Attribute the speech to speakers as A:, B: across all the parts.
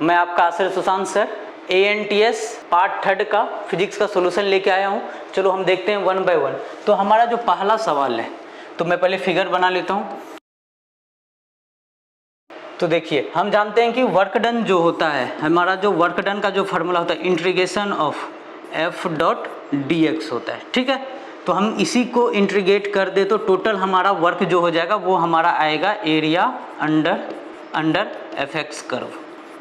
A: मैं आपका आश्रय सुशांत सर ANTS पार्ट 3 का फिजिक्स का सॉल्यूशन लेके आया हूँ। चलो हम देखते हैं वन बाय वन। तो हमारा जो पहला सवाल है, तो मैं पहले फिगर बना लेता हूँ। तो देखिए, हम जानते हैं कि वर्क डन जो होता है, हमारा जो वर्क डन का जो फार्मूला होता है इंटीग्रेशन ऑफ F.dx होता है, ठीक है। तो हम इसी को इंटीग्रेट कर दे तो टोटल हमारा वर्क जो हो जाएगा वो हमारा आएगा एरिया अंडर fx कर्व।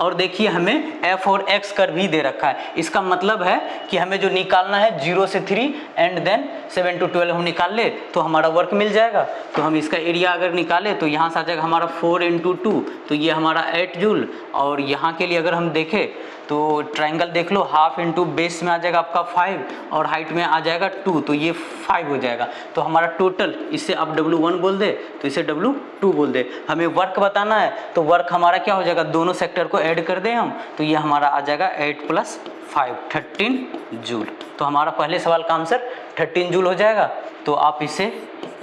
A: और देखिए हमें f और x कर्व भी दे रखा है। इसका मतलब है कि हमें जो निकालना है 0 से 3 एंड देन 7 to 12 हम निकाल ले तो हमारा वर्क मिल जाएगा। तो हम इसका एरिया अगर निकाले तो यहाँ से आ जाएगा हमारा 4 × 2, तो ये हमारा 8 जूल। और यहाँ के लिए अगर हम देखें तो ट्रायंगल देख लो, हाफ इंटू बेस में आ जाएगा आपका 5 और हाइट में आ जाएगा 2, तो ये 5 हो जाएगा। तो हमारा टोटल, इसे आप W1 बोल दे तो इसे W2 बोल दे। हमें वर्क बताना है तो वर्क हमारा क्या हो जाएगा, दोनों सेक्टर को ऐड कर दें हम, तो ये हमारा आ जाएगा 8 + 5 13 जूल। तो हमारा पहले सवाल का आंसर 13 जूल हो जाएगा। तो आप इसे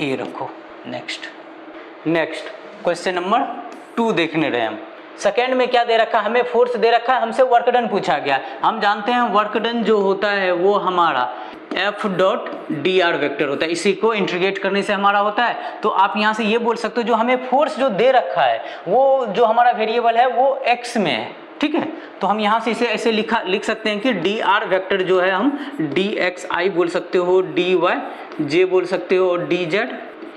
A: ए रखो। नेक्स्ट क्वेश्चन नंबर 2 देखने रहे हम। सेकेंड में क्या दे रखा है, हमें फोर्स दे रखा है, हमसे वर्क डन पूछा गया। हम जानते हैं वर्क डन जो होता है वो हमारा F.dr वेक्टर होता है। इसी को इंटीग्रेट करने से हमारा होता है। तो आप यहाँ से ये बोल सकते हो जो हमें फोर्स जो दे रखा है वो जो हमारा वेरिएबल है वो x में है, ठीक है। तो हम यहाँ से इसे ऐसे लिख सकते हैं कि dr वेक्टर जो है हम dxi बोल सकते हो, dyj बोल सकते हो और dz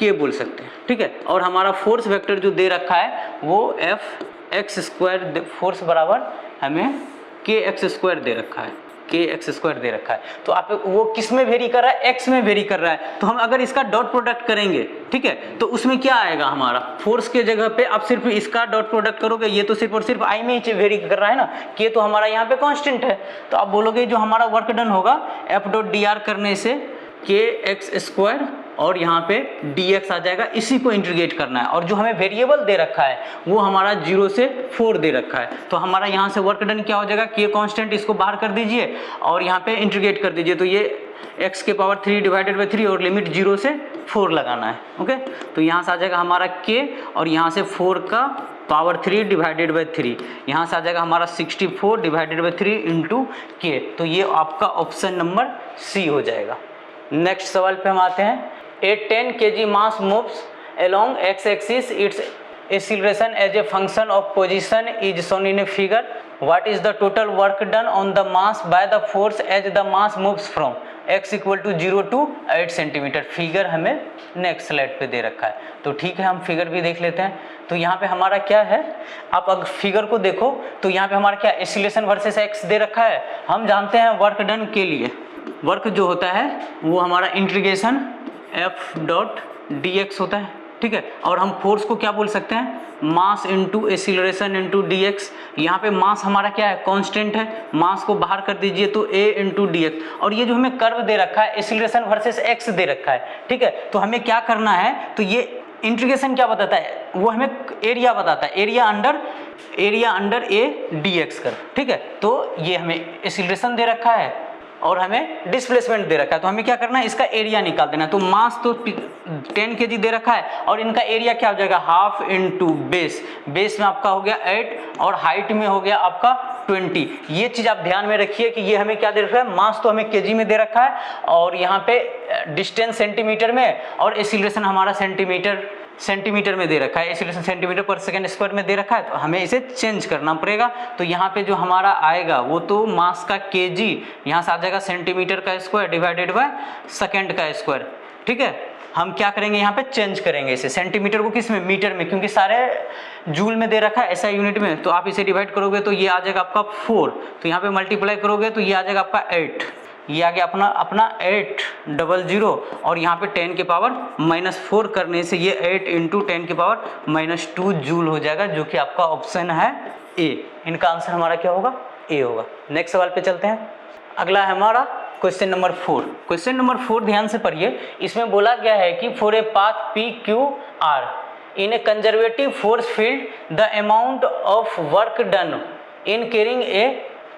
A: k बोल सकते हैं, ठीक है। और हमारा फोर्स वेक्टर जो दे रखा है वो Fx² फोर्स बराबर हमें kx² दे रखा है, kx² दे रखा है। तो आप वो किस में वेरी कर रहा है, x में वेरी कर रहा है। तो हम अगर इसका डॉट प्रोडक्ट करेंगे, ठीक है, तो उसमें क्या आएगा, हमारा फोर्स के जगह पे आप सिर्फ इसका डॉट प्रोडक्ट करोगे, ये तो सिर्फ और सिर्फ i में ही वेरी कर रहा है ना, k तो हमारा यहाँ पे कांस्टेंट है। तो आप बोलोगे जो हमारा वर्क डन होगा F.dr करने से kx² और यहाँ पे dx आ जाएगा। इसी को इंटीग्रेट करना है। और जो हमें वेरिएबल दे रखा है वो हमारा 0 से 4 दे रखा है। तो हमारा यहाँ से वर्क डन क्या हो जाएगा, k कांस्टेंट, इसको बाहर कर दीजिए और यहाँ पे इंटीग्रेट कर दीजिए। तो ये x³ 3 / 3 और लिमिट 0 से 4 लगाना है, ओके। तो यहाँ से आ जाएगा हमारा k और यहाँ से 4 का पावर 3 / 3, यहाँ से आ जाएगा हमारा 64 / 3 × k। तो ये आपका ऑप्शन नंबर सी हो जाएगा। नेक्स्ट सवाल पे हम आते हैं। A 10 kg mass moves along x-axis. Its acceleration as a function of position is shown in a figure. What is the total work done on the mass by the force as the mass moves from x = 0 to 8 centimetre. Figure हमें next slide पे दे रखा है। तो ठीक है, हम figure भी देख लेते हैं। तो यहाँ पे हमारा क्या है, आप अगर फिगर को देखो तो यहाँ पे हमारा क्या एक्सीलरेशन वर्सेस x दे रखा है। हम जानते हैं वर्क डन के लिए वर्क जो होता है वो हमारा इंटीग्रेशन F.dx होता है, ठीक है। और हम फोर्स को क्या बोल सकते हैं, mass into acceleration into dx। यहाँ पे मास हमारा क्या है, कांस्टेंट है, मास को बाहर कर दीजिए तो a × dx। और ये जो हमें कर्व दे रखा है एक्सीलरेशन वर्सेस x दे रखा है, ठीक है। तो हमें क्या करना है, तो ये इंटीग्रेशन क्या बताता है, वो हमें एरिया बताता है, area under a dx curve, ठीक है। तो ये हमें एक्सीलरेशन दे रखा है और हमें डिस्प्लेसमेंट दे रखा है। तो हमें क्या करना है, इसका एरिया निकाल देना है। तो मास तो 10 kg दे रखा है और इनका एरिया क्या हो जाएगा, हाफ इंटू बेस में आपका हो गया 8 और हाइट में हो गया आपका 20। ये चीज आप ध्यान में रखिए कि ये हमें क्या दे रखा है, मास तो हमें केजी में दे रखा है और यहाँ पे डिस्टेंस सेंटीमीटर में और एक्सीलरेशन हमारा सेंटीमीटर में दे रखा है, एक्सीलरेशन सेंटीमीटर/सेकंड² में दे रखा है। तो हमें इसे चेंज करना पड़ेगा। तो यहाँ पे जो हमारा आएगा वो तो मास का केजी, यहाँ से आ जाएगा सेंटीमीटर² डिवाइडेड बाय सेकंड का स्क्वायर, ठीक है। हम क्या करेंगे, यहाँ पे चेंज करेंगे इसे, सेंटीमीटर को किस में, मीटर में, क्योंकि सारे जूल में दे रखा है ऐसा यूनिट में। तो आप इसे डिवाइड करोगे तो ये आ जाएगा आपका 4, तो यहाँ पे मल्टीप्लाई करोगे तो ये आ जाएगा आपका 8, ये आ गया अपना 800 और यहाँ पे 10 के पावर -4 करने से ये 8 × 10 के पावर -2 जूल हो जाएगा, जो कि आपका ऑप्शन है ए। इनका आंसर हमारा क्या होगा, ए होगा। नेक्स्ट सवाल पे चलते हैं। अगला है हमारा क्वेश्चन नंबर 4। क्वेश्चन नंबर 4 ध्यान से पढ़िए। इसमें बोला गया है कि for a path PQR in A conservative force field the amount of work done in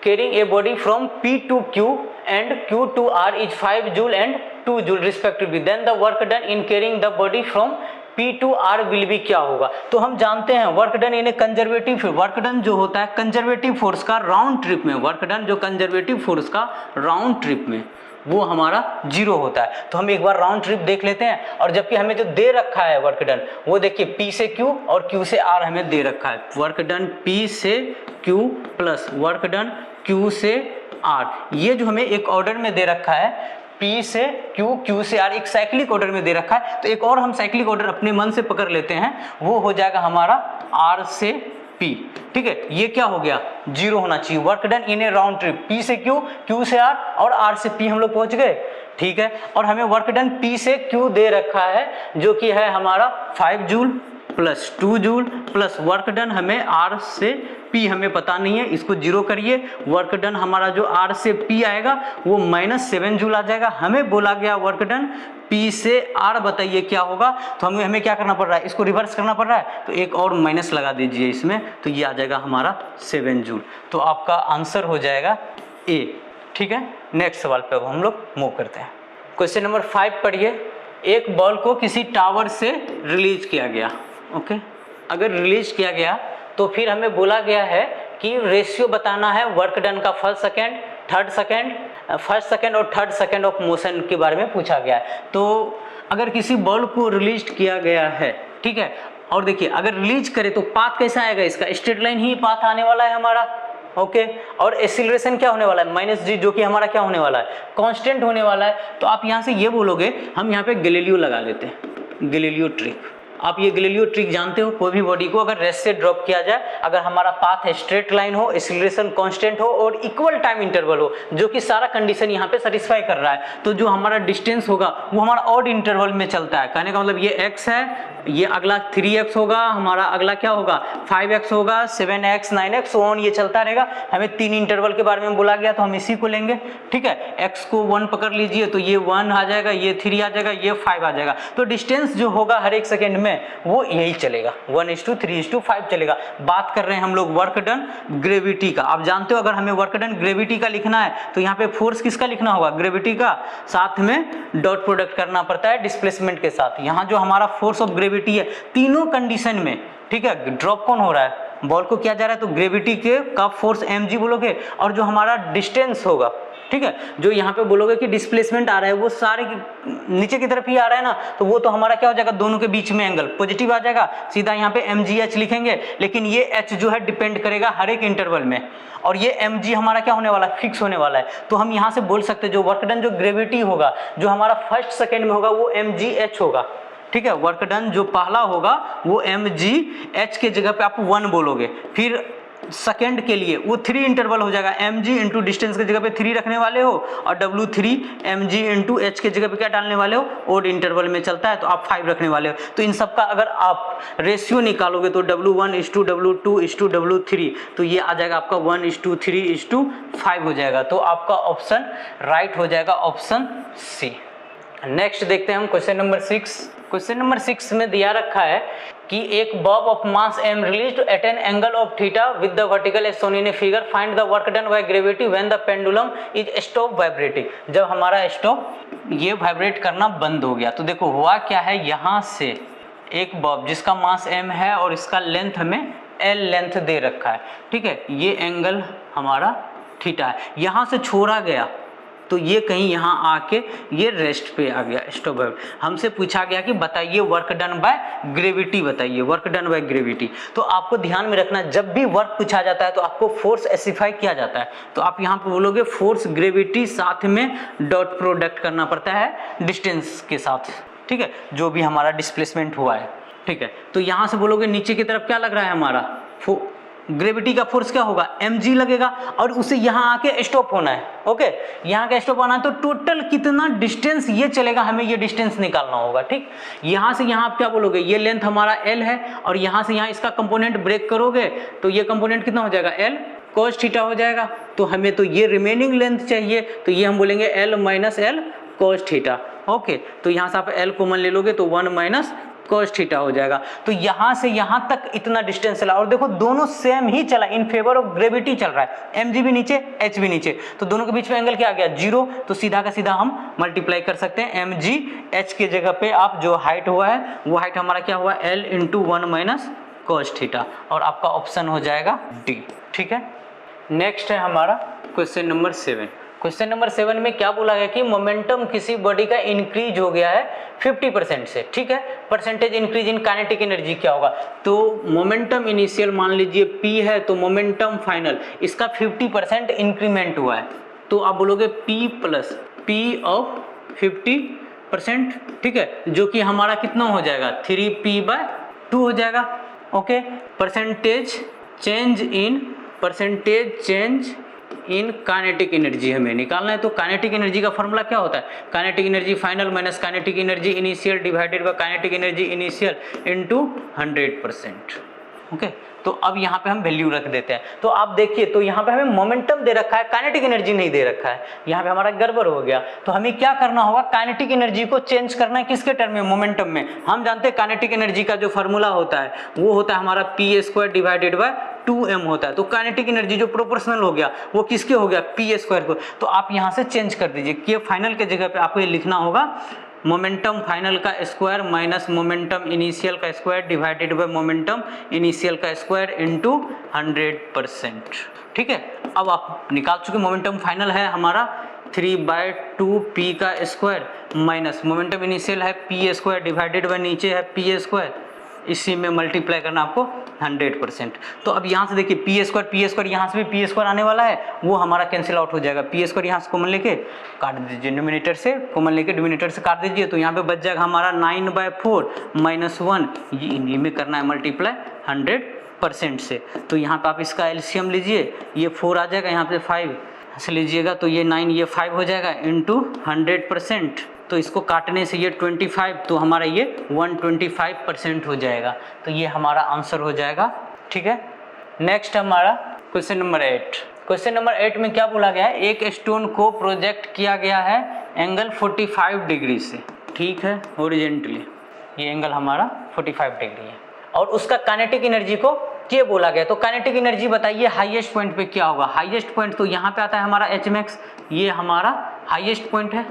A: carrying a body from P to Q and Q to R is 5 joule and 2 joule respectively. Then the work done in carrying the body from P2R will be क्या होगा। तो हम जानते हैं work done in A conservative, work done जो होता है conservative force का राउंड ट्रिप में, वर्क डन जो कंजर्वेटिव फोर्स का राउंड ट्रिप में वो हमारा 0 होता है। तो हम एक बार राउंड ट्रिप देख लेते हैं, और जबकि हमें जो दे रखा है वर्क डन वो देखिए P से Q और Q से R हमें दे रखा है। वर्क डन P से Q plus work done Q से R, ये जो हमें एक ऑर्डर में दे रखा है P से Q, Q से R, एक साइक्लिक ऑर्डर में दे रखा है। तो एक और हम साइक्लिक ऑर्डर अपने मन से पकड़ लेते हैं, वो हो जाएगा हमारा R से P, ठीक है। ये क्या हो गया 0 होना चाहिए। Work done in A round trip P से Q, Q से R और R से P हम लोग पहुंच गए, ठीक है। और हमें वर्क डन P से Q दे रखा है जो कि है हमारा 5 joule plus 2 joule plus work done हमें R से P हमें पता नहीं है, इसको 0 करिए। वर्क डन हमारा जो R से P आएगा वो -7 जूल आ जाएगा। हमें बोला गया वर्क डन P से R बताइए क्या होगा, तो हमें क्या करना पड़ रहा है, इसको रिवर्स करना पड़ रहा है, तो एक और माइनस लगा दीजिए इसमें, तो ये आ जाएगा हमारा 7 जूल। तो आपका आंसर हो जाएगा A, ठीक है। नेक्स्ट सवाल पे अब हम लोग मूव करते हैं। क्वेश्चन नंबर 5 पढ़िए। एक बॉल को किसी टावर से रिलीज किया गया, ओके। अगर रिलीज किया गया तो फिर हमें बोला गया है कि रेशियो बताना है वर्क डन का फर्स्ट सेकेंड और थर्ड सेकेंड ऑफ मोशन के बारे में पूछा गया है। तो अगर किसी बॉल को रिलीज किया गया है, ठीक है, और देखिए अगर रिलीज करे तो पाथ कैसा आएगा, इसका स्ट्रेट लाइन ही पाथ आने वाला है हमारा, ओके। और एक्सीलरेशन क्या होने वाला है -g, जो कि हमारा क्या होने वाला है, कांस्टेंट होने वाला है। तो आप यहाँ से ये बोलोगे, हम यहाँ पे गैलीलियो लगा लेते हैं, गैलीलियो ट्रिक। आप ये गैलीलियो ट्रिक जानते हो, कोई भी बॉडी को अगर रेस्ट से ड्रॉप किया जाए, अगर हमारा पाथ है स्ट्रेट लाइन हो, एक्सीलरेशन कांस्टेंट हो और इक्वल टाइम इंटरवल हो, जो कि सारा कंडीशन यहाँ पे सेटिस्फाई कर रहा है, तो जो हमारा डिस्टेंस होगा वो हमारा ऑड इंटरवल में चलता है। कहने का मतलब ये x है, ये अगला 3x होगा, हमारा अगला क्या होगा 5x होगा, 7x 9x सो ऑन, ये चलता रहेगा। हमें 3 इंटरवल के बारे में बोला गया तो हम इसी को लेंगे, ठीक है। x को 1 पकड़ लीजिए तो ये 1 आ जाएगा, ये 3 आ जाएगा, ये 5 आ जाएगा। तो डिस्टेंस जो होगा हर एक सेकेंड में वो यही चलेगा, 1:3:5 चलेगा। बात कर रहे हैं हम लोग वर्क डन ग्रेविटी का। आप जानते हो अगर हमें वर्क डन ग्रेविटी का लिखना है तो यहाँ पे फोर्स किसका लिखना होगा, ग्रेविटी का, साथ में डॉट प्रोडक्ट करना पड़ता है डिस्प्लेसमेंट के साथ। यहाँ जो हमारा फोर्स ऑफ ग्रेविटी है तीनों कंडीशन में, ठीक है, ड्रॉप कौन हो रहा है, बॉल को किया जा रहा है, तो ग्रेविटी के का फोर्स mg बोलोगे, और जो हमारा डिस्टेंस होगा, ठीक है, जो यहाँ पे बोलोगे कि डिस्प्लेसमेंट आ रहा है वो सारे नीचे की तरफ ही आ रहा है ना, तो वो तो हमारा क्या हो जाएगा, दोनों के बीच में एंगल पॉजिटिव आ जाएगा, सीधा यहाँ पे mgh लिखेंगे। लेकिन ये h जो है डिपेंड करेगा हर एक इंटरवल में, और ये mg हमारा क्या होने वाला है, फिक्स होने वाला है। तो हम यहाँ से बोल सकते हैं जो वर्क डन जो ग्रेविटी होगा जो हमारा फर्स्ट सेकेंड में होगा वो mgh होगा, ठीक है। वर्क डन जो पहला होगा वो mgh के जगह पे आप 1 बोलोगे, फिर सेकेंड के लिए वो 3 इंटरवल हो जाएगा, mg इंटू डिस्टेंस के जगह पे 3 रखने वाले हो, और w3 mg इंटू h के जगह पे क्या डालने वाले हो, ओड इंटरवल में चलता है तो आप 5 रखने वाले हो। तो इन सब का अगर आप रेशियो निकालोगे तो w1:w2:w3, तो ये आ जाएगा आपका 1:3:5 हो जाएगा। तो आपका ऑप्शन राइट हो जाएगा, ऑप्शन सी। नेक्स्ट देखते हैं हम क्वेश्चन नंबर 6। क्वेश्चन नंबर 6 में दिया रखा है कि एक bob of mass m released at an angle of theta with the vertical as shown in a figure, find the work done by gravity when the pendulum is stop vibrating. जब हमारा stop ये vibrate करना बंद हो गया, तो देखो हुआ क्या है, यहाँ से एक बॉब जिसका मास m है और इसका लेंथ हमें l लेंथ दे रखा है, ठीक है, ये एंगल हमारा थीटा है, यहाँ से छोड़ा गया तो ये कहीं यहाँ आके ये रेस्ट पे आ गया, स्टॉप। हमसे पूछा गया कि बताइए वर्क डन बाय ग्रेविटी, बताइए वर्क डन बाय ग्रेविटी। तो आपको ध्यान में रखना, जब भी वर्क पूछा जाता है तो आपको फोर्स स्पेसिफाई किया जाता है, तो आप यहाँ पे बोलोगे फोर्स ग्रेविटी, साथ में डॉट प्रोडक्ट करना पड़ता है डिस्टेंस के साथ, ठीक है, जो भी हमारा डिस्प्लेसमेंट हुआ है, ठीक है। तो यहाँ से बोलोगे नीचे की तरफ क्या लग रहा है हमारा, ग्रेविटी का फोर्स क्या होगा, mg लगेगा, और उसे यहाँ आके स्टॉप होना है, ओके, यहाँ का स्टॉप होना है। तो टोटल कितना डिस्टेंस ये चलेगा, हमें ये डिस्टेंस निकालना होगा, ठीक। यहाँ से यहाँ आप क्या बोलोगे, ये लेंथ हमारा l है, और यहाँ से यहाँ इसका कंपोनेंट ब्रेक करोगे तो ये कंपोनेंट कितना हो जाएगा, l cos थीटा हो जाएगा। तो हमें तो ये रिमेनिंग लेंथ चाहिए, तो ये हम बोलेंगे l - l cos theta, okay. तो यहाँ से आप l कॉमन ले लोगे तो 1 - cos थीटा हो जाएगा। तो यहाँ से यहाँ तक इतना डिस्टेंस चला और देखो दोनों सेम ही चला, इन फेवर ऑफ ग्रेविटी चल रहा है, mg भी नीचे h भी नीचे, तो दोनों के बीच में एंगल क्या आ गया 0, तो सीधा का सीधा हम मल्टीप्लाई कर सकते हैं mg h के जगह पे आप जो हाइट हुआ है वो हाइट हमारा क्या हुआ l into 1 minus cos theta, और आपका ऑप्शन हो जाएगा D। ठीक है, नेक्स्ट है हमारा क्वेश्चन नंबर 7। क्वेश्चन नंबर 7 में क्या बोला गया कि मोमेंटम किसी बॉडी का इंक्रीज हो गया है 50% से, ठीक है, percentage increase in kinetic energy क्या होगा, तो मोमेंटम इनिशियल मान लीजिए P है, तो मोमेंटम फाइनल इसका 50% इंक्रीमेंट हुआ है, तो आप बोलोगे P प्लस P ऑफ 50%, ठीक है, जो कि हमारा कितना हो जाएगा 3P/2 हो जाएगा। Okay, percentage change in kinetic energy हमें निकालना है, तो काइनेटिक एनर्जी का फॉर्मूला क्या होता है, kinetic energy final minus kinetic energy initial divided by kinetic energy initial into 100%। Okay, तो अब यहाँ पे हम वैल्यू रख देते हैं, तो आप देखिए तो यहाँ पे हमें मोमेंटम दे रखा है, काइनेटिक एनर्जी नहीं दे रखा है, यहाँ पे हमारा गड़बड़ हो गया। तो हमें क्या करना होगा, काइनेटिक एनर्जी को चेंज करना है किसके टर्म में, मोमेंटम में। हम जानते हैं काइनेटिक एनर्जी का जो फॉर्मूला होता है वो होता है हमारा p² डिवाइडेड बाय 2m होता है, तो काइनेटिक एनर्जी जो प्रोपोर्शनल हो गया वो किसके हो गया p² को, तो आप यहाँ से चेंज कर दीजिए, k फाइनल के जगह पे आपको ये लिखना होगा मोमेंटम फाइनल का स्क्वायर माइनस मोमेंटम इनिशियल का square divided bye momentum initial का स्क्वायर इनटू 100%। ठीक है, अब आप निकाल चुके, मोमेंटम फाइनल है हमारा 3/2p का स्क्वायर माइनस मोमेंटम इनिशियल है p² डिवाइडेड बाय नीचे है p², इसी में मल्टीप्लाई करना आपको 100%। तो अब यहाँ से देखिए p² यहाँ से भी p² आने वाला है, वो हमारा कैंसिल आउट हो जाएगा, p² यहाँ से कॉमन लेके काट दीजिए, न्यूमिनेटर से कॉमन लेके डिनोमिनेटर से काट दीजिए, तो यहाँ पे बच जाएगा हमारा 9/4 माइनस 1, ये में करना है मल्टीप्लाई 100% से। तो यहाँ पे आप इसका एलसीएम लीजिए, ये 4 आ जाएगा, यहाँ पे 5 से लीजिएगा तो ये 9 ये 5 हो जाएगा इंटू 100%, तो इसको काटने से ये 25, तो हमारा ये 125% हो जाएगा, तो ये हमारा आंसर हो जाएगा। ठीक है, नेक्स्ट हमारा क्वेश्चन नंबर 8। क्वेश्चन नंबर 8 में क्या बोला गया है, एक स्टोन को प्रोजेक्ट किया गया है एंगल 45 डिग्री से, ठीक है, हॉरिजॉन्टली, ये एंगल हमारा 45 डिग्री है, और उसका काइनेटिक एनर्जी को क्या बोला गया, तो काइनेटिक एनर्जी बताइए हाईएस्ट पॉइंट पे क्या होगा, हाईएस्ट पॉइंट तो यहाँ पे आता है हमारा Hmax, ये हमारा हाईएस्ट पॉइंट है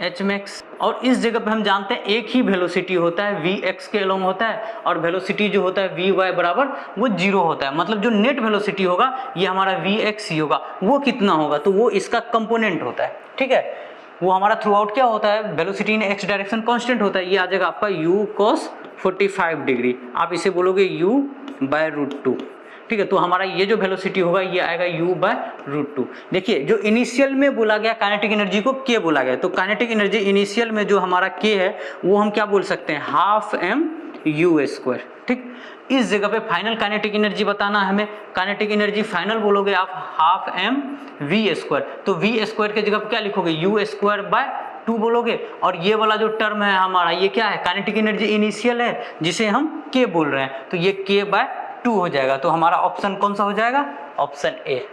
A: Hmax, और इस जगह पे हम जानते हैं एक ही वेलोसिटी होता है Vx के अलोंग होता है, और वेलोसिटी जो होता है Vy बराबर वो 0 होता है, मतलब जो नेट वेलोसिटी होगा ये हमारा Vx ही होगा, वो कितना होगा, तो वो इसका कंपोनेंट होता है। ठीक है, वो हमारा थ्रू आउट क्या होता है, वेलोसिटी इन x डायरेक्शन कांस्टेंट होता है, ये आ जाएगा आपका u cos 45 डिग्री, आप इसे बोलोगे u/√2। ठीक है, तो हमारा ये जो वेलोसिटी होगा ये आएगा u/√2। देखिए जो इनिशियल में बोला गया काइनेटिक एनर्जी को k बोला गया, तो काइनेटिक एनर्जी इनिशियल में जो हमारा k है वो हम क्या बोल सकते हैं, 12m⁴। ठीक, इस जगह पे फाइनल काइनेटिक एनर्जी बताना है हमें, काइनेटिक एनर्जी फाइनल बोलोगे आप 12mv², तो v² के जगह पे क्या लिखोगे u² 2 बोलोगे, और ये वाला जो टर्म है हमारा ये क्या है, काइनेटिक एनर्जी इनिशियल है जिसे हम k बोल रहे हैं, तो ये k/2 हो जाएगा, तो हमारा ऑप्शन कौन सा हो जाएगा, ऑप्शन ए।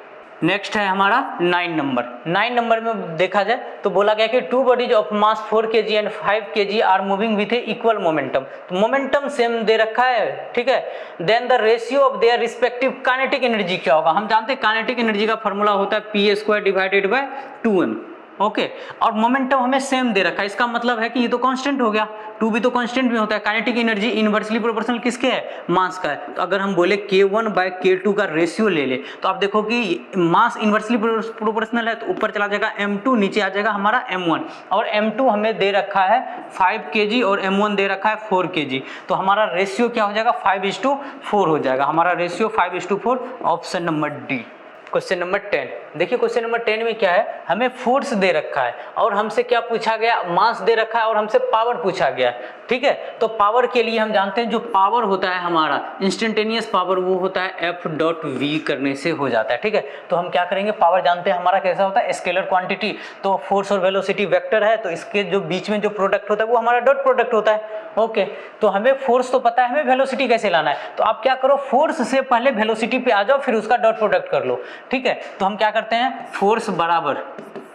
A: नेक्स्ट है हमारा 9 नंबर। 9 नंबर में देखा जाए तो बोला गया कि 2 bodies of mass 4 kg and 5 kg are moving with a equal momentum, तो मोमेंटम सेम दे रखा है। ठीक है, then the ratio of their respective kinetic energy क्या होगा, हम जानते हैं काइनेटिक एनर्जी का फॉर्मूला होता है p² divided by 2m। Okay, और मोमेंटम हमें सेम दे रखा है, इसका मतलब है कि ये तो कांस्टेंट हो गया, 2 भी तो कांस्टेंट भी होता है, काइनेटिक एनर्जी इनवर्सली प्रोपोर्शनल किसके है, मास का है, तो अगर हम बोले k1/k2 का रेशियो ले ले तो आप देखो कि मास इनवर्सली प्रोपोर्शनल है, तो ऊपर चला जाएगा m2, नीचे आ जाएगा हमारा m1, और m2 हमें दे रखा है 5 kg और m1 दे रखा है 4 kg, तो हमारा रेशियो क्या हो जाएगा 5:4 हो जाएगा, हमारा ratio 5:4, option number D. Question number 10, देखिए क्वेश्चन नंबर 10 में क्या है, हमें फोर्स दे रखा है और हमसे क्या पूछा गया, मास दे रखा है और हमसे पावर पूछा गया। ठीक है, तो पावर के लिए हम जानते हैं जो पावर होता है हमारा इंस्टेंटेनियस पावर वो होता है F.V करने से हो जाता है। ठीक है, तो हम क्या करेंगे, पावर जानते हैं हमारा कैसा होता है, स्केलर क्वांटिटी, तो फोर्स और वेलोसिटी वेक्टर है, तो इसके जो बीच में जो प्रोडक्ट होता है वो हमारा डॉट प्रोडक्ट होता है। ओके, तो हमें फोर्स तो पता है, हमें वेलोसिटी कैसे लाना है, तो आप क्या करो, फोर्स से पहले वेलोसिटी पे आ जाओ, फिर उसका डॉट प्रोडक्ट कर लो। ठीक है, तो हम क्या करते हैं, फोर्स बराबर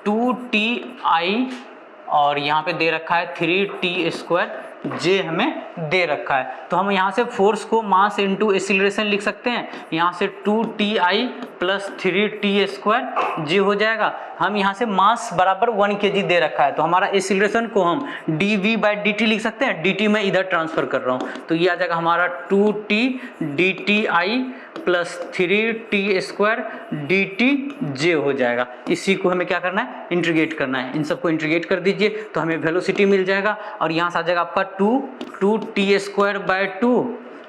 A: 2ti और यहाँ पे दे रखा है 3t² जे हमें दे रखा है। तो हम यहाँ से फोर्स को मास इंटू एक्सीलरेशन लिख सकते हैं। यहाँ से 2ti प्लस 3t² जे हो जाएगा। हम यहाँ से मास बराबर 1 kg दे रखा है, तो हमारा एक्सीलरेशन को हम dv/dt लिख सकते हैं। dt मैं इधर ट्रांसफर कर रहा हूँ, तो ये आ जाएगा हमारा 2t dti plus 3t² dt जे हो जाएगा। इसी को हमें क्या करना है, इंटीग्रेट करना है। इन सबको इंटीग्रेट कर दीजिए तो हमें वेलोसिटी मिल जाएगा, और यहाँ से आ जाएगा आपका 2t²/2,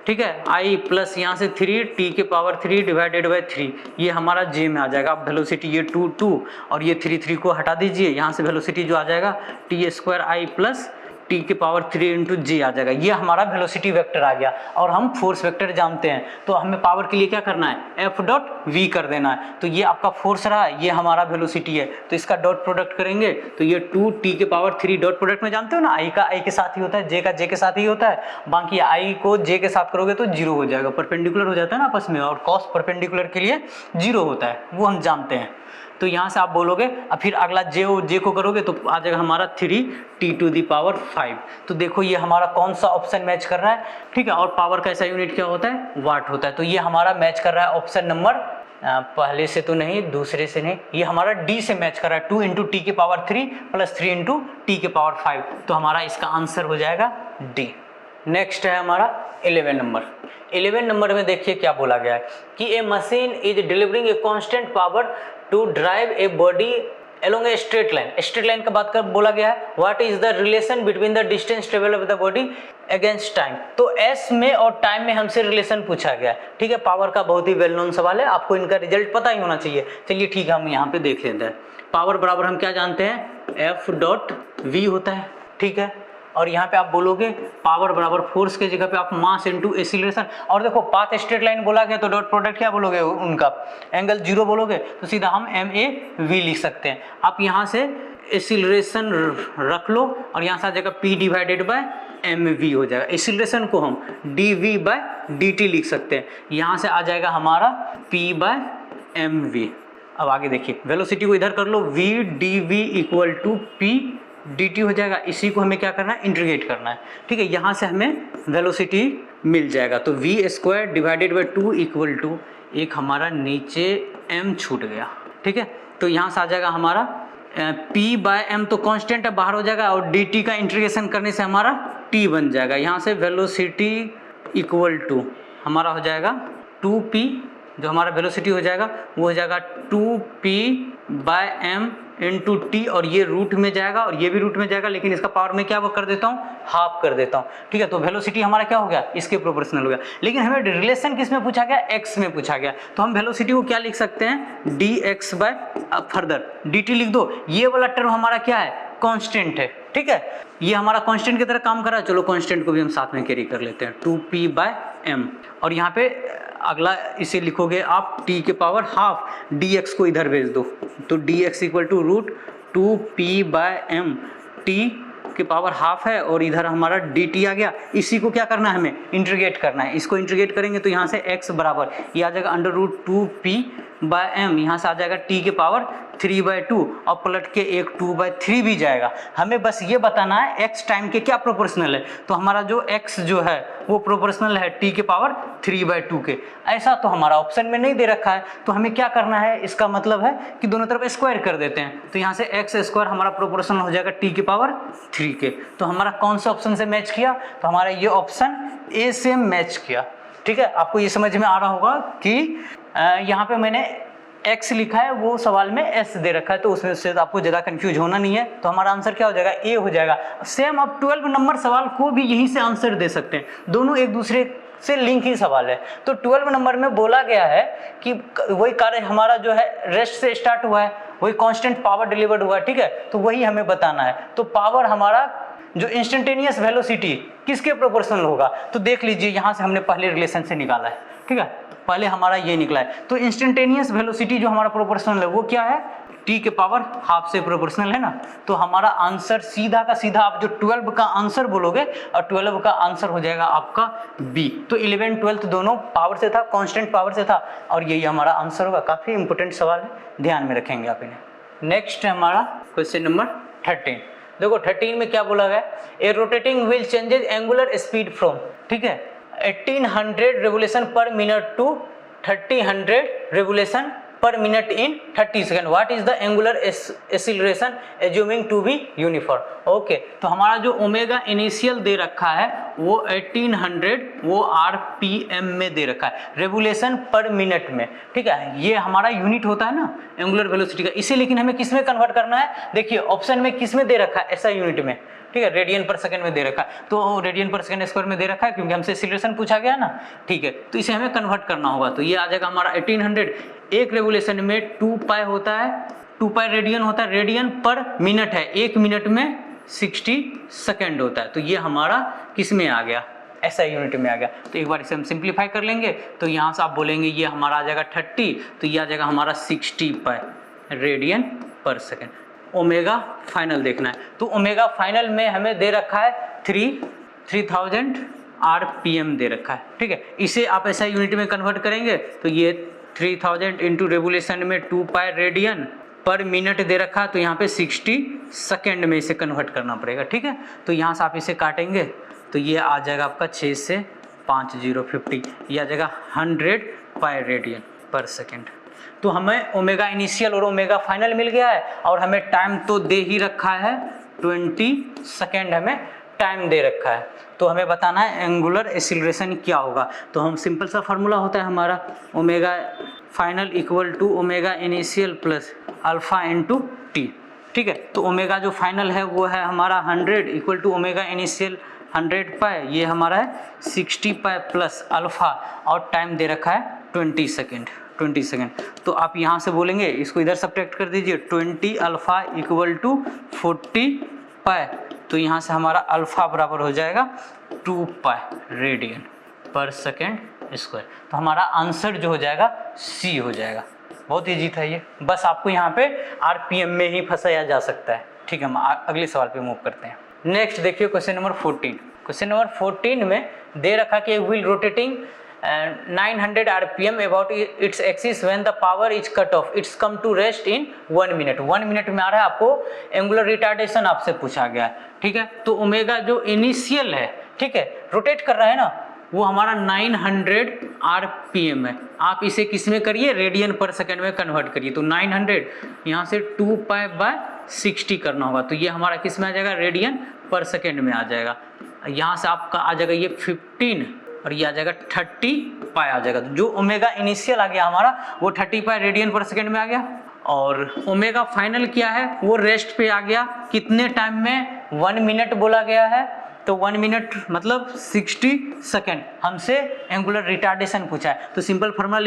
A: ठीक है, i प्लस यहाँ से 3t³ डिवाइडेड बाई 3, ये हमारा जे में आ जाएगा। अब वेलोसिटी ये 2 और ये 3 को हटा दीजिए, यहाँ से वेलोसिटी जो आ जाएगा t² प्लस t³ इंटू जे आ जाएगा। ये हमारा वेलोसिटी वेक्टर आ गया, और हम फोर्स वेक्टर जानते हैं, तो हमें पावर के लिए क्या करना है, F.v कर देना है। तो ये आपका फोर्स रहा, ये हमारा वेलोसिटी है, तो इसका डॉट प्रोडक्ट करेंगे तो ये 2t³ डॉट प्रोडक्ट में जानते हो ना, i का i के साथ ही होता है, j का j के साथ ही होता है, बाकी i को j के साथ करोगे तो 0 हो जाएगा, परपेंडिकुलर हो जाता है ना आपस में, और cos परपेंडिकुलर के लिए 0 होता है, वो हम जानते हैं। तो यहाँ से आप बोलोगे, अब फिर अगला जे को करोगे तो आ जाएगा हमारा 3t⁵। तो देखो ये हमारा कौन सा ऑप्शन मैच कर रहा है, ठीक है। और पावर का ऐसा यूनिट क्या होता है, वाट होता है। तो ये हमारा मैच कर रहा है ऑप्शन नंबर, पहले से तो नहीं, दूसरे से नहीं, ये हमारा डी से मैच कर रहा है, 2 × t³ प्लस 3 × t⁵। तो हमारा इसका आंसर हो जाएगा डी। नेक्स्ट है हमारा 11 नंबर। 11 नंबर में देखिए क्या बोला गया है कि a machine is delivering a constant power to drive a body along a straight line। Straight line का बात कर बोला गया है। What is the relation between the distance travel of the body against time. तो एस में और time में हमसे रिलेशन पूछा गया है, ठीक है। पावर का बहुत ही वेल नोन सवाल है, आपको इनका रिजल्ट पता ही होना चाहिए। चलिए ठीक है, हम यहाँ पे देख लेते हैं। पावर बराबर हम क्या जानते हैं, F.v होता है, ठीक है। और यहाँ पे आप बोलोगे पावर बराबर फोर्स के जगह पे आप मास इंटू एक्सीलरेशन। और देखो पाथ स्ट्रेट लाइन बोला गया तो डॉट प्रोडक्ट क्या बोलोगे, उनका एंगल 0 बोलोगे, तो सीधा हम ma v लिख सकते हैं। आप यहाँ से एक्सीलरेशन रख लो और यहाँ से आ जाएगा p/mv हो जाएगा। एक्सीलरेशन को हम dv/dt लिख सकते हैं, यहाँ से आ जाएगा हमारा p/mv। अब आगे देखिए, वेलोसिटी को इधर कर लो, v dv = p dt हो जाएगा। इसी को हमें क्या करना है, इंटीग्रेट करना है, ठीक है। यहाँ से हमें वेलोसिटी मिल जाएगा, तो v² / 2 = एक हमारा नीचे m छूट गया, ठीक है। तो यहाँ से आ जाएगा हमारा p/m, तो कांस्टेंट है, बाहर हो जाएगा, और dt का इंटीग्रेशन करने से हमारा t बन जाएगा। यहाँ से वेलोसिटी = हमारा हो जाएगा 2p, जो हमारा वेलोसिटी हो जाएगा वो हो जाएगा 2p/m इंटू टी, और ये रूट में जाएगा और ये भी रूट में जाएगा, लेकिन इसका पावर में क्या वो कर देता हूँ, हाफ कर देता हूँ, ठीक है। तो वेलोसिटी हमारा क्या हो गया, इसके प्रोपोर्शनल हो गया। लेकिन हमें रिलेशन किस में पूछा गया, x में पूछा गया, तो हम वेलोसिटी को क्या लिख सकते हैं, dx बाय फर्दर dt लिख दो। ये वाला टर्म हमारा क्या है, कांस्टेंट है, ठीक है। ये हमारा कांस्टेंट की तरह काम कर रहा है, चलो कांस्टेंट को भी हम साथ में कैरी कर लेते हैं, 2p/m। और यहाँ पे अगला इसे लिखोगे आप t के पावर हाफ, dx को इधर भेज दो, तो dx = √2p/m, t के पावर हाफ है और इधर हमारा dt आ गया। इसी को क्या करना है, हमें इंटीग्रेट करना है। इसको इंटीग्रेट करेंगे तो यहाँ से x बराबर ये आ जाएगा √2p/m, यहाँ से आ जाएगा t के पावर 3/2, और पलट के एक 2/3 भी जाएगा। हमें बस ये बताना है x टाइम के क्या प्रोपोर्शनल है, तो हमारा जो x जो है वो प्रोपोर्शनल है t के पावर 3/2 के। ऐसा तो हमारा ऑप्शन में नहीं दे रखा है, तो हमें क्या करना है, इसका मतलब है कि दोनों तरफ स्क्वायर कर देते हैं। तो यहाँ से x² हमारा प्रोपोर्शनल हो जाएगा t के पावर 3 के। तो हमारा कौन सा ऑप्शन से मैच किया, तो हमारा ये ऑप्शन ए से मैच किया, ठीक है। आपको ये समझ में आ रहा होगा कि यहाँ पे मैंने x लिखा है, वो सवाल में s दे रखा है, तो उसमें से आपको ज़्यादा कंफ्यूज होना नहीं है। तो हमारा आंसर क्या हो जाएगा, ए हो जाएगा। सेम आप 12 नंबर सवाल को भी यहीं से आंसर दे सकते हैं, दोनों एक दूसरे से लिंक ही सवाल है। तो 12 नंबर में बोला गया है कि वही कार्य हमारा जो है रेस्ट से स्टार्ट हुआ है, वही कांस्टेंट पावर डिलीवर्ड हुआ है, ठीक है। तो वही हमें बताना है। तो पावर हमारा जो इंस्टेंटेनियस वेलोसिटी किसके प्रोपोर्शनल होगा, तो देख लीजिए यहाँ से हमने पहले रिलेशन से निकाला है, ठीक है। पहले हमारा ये निकला है, तो इंस्टेंटेनियस वेलोसिटी जो हमारा प्रोपोर्शनल है वो क्या है, t के पावर हाफ से प्रोपोर्शनल है ना। तो हमारा आंसर सीधा का सीधा आप जो 12 का आंसर बोलोगे, और 12 का आंसर हो जाएगा आपका बी। तो 11 12 दोनों पावर से था, कांस्टेंट पावर से था, और यही हमारा आंसर होगा। काफ़ी इंपॉर्टेंट सवाल है, ध्यान में रखेंगे आप इन्हें। नेक्स्ट है हमारा क्वेश्चन नंबर 13। देखो 13 में क्या बोला गया, a rotating wheel changes angular speed from, ठीक है, 1800 revolution per minute to 3000 revolution per minute in 30 second. What is the angular acceleration assuming to be uniform. Okay, तो हमारा जो ओमेगा इनिशियल दे रखा है वो 1800 वो आरपीएम में दे रखा है, रेवोल्यूशन पर मिनट में, ठीक है। ये हमारा यूनिट होता है ना एंगुलर वेलोसिटी का, इसे लेकिन हमें किस में कन्वर्ट करना है, देखिए ऑप्शन में किस में दे रखा है, ऐसा यूनिट में, ठीक है, रेडियन पर सेकंड में दे रखा है, तो रेडियन पर सेकंड स्क्वायर में दे रखा है क्योंकि हमसे एक्सीलरेशन पूछा गया ना, ठीक है। तो इसे हमें कन्वर्ट करना होगा, तो ये आ जाएगा हमारा 1800, एक रेवोल्यूशन में 2 पाई होता है, 2 पाई रेडियन होता है, रेडियन पर मिनट है, एक मिनट में 60 सेकेंड होता है, तो ये हमारा किस में आ गया, ऐसा यूनिट में आ गया। तो एक बार इसे हम सिंप्लीफाई कर लेंगे, तो यहाँ से आप बोलेंगे ये हमारा आ जाएगा 30, तो ये आ जाएगा हमारा 60 pi radian per second. Omega final देखना है, तो ओमेगा फाइनल में हमें दे रखा है 3000 आरपीएम दे रखा है, ठीक है। इसे आप ऐसा यूनिट में कन्वर्ट करेंगे तो ये 3000 इंटू रेवोल्यूशन में 2 पाई रेडियन पर मिनट दे रखा है, तो यहाँ पे 60 सेकेंड में इसे कन्वर्ट करना पड़ेगा, ठीक है। तो यहाँ से आप इसे काटेंगे तो ये आ जाएगा आपका 6 से 5 0 50, ये आ जाएगा 100 पाई रेडियन पर सेकेंड। तो हमें ओमेगा इनिशियल और ओमेगा फाइनल मिल गया है और हमें टाइम तो दे ही रखा है 20 सेकेंड हमें टाइम दे रखा है, तो हमें बताना है एंगुलर एक्सीलरेशन क्या होगा। तो हम सिंपल सा फार्मूला होता है हमारा omega final equal to omega initial plus alpha into t, ठीक है। तो ओमेगा जो फाइनल है वो है हमारा 100 इक्वल टू ओमेगा इनिशियल 100 पाई, ये हमारा है 60 पाई प्लस अल्फा और टाइम दे रखा है 20 सेकेंड। तो आप यहाँ से बोलेंगे, इसको इधर सब्ट्रैक्ट कर दीजिए, 20 अल्फा इक्वल टू 40 पाई, तो यहाँ से हमारा अल्फा बराबर हो जाएगा 2 pi radian per second square. तो हमारा आंसर जो हो जाएगा सी हो जाएगा। बहुत ईजी था ये, बस आपको यहाँ पे आरपीएम में ही फंसाया जा सकता है, ठीक है। हम अगले सवाल पे मूव करते हैं। नेक्स्ट देखिए क्वेश्चन नंबर 14। क्वेश्चन नंबर 14 में दे रखा कि wheel rotating 900 rpm about its axis when the power is cut off, it's come to rest in 1 minute। 1 minute में आ रहा है, आपको एंगुलर रिटार्डेशन आपसे पूछा गया है, ठीक है। तो ओमेगा जो इनिशियल है, ठीक है, रोटेट कर रहा है ना, वो हमारा 900 rpm है। आप इसे किस में करिए, रेडियन पर सेकेंड में कन्वर्ट करिए, तो 900 यहाँ से 2 पाई बाय 60 करना होगा, तो ये हमारा किस में आ जाएगा, रेडियन पर सेकेंड में आ जाएगा। यहाँ से आपका आ जाएगा ये 15 और ये आ जाएगा 30 पाई आ जाएगा। तो जो ओमेगा इनिशियल आ गया हमारा वो 30 पाई रेडियन पर सेकेंड में आ गया, और ओमेगा फाइनल क्या है वो रेस्ट पे आ गया, कितने टाइम में, 1 मिनट बोला गया है, तो 1 मिनट मतलब 60 सेकेंड। हमसे एंगुलर रिटार्डेशन पूछा है, तो सिंपल फार्मूला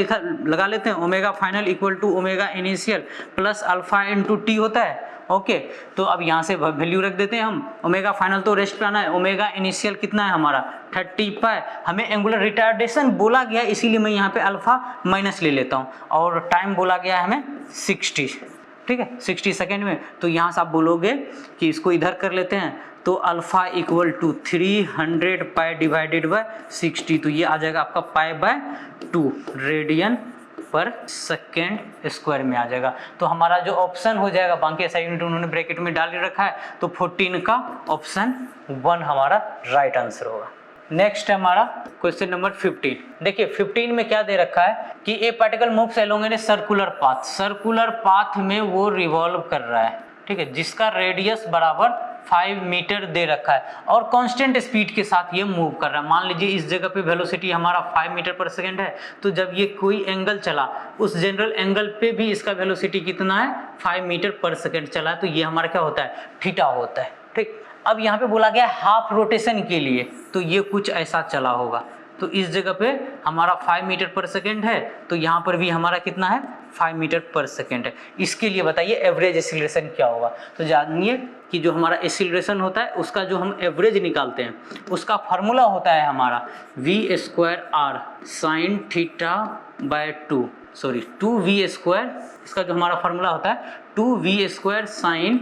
A: लगा लेते हैं, omega final equal to omega initial plus alpha into t होता है, ओके। तो अब यहाँ से वैल्यू रख देते हैं हम, ओमेगा फाइनल तो रेस्ट पे आना है, ओमेगा इनिशियल कितना है हमारा 30 पाई, हमें एंगुलर रिटार्डेशन बोला गया इसीलिए मैं यहाँ पे अल्फा माइनस ले लेता हूँ, और टाइम बोला गया है हमें 60, ठीक है, 60 सेकेंड में। तो यहाँ से आप बोलोगे कि इसको इधर कर लेते हैं, तो alpha equal to 300 pi divided by 60, तो ये आ जाएगा आपका pi by 2 radian per second square में आ जाएगा। तो हमारा जो ऑप्शन हो जाएगा, बाकी ऐसा यूनिट उन्होंने ब्रैकेट में डाल रखा है, तो 14 का ऑप्शन 1 हमारा राइट आंसर होगा। नेक्स्ट है हमारा क्वेश्चन नंबर 15। देखिए 15 में क्या दे रखा है कि ए particle moves along a circular path, circular path में वो रिवॉल्व कर रहा है, ठीक है, जिसका रेडियस बराबर 5 मीटर दे रखा है और कांस्टेंट स्पीड के साथ ये मूव कर रहा है। मान लीजिए इस जगह पे वेलोसिटी हमारा 5 मीटर पर सेकेंड है, तो जब ये कोई एंगल चला उस जनरल एंगल पे भी इसका वेलोसिटी कितना है, 5 मीटर पर सेकेंड चला है, तो ये हमारा क्या होता है, थीटा होता है, ठीक। अब यहाँ पे बोला गया हाफ रोटेशन के लिए, तो ये कुछ ऐसा चला होगा, तो इस जगह पे हमारा 5 मीटर पर सेकेंड है, तो यहाँ पर भी हमारा कितना है, 5 मीटर पर सेकेंड है। इसके लिए बताइए एवरेज एक्सीलरेशन क्या होगा। तो जानिए कि जो हमारा एक्सीलरेशन होता है उसका जो हम एवरेज निकालते हैं उसका फार्मूला होता है हमारा v² sine theta by 2v², इसका जो हमारा फार्मूला होता है 2v² sine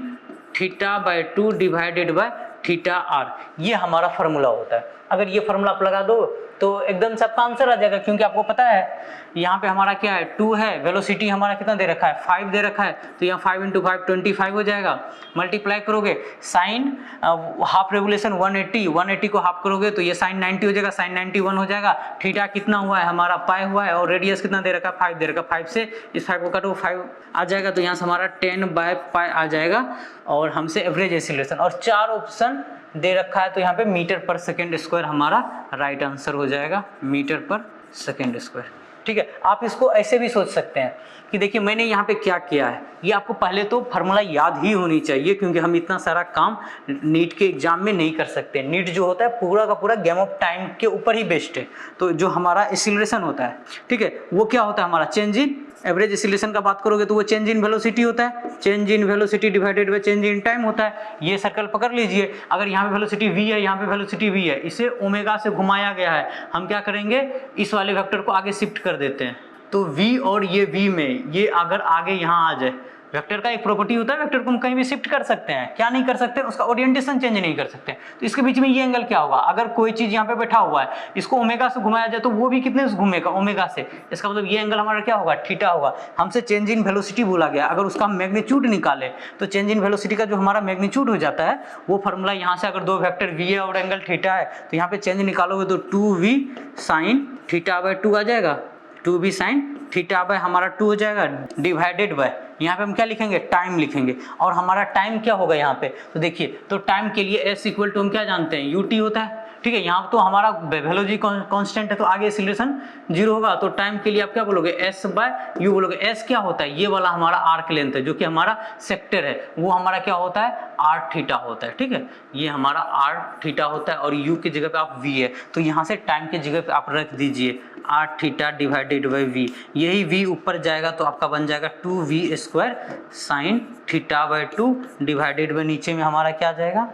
A: theta by 2 divided by theta r, ये हमारा फार्मूला होता है। अगर ये फार्मूला आप लगा दो तो एकदम से आपका आंसर आ जाएगा, क्योंकि आपको पता है यहाँ पे हमारा क्या है 2 है, वेलोसिटी हमारा कितना दे रखा है 5 दे रखा है, तो यहाँ 5 × 5 25 हो जाएगा। मल्टीप्लाई करोगे साइन हाफ रेवोल्यूशन 180 को हाफ करोगे तो ये साइन 90 हो जाएगा, साइन 91 हो जाएगा। थीटा कितना हुआ है हमारा पाई हुआ है, और रेडियस कितना दे रखा है 5 दे रखा है, 5 से इस 5 को काटो 5 आ जाएगा, तो यहाँ से हमारा 10/π आ जाएगा। और हमसे एवरेज एक्सीलरेशन और 4 ऑप्शन दे रखा है, तो यहाँ पे मीटर पर सेकेंड स्क्वायर हमारा राइट आंसर हो जाएगा, मीटर पर सेकेंड स्क्वायर। ठीक है, आप इसको ऐसे भी सोच सकते हैं कि देखिए मैंने यहाँ पे क्या किया है, ये आपको पहले तो फार्मूला याद ही होनी चाहिए, क्योंकि हम इतना सारा काम नीट के एग्जाम में नहीं कर सकते। नीट जो होता है पूरा का पूरा गेम ऑफ टाइम के ऊपर ही बेस्ड है। तो जो हमारा एक्सीलरेशन होता है, ठीक है, वो क्या होता है हमारा चेंज इन एवरेज एक्सीलरेशन का बात करोगे तो वो चेंज इन वेलोसिटी होता है, change in velocity divided by change in time होता है। ये सर्कल पकड़ लीजिए, अगर यहाँ पे वेलोसिटी v है, यहाँ पे वेलोसिटी v है, इसे ओमेगा से घुमाया गया है, हम क्या करेंगे इस वाले वेक्टर को आगे शिफ्ट कर देते हैं, तो v और ये v में ये अगर आगे यहाँ आ जाए, वेक्टर का एक प्रॉपर्टी होता है वेक्टर को हम कहीं भी शिफ्ट कर सकते हैं, क्या नहीं कर सकते उसका ओरिएंटेशन चेंज नहीं कर सकते। तो इसके बीच में ये एंगल क्या होगा, अगर कोई चीज यहाँ पे बैठा हुआ है इसको ओमेगा से घुमाया जाए तो वो भी कितने से घूमेगा ओमेगा से, इसका मतलब ये एंगल हमारा क्या होगा थीटा होगा। हमसे चेंज इन वेलोसिटी बोला गया, अगर उसका हम मैग्नीट्यूड निकाले तो चेंज इन वेलोसिटी का जो हमारा मैग्नीट्यूड हो जाता है वो फार्मूला यहाँ से, अगर दो वेक्टर v है और एंगल थीटा है तो यहाँ पे चेंज निकालोगे तो 2v sin θ/2 आ जाएगा, 2v sin θ/ हमारा 2 हो जाएगा, डिवाइडेड बाय यहाँ पे हम क्या लिखेंगे टाइम लिखेंगे, और हमारा टाइम क्या होगा यहाँ पे, तो देखिए तो टाइम के लिए s इक्वल टू हम क्या जानते हैं ut होता है। ठीक है, यहाँ तो हमारा वेलोसिटी कांस्टेंट है तो आगे एक्सीलरेशन 0 होगा, तो टाइम के लिए आप क्या बोलोगे s/u बोलोगे। s क्या होता है, ये वाला हमारा आर्क लेंथ है जो कि हमारा सेक्टर है, वो हमारा क्या होता है r θ होता है। ठीक है, ये हमारा r θ होता है, और u की जगह पे आप v है, तो यहाँ से टाइम की जगह पे आप रख दीजिए r θ डिवाइडेड बाई v, यही v ऊपर जाएगा तो आपका बन जाएगा 2v² sin θ/2 डिवाइडेड बाई नीचे में हमारा क्या आ जाएगा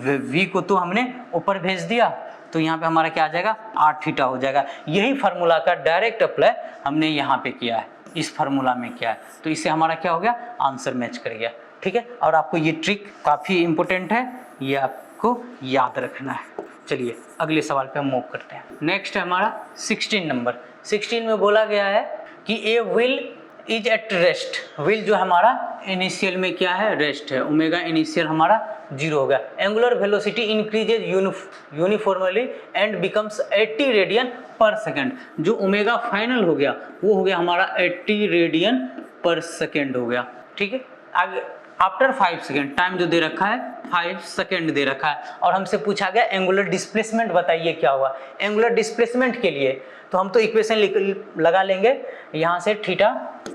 A: v को तो हमने ऊपर भेज दिया, तो यहाँ पे हमारा क्या आ जाएगा r θ हो जाएगा। यही फार्मूला का डायरेक्ट अप्लाई हमने यहाँ पे किया है, इस फार्मूला में किया है, तो इससे हमारा क्या हो गया आंसर मैच कर गया। ठीक है, और आपको ये ट्रिक काफ़ी इंपॉर्टेंट है, ये आपको याद रखना है। चलिए अगले सवाल पे हम मूव करते हैं। नेक्स्ट है हमारा 16 नंबर। 16 में बोला गया है कि a wheel is at rest, wheel जो हमारा इनिशियल में क्या है रेस्ट है, ओमेगा इनिशियल हमारा 0 हो गया। Angular velocity increases uniformly and becomes 80 radian per second, जो ओमेगा फाइनल हो गया वो हो गया हमारा 80 रेडियन पर सेकेंड हो गया। ठीक है, आगे आफ्टर 5 सेकेंड, टाइम जो दे रखा है 5 सेकेंड दे रखा है, और हमसे पूछा गया एंगुलर डिस्प्लेसमेंट बताइए क्या हुआ। एंगुलर डिस्प्लेसमेंट के लिए तो हम तो इक्वेशन लगा लेंगे यहाँ से थीटा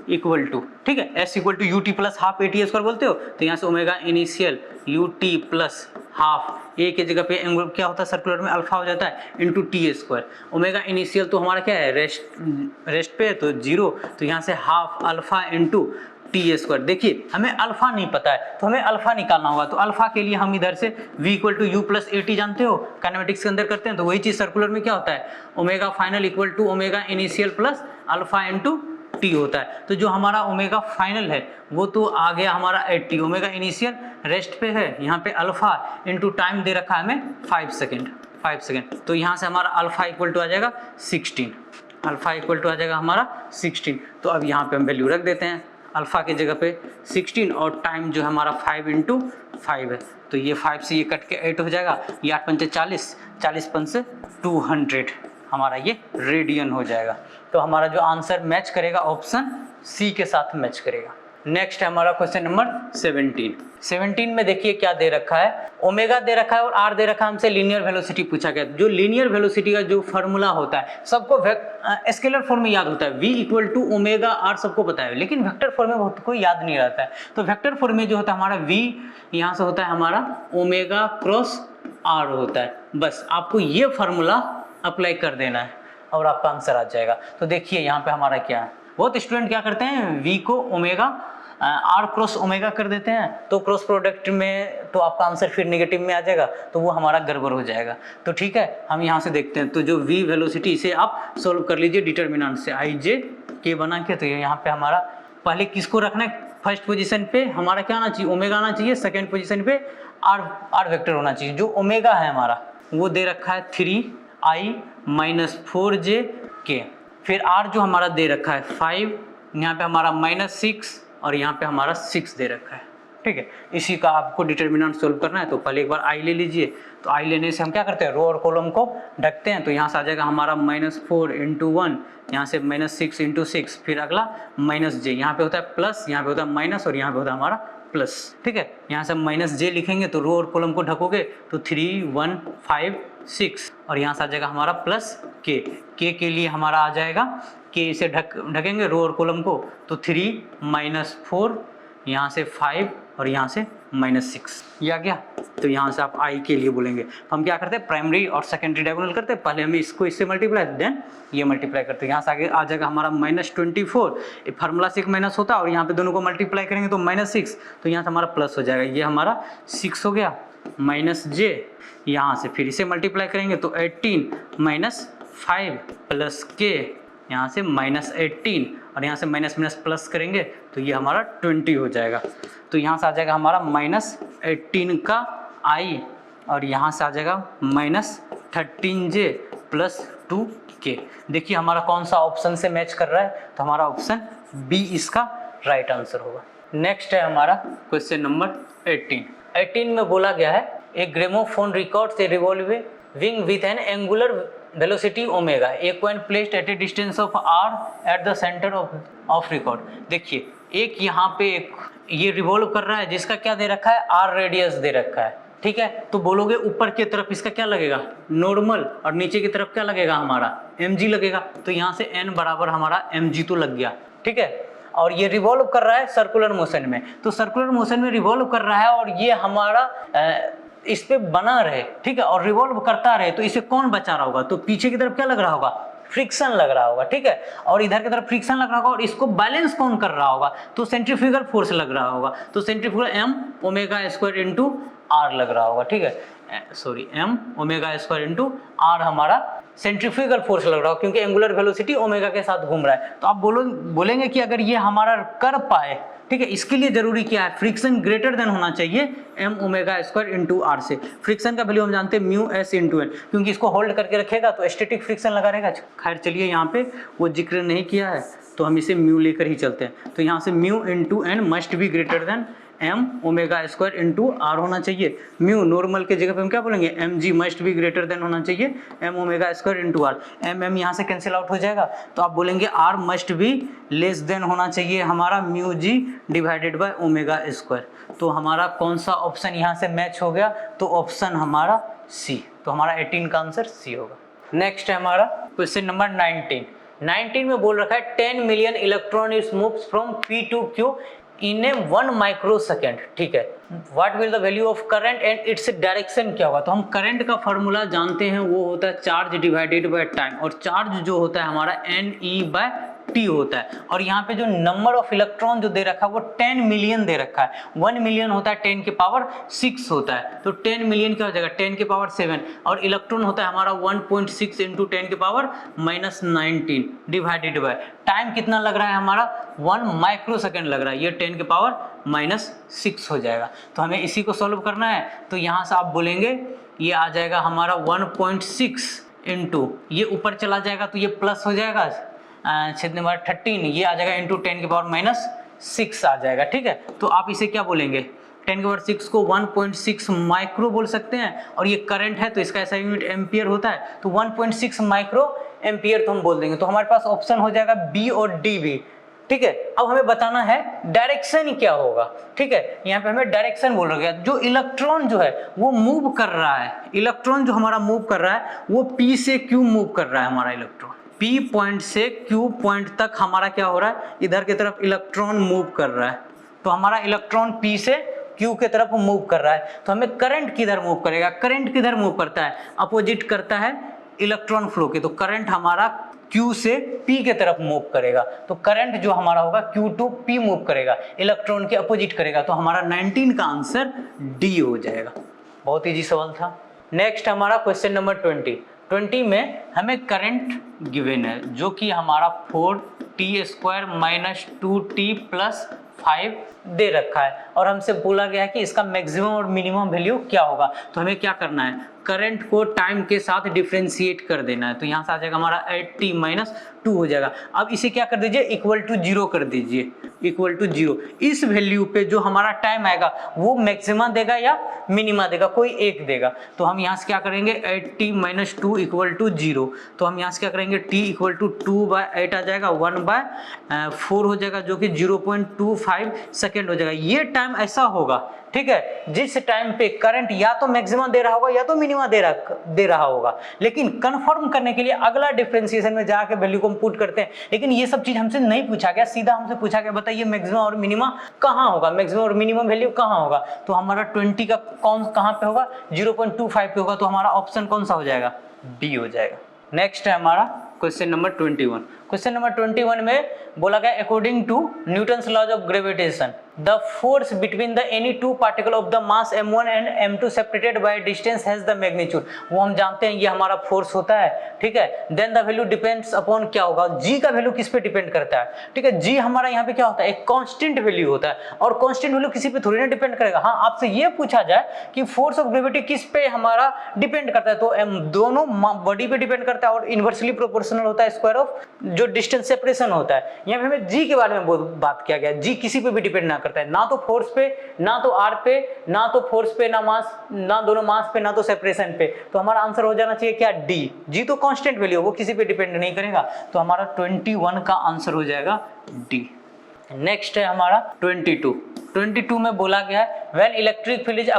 A: इक्वल टू, ठीक है, s equal to ut plus half at square बोलते हो, तो यहाँ से omega initial ut plus half a के जगह पे एंगुलर क्या होता है सर्कुलर में अल्फा हो जाता है into T square. Omega initial तो हमारा क्या है रेस्ट पे तो 0, तो यहाँ से half alpha into T square. देखिए हमें अल्फा नहीं पता है तो हमें अल्फा निकालना होगा, तो अल्फा के लिए हम इधर से v equal to u plus a t जानते हो, काइनेमेटिक्स के अंदर करते हैं, तो वही चीज सर्कुलर में क्या होता है omega final equal to omega initial plus alpha into t होता है। तो जो हमारा ओमेगा फाइनल है वो तो आ गया हमारा 80, ओमेगा इनिशियल रेस्ट पे है, यहाँ पे अल्फा इंटू टाइम दे रखा है हमें 5 सेकेंड, तो यहाँ से हमारा अल्फा इक्वल टू आ जाएगा 16, अल्फा इक्वल टू आ जाएगा हमारा 16। तो अब यहाँ पे हम वैल्यू रख देते हैं अल्फा की जगह पे 16, और टाइम जो है हमारा 5 इंटू 5 है, तो ये 5 से ये कट के 8 हो जाएगा, ये 8 पंचे 40, 40 पंच से 200 हमारा ये रेडियन हो जाएगा। तो हमारा जो आंसर मैच करेगा ऑप्शन सी के साथ मैच करेगा। नेक्स्ट है हमारा क्वेश्चन नंबर 17 में देखिए क्या दे रखा है, ओमेगा दे रखा है और आर दे रखा है, हमसे लीनियर वेलोसिटी पूछा गया। जो लीनियर वेलोसिटी का जो फॉर्मूला होता है सबको स्केलर फॉर्म में याद होता है, v equal to omega r सबको पता है, लेकिन वेक्टर फॉर्म में बहुत कोई याद नहीं रहता है। तो वेक्टर फॉर्म में जो होता है हमारा v यहाँ से होता है हमारा ओमेगा क्रॉस आर होता है, बस आपको ये फार्मूला अप्लाई कर देना है और आपका आंसर आ जाएगा। तो देखिए यहाँ पे हमारा क्या है, बहुत स्टूडेंट क्या करते हैं v को ओमेगा आर क्रॉस ओमेगा कर देते हैं, तो क्रॉस प्रोडक्ट में तो आपका आंसर फिर नेगेटिव में आ जाएगा, तो वो हमारा गड़बड़ हो जाएगा। तो ठीक है, हम यहाँ से देखते हैं, तो जो v वेलोसिटी इसे आप सोल्व कर लीजिए डिटर्मिनेंट से i j k बना के। तो यहाँ पे हमारा पहले किसको रखना है, फर्स्ट पोजीशन पे हमारा क्या आना चाहिए ओमेगा आना चाहिए, सेकेंड पोजीशन पे आर वेक्टर होना चाहिए। जो ओमेगा है हमारा वो दे रखा है 3i माइनस 4j के। फिर r जो हमारा दे रखा है 5, यहाँ पे हमारा -6 और यहाँ पे हमारा 6 दे रखा है। ठीक है, इसी का आपको डिटर्मिनेंट सोल्व करना है तो पहले एक बार i ले लीजिए। तो i लेने से हम क्या करते हैं, रो और कॉलम को ढकते हैं। तो यहाँ से आ जाएगा हमारा -4 × 1, यहाँ से -6 × 6, फिर अगला -j, यहाँ पे होता है प्लस, यहाँ पे होता है माइनस और यहाँ पे होता है हमारा प्लस। ठीक है, यहाँ से -j लिखेंगे तो रो और कॉलम को ढकोगे तो 3 1 5 6 और यहाँ से आ जाएगा हमारा प्लस k के लिए हमारा आ जाएगा k, इसे ढकेंगे रो और कॉलम को तो 3 -4, यहाँ से 5 और यहाँ से -6, ये आ गया। तो यहाँ से आप i के लिए बोलेंगे। तो हम क्या करते हैं, प्राइमरी और सेकेंडरी डायगोनल करते हैं। पहले हमें इसको इससे मल्टीप्लाई, देन ये मल्टीप्लाई करते हैं। यहाँ से आगे आ जाएगा हमारा -24, ये फार्मूला से एक माइनस होता है और यहाँ पे दोनों को मल्टीप्लाई करेंगे तो -6, तो यहाँ से हमारा प्लस हो जाएगा। ये हमारा 6 हो गया, -j, यहाँ से फिर इसे मल्टीप्लाई करेंगे तो 18 - 5 + k, यहाँ से -18 और यहाँ से माइनस प्लस करेंगे तो ये हमारा 20 हो जाएगा। तो यहाँ से आ जाएगा हमारा -18 का i और यहाँ से आ जाएगा -13j + 2k। देखिए हमारा कौन सा ऑप्शन से मैच कर रहा है, तो हमारा ऑप्शन बी इसका राइट आंसर होगा। नेक्स्ट है हमारा क्वेश्चन नंबर 18 में बोला गया है a gramophone records a revolving with an angular velocity omega, a coin placed at a distance of r at the centre of record. देखिए एक यहाँ पे एक ये रिवॉल्व कर रहा है जिसका क्या दे रखा है, r रेडियस दे रखा है। ठीक है, तो बोलोगे ऊपर की तरफ इसका क्या लगेगा, नॉर्मल, और नीचे की तरफ क्या लगेगा हमारा mg लगेगा। तो यहाँ से n बराबर हमारा mg तो लग गया। ठीक है, और ये रिवॉल्व कर रहा है सर्कुलर मोशन में, तो सर्कुलर मोशन में रिवॉल्व कर रहा है और ये हमारा इस पे बना रहे। ठीक है, और रिवॉल्व करता रहे तो इसे कौन बचा रहा होगा, तो पीछे की तरफ क्या लग रहा होगा, फ्रिक्शन लग रहा होगा। ठीक है, और इधर की तरफ फ्रिक्शन लग रहा होगा और इसको बैलेंस कौन कर रहा होगा, तो सेंट्रीफ्यूगल फोर्स लग रहा होगा। तो सेंट्रीफ्यूगल m ω² × r लग रहा होगा। ठीक है, सॉरी m ω² × r हमारा सेंट्रीफ्यूगल फोर्स लग रहा होगा क्योंकि एंगुलर वेलोसिटी ओमेगा के साथ घूम रहा है। तो आप बोलेंगे कि अगर ये हमारा कर पाए, ठीक है, इसके लिए जरूरी क्या है, फ्रिक्शन ग्रेटर देन होना चाहिए m ω² × r से। फ्रिक्शन का वैल्यू हम जानते हैं μs × n, क्योंकि इसको होल्ड करके रखेगा तो स्टैटिक फ्रिक्शन लगा रहेगा। खैर चलिए यहाँ पे वो जिक्र नहीं किया है तो हम इसे म्यू लेकर ही चलते हैं। तो यहाँ से mu × n must be greater than m ω² × r होना चाहिए। म्यू नॉर्मल के जगह पे हम क्या बोलेंगे, mg must be greater than होना चाहिए m ω² × r। m यहाँ से कैंसिल आउट हो जाएगा तो आप बोलेंगे r must be less than होना चाहिए हमारा μg / ω²। तो हमारा कौन सा ऑप्शन यहाँ से मैच हो गया, तो ऑप्शन हमारा C। तो हमारा 18 का आंसर C होगा। नेक्स्ट है हमारा क्वेश्चन नंबर 19 में बोल रखा है 10 million electron is moves from P to Q in A 1 microsecond. ठीक है, what will the value of current and its direction क्या होगा। तो हम करंट का फॉर्मूला जानते हैं, वो होता है चार्ज डिवाइडेड बाय टाइम, और चार्ज जो होता है हमारा NE/T होता है। और यहाँ पे जो नंबर ऑफ इलेक्ट्रॉन जो दे रखा है वो 10 मिलियन दे रखा है। 1 मिलियन होता है 10 की पावर 6 होता है, तो 10 मिलियन क्या हो जाएगा 10 की पावर 7, और इलेक्ट्रॉन होता है हमारा 1.6 × 10 की पावर -19 डिवाइडेड बाय टाइम कितना लग रहा है हमारा 1 माइक्रोसेकेंड लग रहा है, ये 10 की पावर -6 हो जाएगा। तो हमें इसी को सॉल्व करना है। तो यहाँ से आप बोलेंगे ये आ जाएगा हमारा 1.6 × ये ऊपर चला जाएगा तो ये प्लस हो जाएगा छेद नंबर 13, ये आ जाएगा × 10 की पावर -6 आ जाएगा। ठीक है, तो आप इसे क्या बोलेंगे 10 की पावर 6 को 1.6 माइक्रो बोल सकते हैं, और ये करंट है तो इसका ऐसा यूनिट एम्पियर होता है, तो 1.6 माइक्रो एम्पियर तो हम बोल देंगे। तो हमारे पास ऑप्शन हो जाएगा बी और डी भी। ठीक है, अब हमें बताना है डायरेक्शन क्या होगा। ठीक है, यहाँ पे हमें डायरेक्शन बोल रहा है, जो इलेक्ट्रॉन जो है वो मूव कर रहा है, इलेक्ट्रॉन जो हमारा मूव कर रहा है वो P से Q मूव कर रहा है। हमारा इलेक्ट्रॉन P पॉइंट से Q पॉइंट तक हमारा क्या हो रहा है, इधर की तरफ इलेक्ट्रॉन मूव कर रहा है। तो हमारा इलेक्ट्रॉन P से Q के तरफ मूव कर रहा है, तो हमें करंट किधर मूव करेगा, करंट किधर मूव करता है, अपोजिट करता है इलेक्ट्रॉन फ्लो के। तो करंट हमारा Q से P के तरफ मूव करेगा, तो करंट जो हमारा होगा Q to P मूव करेगा, इलेक्ट्रॉन के अपोजिट करेगा। तो हमारा 19 का आंसर डी हो जाएगा। बहुत इजी सवाल था। नेक्स्ट हमारा क्वेश्चन नंबर 20 में हमें करंट गिवन है जो कि हमारा 4t² - 2t + 5 दे रखा है और हमसे बोला गया है कि इसका मैक्सिमम और मिनिमम वैल्यू क्या होगा। तो हमें क्या करना है, करंट को टाइम के साथ डिफरेंशिएट कर देना है। तो यहाँ से आ जाएगा हमारा 8t - 2 हो जाएगा। अब इसे क्या कर दीजिए, इक्वल टू 0 कर दीजिए, इक्वल टू 0। इस वैल्यू पे जो हमारा टाइम आएगा वो मैक्सिमा देगा या मिनिमा देगा, कोई एक देगा। तो हम यहाँ से क्या करेंगे, 8t - 2 इक्वल टू 0। तो हम यहाँ से क्या करेंगे, t इक्वल टू 2/8 आ जाएगा, 1/4 हो जाएगा, जो कि 0.25 सेकेंड हो जाएगा। ये टाइम ऐसा होगा, ठीक है, जिस टाइम पे करंट या तो मैक्सिमम दे रहा होगा या तो मिनिमा दे रहा होगा। लेकिन कंफर्म करने के लिए अगला डिफरेंशिएशन में जाके वैल्यू को पुट करते हैं। लेकिन ये सब चीज हमसे नहीं पूछा गया, सीधा हमसे पूछा गया बताइए मैक्सिमम और मिनिमा कहाँ होगा, मैक्सिमम और मिनिमम वैल्यू कहाँ होगा। तो हमारा 20 का कौन कहाँ पे होगा, 0.25 पे होगा। तो हमारा ऑप्शन कौन सा हो जाएगा, बी हो जाएगा। नेक्स्ट है हमारा क्वेश्चन नंबर 21। क्वेश्चन नंबर 21 में बोला गया, according to Newton's laws of gravitation the force between the any two particle of the mass m1 and m2 separated by distance has the magnitude. वो हम जानते हैं ये हमारा फोर्स होता है, ठीक है। Then the value depends upon, क्या होगा, g का वैल्यू किस पे डिपेंड करता है, ठीक है। g हमारा यहाँ पे क्या होता है, एक कांस्टेंट वैल्यू होता है और कांस्टेंट वैल्यू किसी पे थोड़ी ना डिपेंड करेगा। हाँ, आपसे ये पूछा जाए कि फोर्स ऑफ ग्रेविटी किस पे हमारा डिपेंड करता है, तो दोनों बॉडी पे डिपेंड करता है और इनवर्सली प्रोपोर्शनल होता है स्क्वायर ऑफ जो डिस्टेंस सेपरेशन होता है। यहाँ पे हमें g के बारे में बात किया गया, g किसी पे भी डिपेंड ना करता है, ना तो फोर्स पे, ना तो r पे, ना तो फोर्स पे, ना मास, ना दोनों मास पे, ना तो सेपरेशन पे। तो हमारा आंसर हो जाना चाहिए क्या, d। g तो कांस्टेंट वैल्यू, वो किसी पे डिपेंड नहीं करेगा। तो हमारा 21 का आंसर हो जाएगा d। नेक्स्ट है हमारा 22 में बोला गया है, when electric field is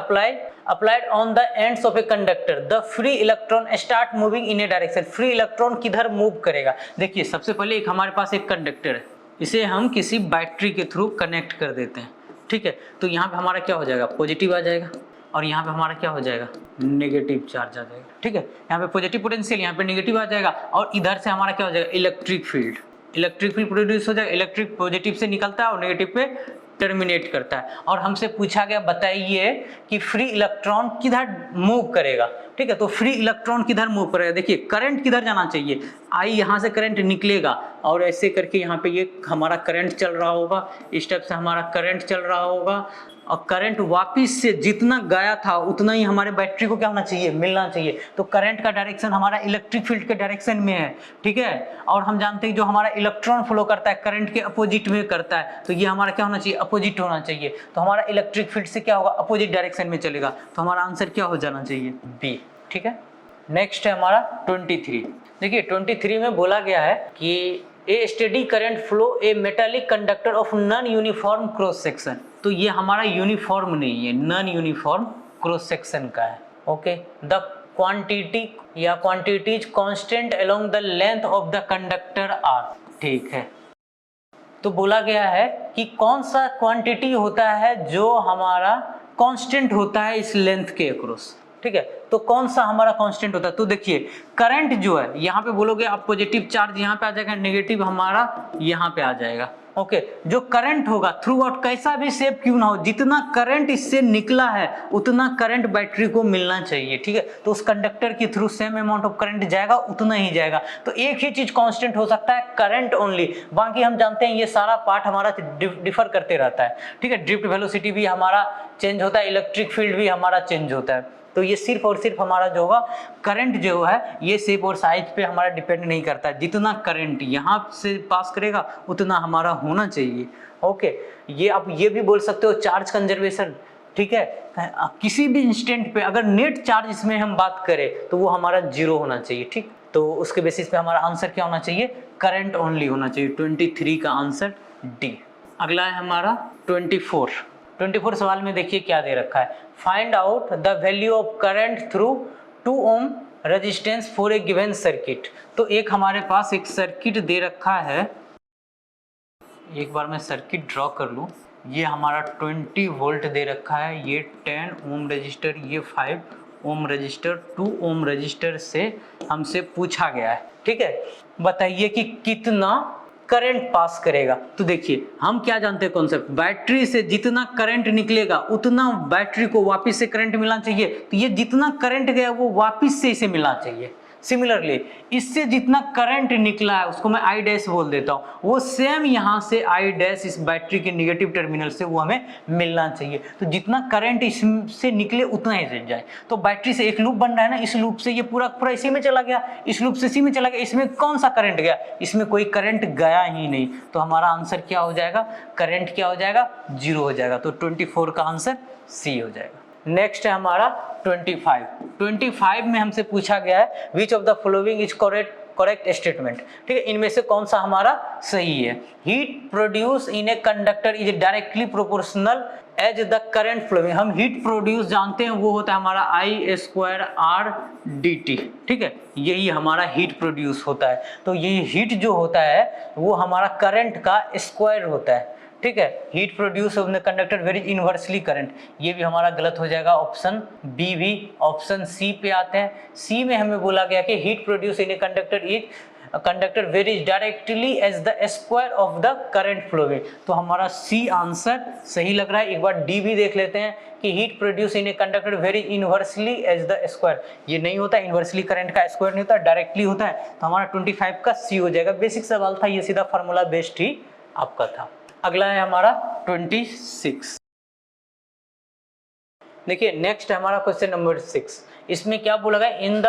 A: applied on the ends of a conductor the free electron start moving in a direction। Free electron किधर मूव करेगा। देखिए, सबसे पहले एक हमारे पास एक कंडक्टर है, इसे हम किसी बैटरी के थ्रू कनेक्ट कर देते हैं, ठीक है। तो यहाँ पे हमारा क्या हो जाएगा, पॉजिटिव आ जाएगा और यहाँ पे हमारा क्या हो जाएगा, नेगेटिव चार्ज आ जाएगा, ठीक है। यहाँ पे पॉजिटिव पोटेंशियल, यहाँ पे नेगेटिव आ जाएगा और इधर से हमारा क्या हो जाएगा, इलेक्ट्रिक फील्ड प्रोड्यूस हो जाएगा। इलेक्ट्रिक पॉजिटिव से निकलता है और नेगेटिव पे टर्मिनेट करता है। और हमसे पूछा गया बताइए कि फ्री इलेक्ट्रॉन किधर मूव करेगा, ठीक है। तो फ्री इलेक्ट्रॉन किधर मूव करेगा, देखिए करंट किधर जाना चाहिए, आई यहाँ से करंट निकलेगा और ऐसे करके यहाँ पे ये हमारा करंट चल रहा होगा, इस टाइप से हमारा करंट चल रहा होगा और करंट वापिस से जितना गया था उतना ही हमारे बैटरी को क्या होना चाहिए, मिलना चाहिए। तो करंट का डायरेक्शन हमारा इलेक्ट्रिक फील्ड के डायरेक्शन में है, ठीक है। और हम जानते हैं जो हमारा इलेक्ट्रॉन फ्लो करता है करंट के अपोजिट में करता है, तो ये हमारा क्या होना चाहिए, अपोजिट होना चाहिए। तो हमारा इलेक्ट्रिक फील्ड से क्या होगा, अपोजिट डायरेक्शन में चलेगा। तो हमारा आंसर क्या हो जाना चाहिए, बी, ठीक है। नेक्स्ट है हमारा 23। देखिए 23 में बोला गया है कि a steady current flow a metallic conductor of non uniform cross section. तो ये हमारा यूनिफॉर्म नहीं है, नॉन यूनिफॉर्म क्रॉस सेक्शन का है, ओके। द क्वांटिटी या quantities constant along the length of the conductor are, ठीक है। तो बोला गया है कि कौन सा क्वांटिटी होता है जो हमारा कांस्टेंट होता है इस लेंथ के अक्रॉस, ठीक है। तो कौन सा हमारा कांस्टेंट होता है, तो देखिए करंट जो है यहाँ पे बोलोगे आप पॉजिटिव चार्ज यहाँ पे आ जाएगा, नेगेटिव हमारा यहाँ पे आ जाएगा, ओके। जो करंट होगा थ्रू आउट कैसा भी शेप क्यों ना हो, जितना करंट इससे निकला है उतना करंट बैटरी को मिलना चाहिए, ठीक है। तो उस कंडक्टर के through same amount of current जाएगा, उतना ही जाएगा। तो एक ही चीज कांस्टेंट हो सकता है, करंट ओनली। बाकी हम जानते हैं ये सारा पार्ट हमारा डिफर करते रहता है, ठीक है। ड्रिफ्ट वेलोसिटी भी हमारा चेंज होता है, इलेक्ट्रिक फील्ड भी हमारा चेंज होता है। तो ये सिर्फ और सिर्फ हमारा जो होगा करंट जो है ये शेप और साइज पे हमारा डिपेंड नहीं करता है, जितना करंट यहाँ से पास करेगा उतना हमारा होना चाहिए, ओके। ये आप ये भी बोल सकते हो चार्ज कंजर्वेशन, ठीक है। किसी भी इंस्टेंट पे अगर नेट चार्ज इसमें हम बात करें तो वो हमारा 0 होना चाहिए, ठीक। तो उसके बेसिस पे हमारा आंसर क्या होना चाहिए, करंट ओनली होना चाहिए। 23 का आंसर डी। अगला है हमारा 24 सवाल में देखिए क्या दे रखा है, find out the value of current through 2 ohm resistance for a given circuit. तो एक हमारे पास एक सर्किट दे रखा है, एक बार मैं सर्किट ड्रॉ कर लूँ। ये हमारा 20 वोल्ट दे रखा है, ये 10 ओम रजिस्टर, ये 5 ओम रजिस्टर, 2 ओम रजिस्टर से हमसे पूछा गया है, ठीक है। बताइए कि कितना करंट पास करेगा। तो देखिए हम क्या जानते हैं कॉन्सेप्ट, बैटरी से जितना करंट निकलेगा उतना बैटरी को वापस से करंट मिलना चाहिए। तो ये जितना करंट गया वो वापस से इसे मिलना चाहिए। सिमिलरली इससे जितना करंट निकला है उसको मैं आई डैश बोल देता हूँ, वो सेम यहाँ से आई डैश इस बैटरी के निगेटिव टर्मिनल से वो हमें मिलना चाहिए। तो जितना करंट इससे निकले उतना ही रह जाए। तो बैटरी से एक लूप बन रहा है ना, इस लूप से ये पूरा पूरा इसी में चला गया, इस लूप से इसी में चला गया, इसमें कौन सा करंट गया, इसमें कोई करंट गया ही नहीं। तो हमारा आंसर क्या हो जाएगा, करंट क्या हो जाएगा, 0 हो जाएगा। तो 24 का आंसर सी हो जाएगा। नेक्स्ट है हमारा 25 में हमसे पूछा गया है which of the following is correct statement. ठीक है, इनमें से कौन सा हमारा सही है। Heat produce in a conductor is directly proportional as the current flowing. हम हीट प्रोड्यूस जानते हैं, वो होता है हमारा I²R/dt। ठीक है, यही हमारा हीट प्रोड्यूस होता है। तो ये हीट जो होता है वो हमारा करंट का स्क्वायर होता है। ठीक है, heat produce of the conductor very inversely current, ये भी हमारा गलत हो जाएगा, ऑप्शन बी भी। ऑप्शन सी पे आते हैं। सी में हमें बोला गया कि heat produce in a conductor varies directly as the square of the current flowing. तो हमारा सी आंसर सही लग रहा है। एक बार डी भी देख लेते हैं कि heat produce in a conductor very inversely as the square, ये नहीं होता, इनवर्सली करंट का स्क्वायर नहीं होता, डायरेक्टली होता है। तो हमारा 25 का सी हो जाएगा। बेसिक सवाल था, ये सीधा फार्मूला बेस्ड ही आपका था। अगला है हमारा 26। देखिए नेक्स्ट है हमारा क्वेश्चन नंबर 6। इसमें क्या बोला गया, in the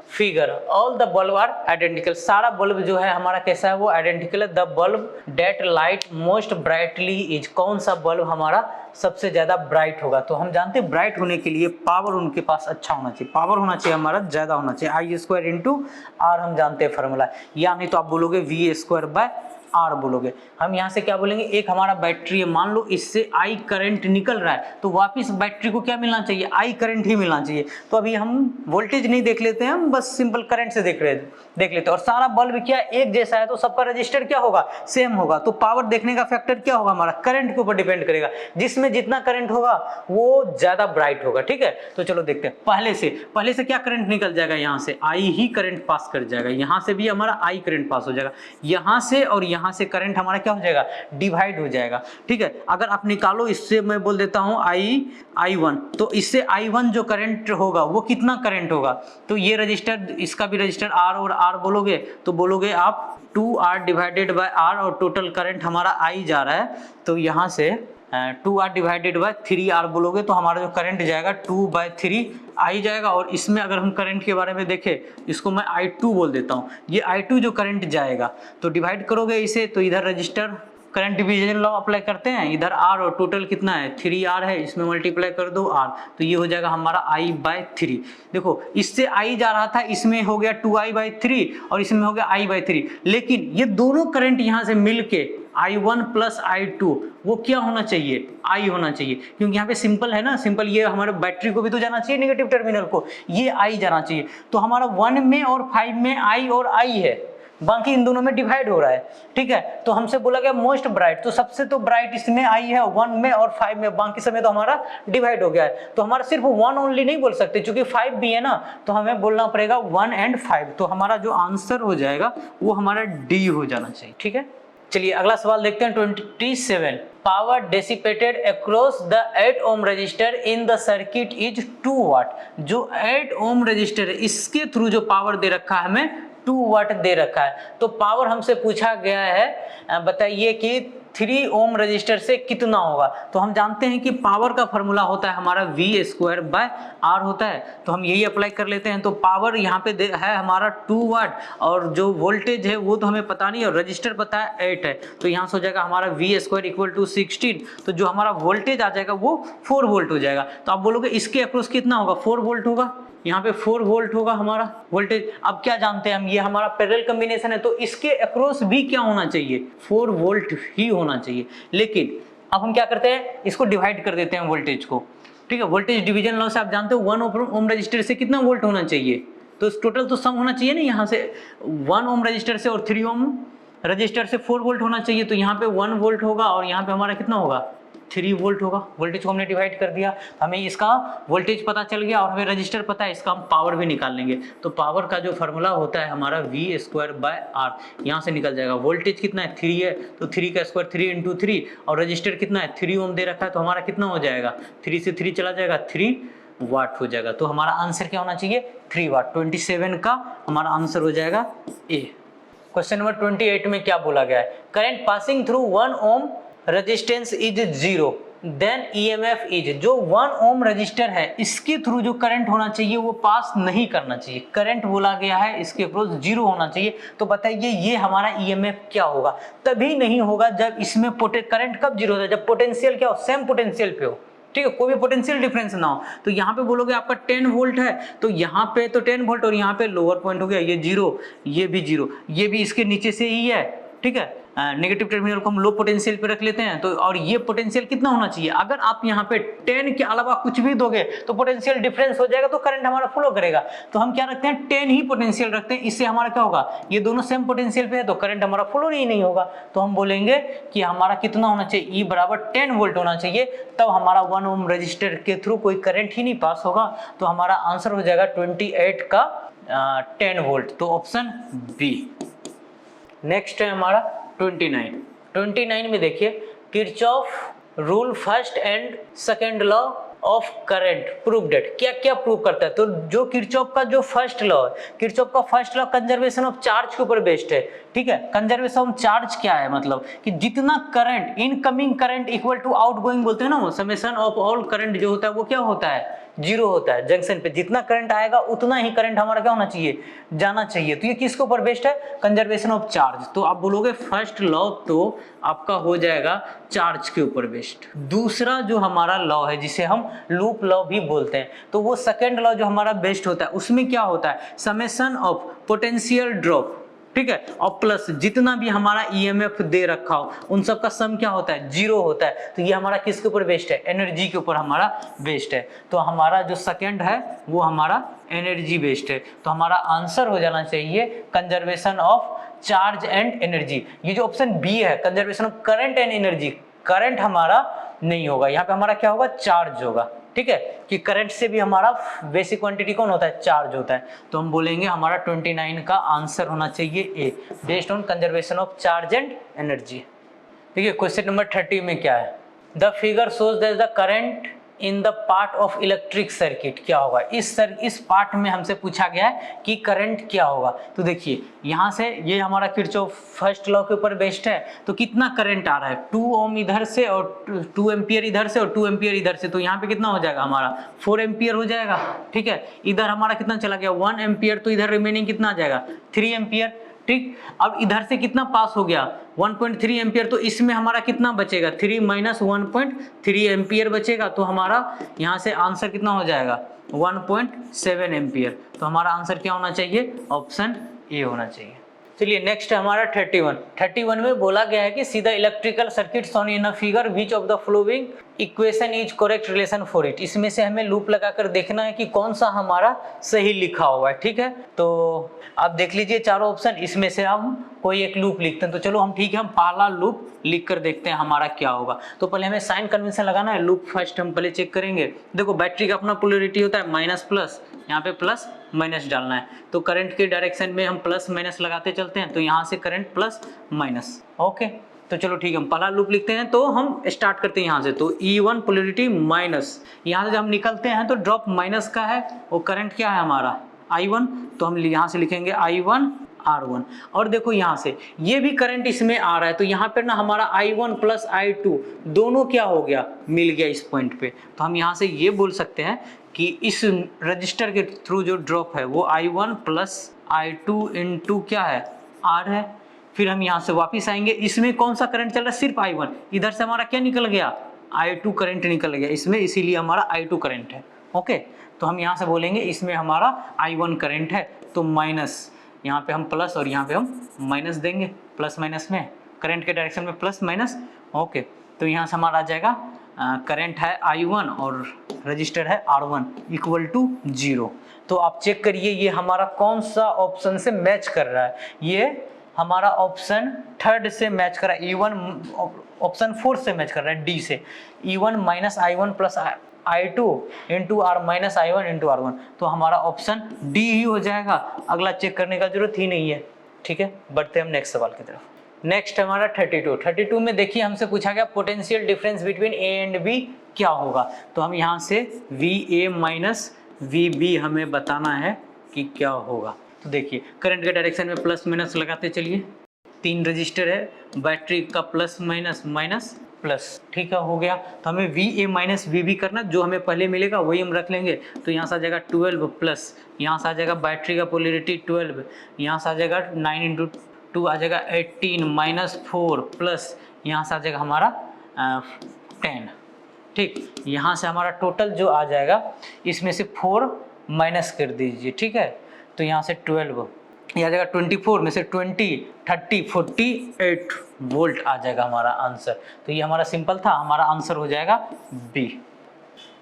A: figure all the bulb are identical. सारा बल्ब जो है हमारा कैसा है, वो आइडेंटिकल है। The bulb that light most brightly is, कौन सा बल्ब हमारा सबसे ज्यादा ब्राइट होगा। तो हम जानते हैं ब्राइट होने के लिए पावर उनके पास अच्छा होना चाहिए, पावर होना चाहिए हमारा ज्यादा होना चाहिए। I²/R हम जानते हैं फॉर्मूला, या नहीं तो आप बोलोगे V²/R बोलोगे। हम यहाँ से क्या बोलेंगे, एक हमारा बैटरी है, मान लो इससे आई करंट निकल रहा है, तो वापस बैटरी को क्या मिलना चाहिए, आई करंट ही मिलना चाहिए। तो अभी हम वोल्टेज नहीं देख लेते हैं, हम बस सिंपल करंट से देख लेते हैं। और सारा बल्ब क्या एक जैसा है, तो सबका रजिस्टर क्या होगा, सेम होगा। तो पावर देखने का फैक्टर क्या होगा हमारा, करंट के ऊपर डिपेंड करेगा। जिसमें जितना करंट होगा वो ज्यादा ब्राइट होगा। ठीक है, तो चलो देखते हैं। पहले से क्या करंट निकल जाएगा, यहाँ से आई ही करंट पास कर जाएगा, यहाँ से भी हमारा आई करंट पास हो जाएगा, यहाँ से और यहाँ से करंट हमारा क्या हो जाएगा, डिवाइड हो जाएगा। ठीक है, अगर आप निकालो, इससे मैं बोल देता हूँ I1, तो इससे I1 जो करंट होगा वो कितना करंट होगा। तो ये रजिस्टर, इसका भी रजिस्टर R और R बोलोगे तो बोलोगे आप 2R/R, और टोटल करंट हमारा I जा रहा है, तो यहाँ से 2R/3R बोलोगे तो हमारा जो करंट जाएगा 2/3 I जाएगा। और इसमें अगर हम करंट के बारे में देखें, इसको मैं I2 बोल देता हूँ। ये I2 जो करंट जाएगा, तो डिवाइड करोगे इसे, तो इधर register current division law apply करते हैं, इधर R और टोटल कितना है 3R है, इसमें मल्टीप्लाई कर दो R, तो ये हो जाएगा हमारा I/3। देखो इससे I जा रहा था, इसमें हो गया 2I/3 और इसमें हो गया I/3, लेकिन ये दोनों करंट यहाँ से मिलके I1 + I2 वो क्या होना चाहिए, I होना चाहिए, क्योंकि यहाँ पे सिंपल है ना, सिंपल ये हमारे बैटरी को भी तो जाना चाहिए निगेटिव टर्मिनल को, ये I जाना चाहिए। तो हमारा 1 में और 5 में I और I है, बाकी इन दोनों में डिवाइड हो रहा है। ठीक है, तो हमसे बोला गया मोस्ट ब्राइट, तो सबसे तो ब्राइट इसमें आई है 1 में और 5 में, बाकी समय तो हमारा डिवाइड हो गया है। तो हमारा सिर्फ 1 ओनली नहीं बोल सकते, क्योंकि 5 भी है ना, तो हमें बोलना पड़ेगा 1 और 5। तो हमारा जो आंसर हो जाएगा वो हमारा डी हो जाना चाहिए। ठीक है, चलिए अगला सवाल देखते हैं 27। Power dissipated across the 8 ohm resistor in the circuit is 2 watt. जो 8 ओम रजिस्टर है इसके थ्रू जो पावर दे रखा है हमें 2 वाट दे रखा है। तो पावर हमसे पूछा गया है, बताइए कि 3 ओम रजिस्टर से कितना होगा। तो हम जानते हैं कि पावर का फॉर्मूला होता है हमारा V²/R होता है, तो हम यही अप्लाई कर लेते हैं। तो पावर यहाँ पे है हमारा 2 वाट, और जो वोल्टेज है वो तो हमें पता नहीं, और रजिस्टर पता है 8 है, तो यहाँ से हो जाएगा हमारा V² = 16। तो जो हमारा वोल्टेज आ जाएगा वो 4 वोल्ट हो जाएगा। तो आप बोलोगे इसके अक्रॉस कितना होगा, 4 वोल्ट होगा, यहाँ पे 4 वोल्ट होगा हमारा वोल्टेज। अब क्या जानते हैं हम, ये हमारा पैरेलल कॉम्बिनेशन है, तो इसके अक्रॉस भी क्या होना चाहिए, 4 वोल्ट ही होना चाहिए। लेकिन अब हम क्या करते हैं, इसको डिवाइड कर देते हैं वोल्टेज को। ठीक है, वोल्टेज डिवीजन लॉ से आप जानते हो 1 ओम रजिस्टर से कितना वोल्ट होना चाहिए, तो टोटल तो सम होना चाहिए ना, यहाँ से 1 ओम रजिस्टर से और 3 ओम रजिस्टर से 4 वोल्ट होना चाहिए। तो यहाँ पे 1 वोल्ट होगा और यहाँ पे हमारा कितना होगा, 3 वोल्ट होगा। वोल्टेज को हमने डिवाइड कर दिया, हमें इसका वोल्टेज पता चल गया और हमें रजिस्टर पता है, इसका हम पावर भी निकाल लेंगे। तो पावर का जो फॉर्मूला होता है हमारा V²/R, यहाँ से निकल जाएगा। वोल्टेज कितना है, 3 है, तो 3 का स्क्वायर 3 × 3, और रजिस्टर कितना है 3 ओम दे रखा है, तो हमारा कितना हो जाएगा, 3 से 3 चला जाएगा, 3 वाट हो जाएगा। तो हमारा आंसर क्या होना चाहिए 3 वाट। 27 का हमारा आंसर हो जाएगा ए। क्वेश्चन नंबर 28 में क्या बोला गया है, current passing through 1 ohm resistance is 0 then EMF is, जो 1 ओम रजिस्टर है इसके थ्रू जो करंट होना चाहिए वो पास नहीं करना चाहिए, करंट बोला गया है इसके अक्रॉस 0 होना चाहिए। तो बताइए ये हमारा ईएमएफ क्या होगा, तभी नहीं होगा जब इसमें करंट कब 0 होता है, जब पोटेंशियल क्या हो, सेम पोटेंशियल पे हो, ठीक है, कोई भी पोटेंशियल डिफरेंस ना हो। तो यहाँ पे बोलोगे आपका 10 वोल्ट है तो यहाँ पे तो 10 वोल्ट और यहाँ पे लोअर पॉइंट हो गया ये 0, ये भी 0, ये भी इसके नीचे से ही है, ठीक है, नेगेटिव टर्मिनल को हम लो पोटेंशियल पे रख लेते हैं। तो और ये पोटेंशियल कितना होना चाहिए, अगर आप यहाँ पे 10 के अलावा कुछ भी दोगे तो पोटेंशियल डिफरेंस हो जाएगा तो करंट हमारा फ्लो करेगा। तो हम क्या रखते हैं 10 ही पोटेंशियल रखते हैं, इससे हमारा क्या होगा, ये दोनों सेम पोटेंशियल पे है तो करंट हमारा फ्लो ही नहीं होगा। तो हम बोलेंगे कि हमारा कितना होना चाहिए, ई बराबर 10 वोल्ट होना चाहिए, तब हमारा 1 ओम रजिस्टर के थ्रू कोई करंट ही नहीं पास होगा। तो हमारा आंसर हो जाएगा 28 का 10 वोल्ट, तो ऑप्शन बी। नेक्स्ट है हमारा 29 में देखिए, Kirchhoff rule first and second law of current prove that, क्या क्या प्रूव करता है। तो जो किरचॉफ का जो फर्स्ट लॉ है, किरचॉफ का first law conservation of charge के ऊपर बेस्ड है, ठीक है। कंजर्वेशन ऑफ चार्ज क्या है, मतलब कि जितना current, incoming current equal to outgoing बोलते हैं ना, वो समेशन ऑफ ऑल करंट जो होता है वो क्या होता है 0 होता है। जंक्शन पे जितना करंट आएगा उतना ही करंट हमारा क्या होना चाहिए, जाना चाहिए। तो ये किसके ऊपर बेस्ड है, कंजर्वेशन ऑफ चार्ज। तो आप बोलोगे फर्स्ट लॉ तो आपका हो जाएगा चार्ज के ऊपर बेस्ड। दूसरा जो हमारा लॉ है जिसे हम लूप लॉ भी बोलते हैं, तो वो सेकंड लॉ जो हमारा बेस्ड होता है उसमें क्या होता है, समेशन ऑफ पोटेंशियल ड्रॉप, ठीक है, और प्लस जितना भी हमारा ईएमएफ दे रखा हो उन सब का सम क्या होता है 0 होता है। तो ये हमारा किसके ऊपर बेस्ड है, एनर्जी के ऊपर हमारा बेस्ड है। तो हमारा जो सेकंड है वो हमारा एनर्जी बेस्ड है। तो हमारा आंसर हो जाना चाहिए conservation of charge and energy. ये जो ऑप्शन बी है conservation of current and energy, current हमारा नहीं होगा, यहाँ पे हमारा क्या होगा चार्ज होगा, ठीक है, कि करंट से भी हमारा बेसिक क्वांटिटी कौन होता है, चार्ज होता है। तो हम बोलेंगे हमारा 29 का आंसर होना चाहिए A, based on conservation of charge and energy. देखिए क्वेश्चन नंबर 30 में क्या है, the figure shows that the current in the part of electric circuit, क्या होगा इस पार्ट में हमसे पूछा गया है कि करंट क्या होगा। तो देखिए यहाँ से ये हमारा किरचॉफ फर्स्ट लॉ के ऊपर बेस्ड है, तो कितना करंट आ रहा है 2 ओम इधर से और 2 एम्पियर इधर से और 2 एम्पियर इधर से, तो यहाँ पे कितना हो जाएगा हमारा 4 एम्पियर हो जाएगा, ठीक है। इधर हमारा कितना चला गया 1 एम्पियर, तो इधर रिमेनिंग कितना आ जाएगा 3 एम्पियर, ठीक। अब इधर से कितना पास हो गया 1.3 एम्पियर, तो इसमें हमारा कितना बचेगा 3 माइनस 1.3 एम्पियर बचेगा। तो हमारा यहाँ से आंसर कितना हो जाएगा 1.7 एम्पियर। तो हमारा आंसर क्या होना चाहिए, ऑप्शन ए होना चाहिए। चलिए नेक्स्ट है हमारा 31 में बोला गया है कि सीधा electrical circuit shown in a figure which of the following equation is correct relation for it. इसमें से हमें लूप लगाकर देखना है कि कौन सा हमारा सही लिखा हुआ है, ठीक है। तो आप देख लीजिए चारों ऑप्शन, इसमें से हम कोई एक लूप लिखते हैं। तो चलो हम ठीक है हम पहला लूप लिख कर देखते हैं हमारा क्या होगा। तो पहले हमें साइन कन्वेंशन लगाना है, लूप फर्स्ट हम पहले चेक करेंगे। देखो बैटरी का अपना पोलैरिटी होता है माइनस प्लस, यहाँ पे प्लस माइनस डालना है, तो करंट के डायरेक्शन में हम प्लस माइनस लगाते चलते हैं, तो यहाँ से करंट प्लस माइनस, ओके। तो चलो ठीक है हम पहला लूप लिखते हैं, तो हम स्टार्ट करते हैं यहाँ से। तो E1 पोलैरिटी माइनस, यहाँ से जब हम निकलते हैं तो ड्रॉप माइनस का है, वो करंट क्या है हमारा I1, तो हम यहाँ से लिखेंगे I1 R1। और देखो यहाँ से ये भी करंट इसमें आ रहा है, तो यहाँ पे ना हमारा I1 प्लस I2 दोनों क्या हो गया, मिल गया इस पॉइंट पे। तो हम यहाँ से ये बोल सकते हैं कि इस रजिस्टर के थ्रू जो ड्रॉप है वो I1 प्लस I2 इंटू क्या है R है। फिर हम यहाँ से वापस आएंगे, इसमें कौन सा करंट चल रहा है, सिर्फ I1, इधर से हमारा क्या निकल गया I2 करंट निकल गया इसमें, इसीलिए हमारा I2 करंट है, ओके। तो हम यहाँ से बोलेंगे इसमें हमारा I1 करंट है, तो माइनस, यहाँ पे हम प्लस और यहाँ पे हम माइनस देंगे, प्लस माइनस में करंट के डायरेक्शन में प्लस माइनस, ओके। तो यहाँ से हमारा आ जाएगा करंट है I1 और रजिस्टर है R1 इक्वल टू 0। तो आप चेक करिए ये हमारा कौन सा ऑप्शन से मैच कर रहा है, ये हमारा ऑप्शन थर्ड से मैच कर रहा है, E1 ऑप्शन 4 से मैच कर रहा है, डी से, E1 minus I1 plus I2 into R minus I1 into R1। तो हमारा ऑप्शन डी ही हो जाएगा, अगला चेक करने का जरूरत ही नहीं है, ठीक है। बढ़ते हैं हम नेक्स्ट सवाल की तरफ। नेक्स्ट हमारा 32 में देखिए हमसे पूछा गया potential difference between A and B क्या होगा। तो हम यहाँ से VA माइनस VB हमें बताना है कि क्या होगा। तो देखिए करंट के डायरेक्शन में प्लस माइनस लगाते चलिए, 3 रजिस्टर है, बैटरी का प्लस माइनस माइनस प्लस, ठीक है हो गया। तो हमें VA माइनस VB करना, जो हमें पहले मिलेगा वही हम रख लेंगे। तो यहाँ से आ जाएगा 12 प्लस, यहाँ से आ जाएगा बैटरी का पोलैरिटी 12, यहाँ से आ जाएगा 9 इंटू 2 आ जाएगा 18 माइनस 4 प्लस यहाँ से आ जाएगा हमारा 10, ठीक। यहाँ से हमारा टोटल जो आ जाएगा इसमें से 4 माइनस कर दीजिए, ठीक है। तो यहाँ से 12 यह आ जाएगा 24 में से 20 30 48 वोल्ट आ जाएगा हमारा आंसर। तो ये हमारा सिंपल था, हमारा आंसर हो जाएगा बी।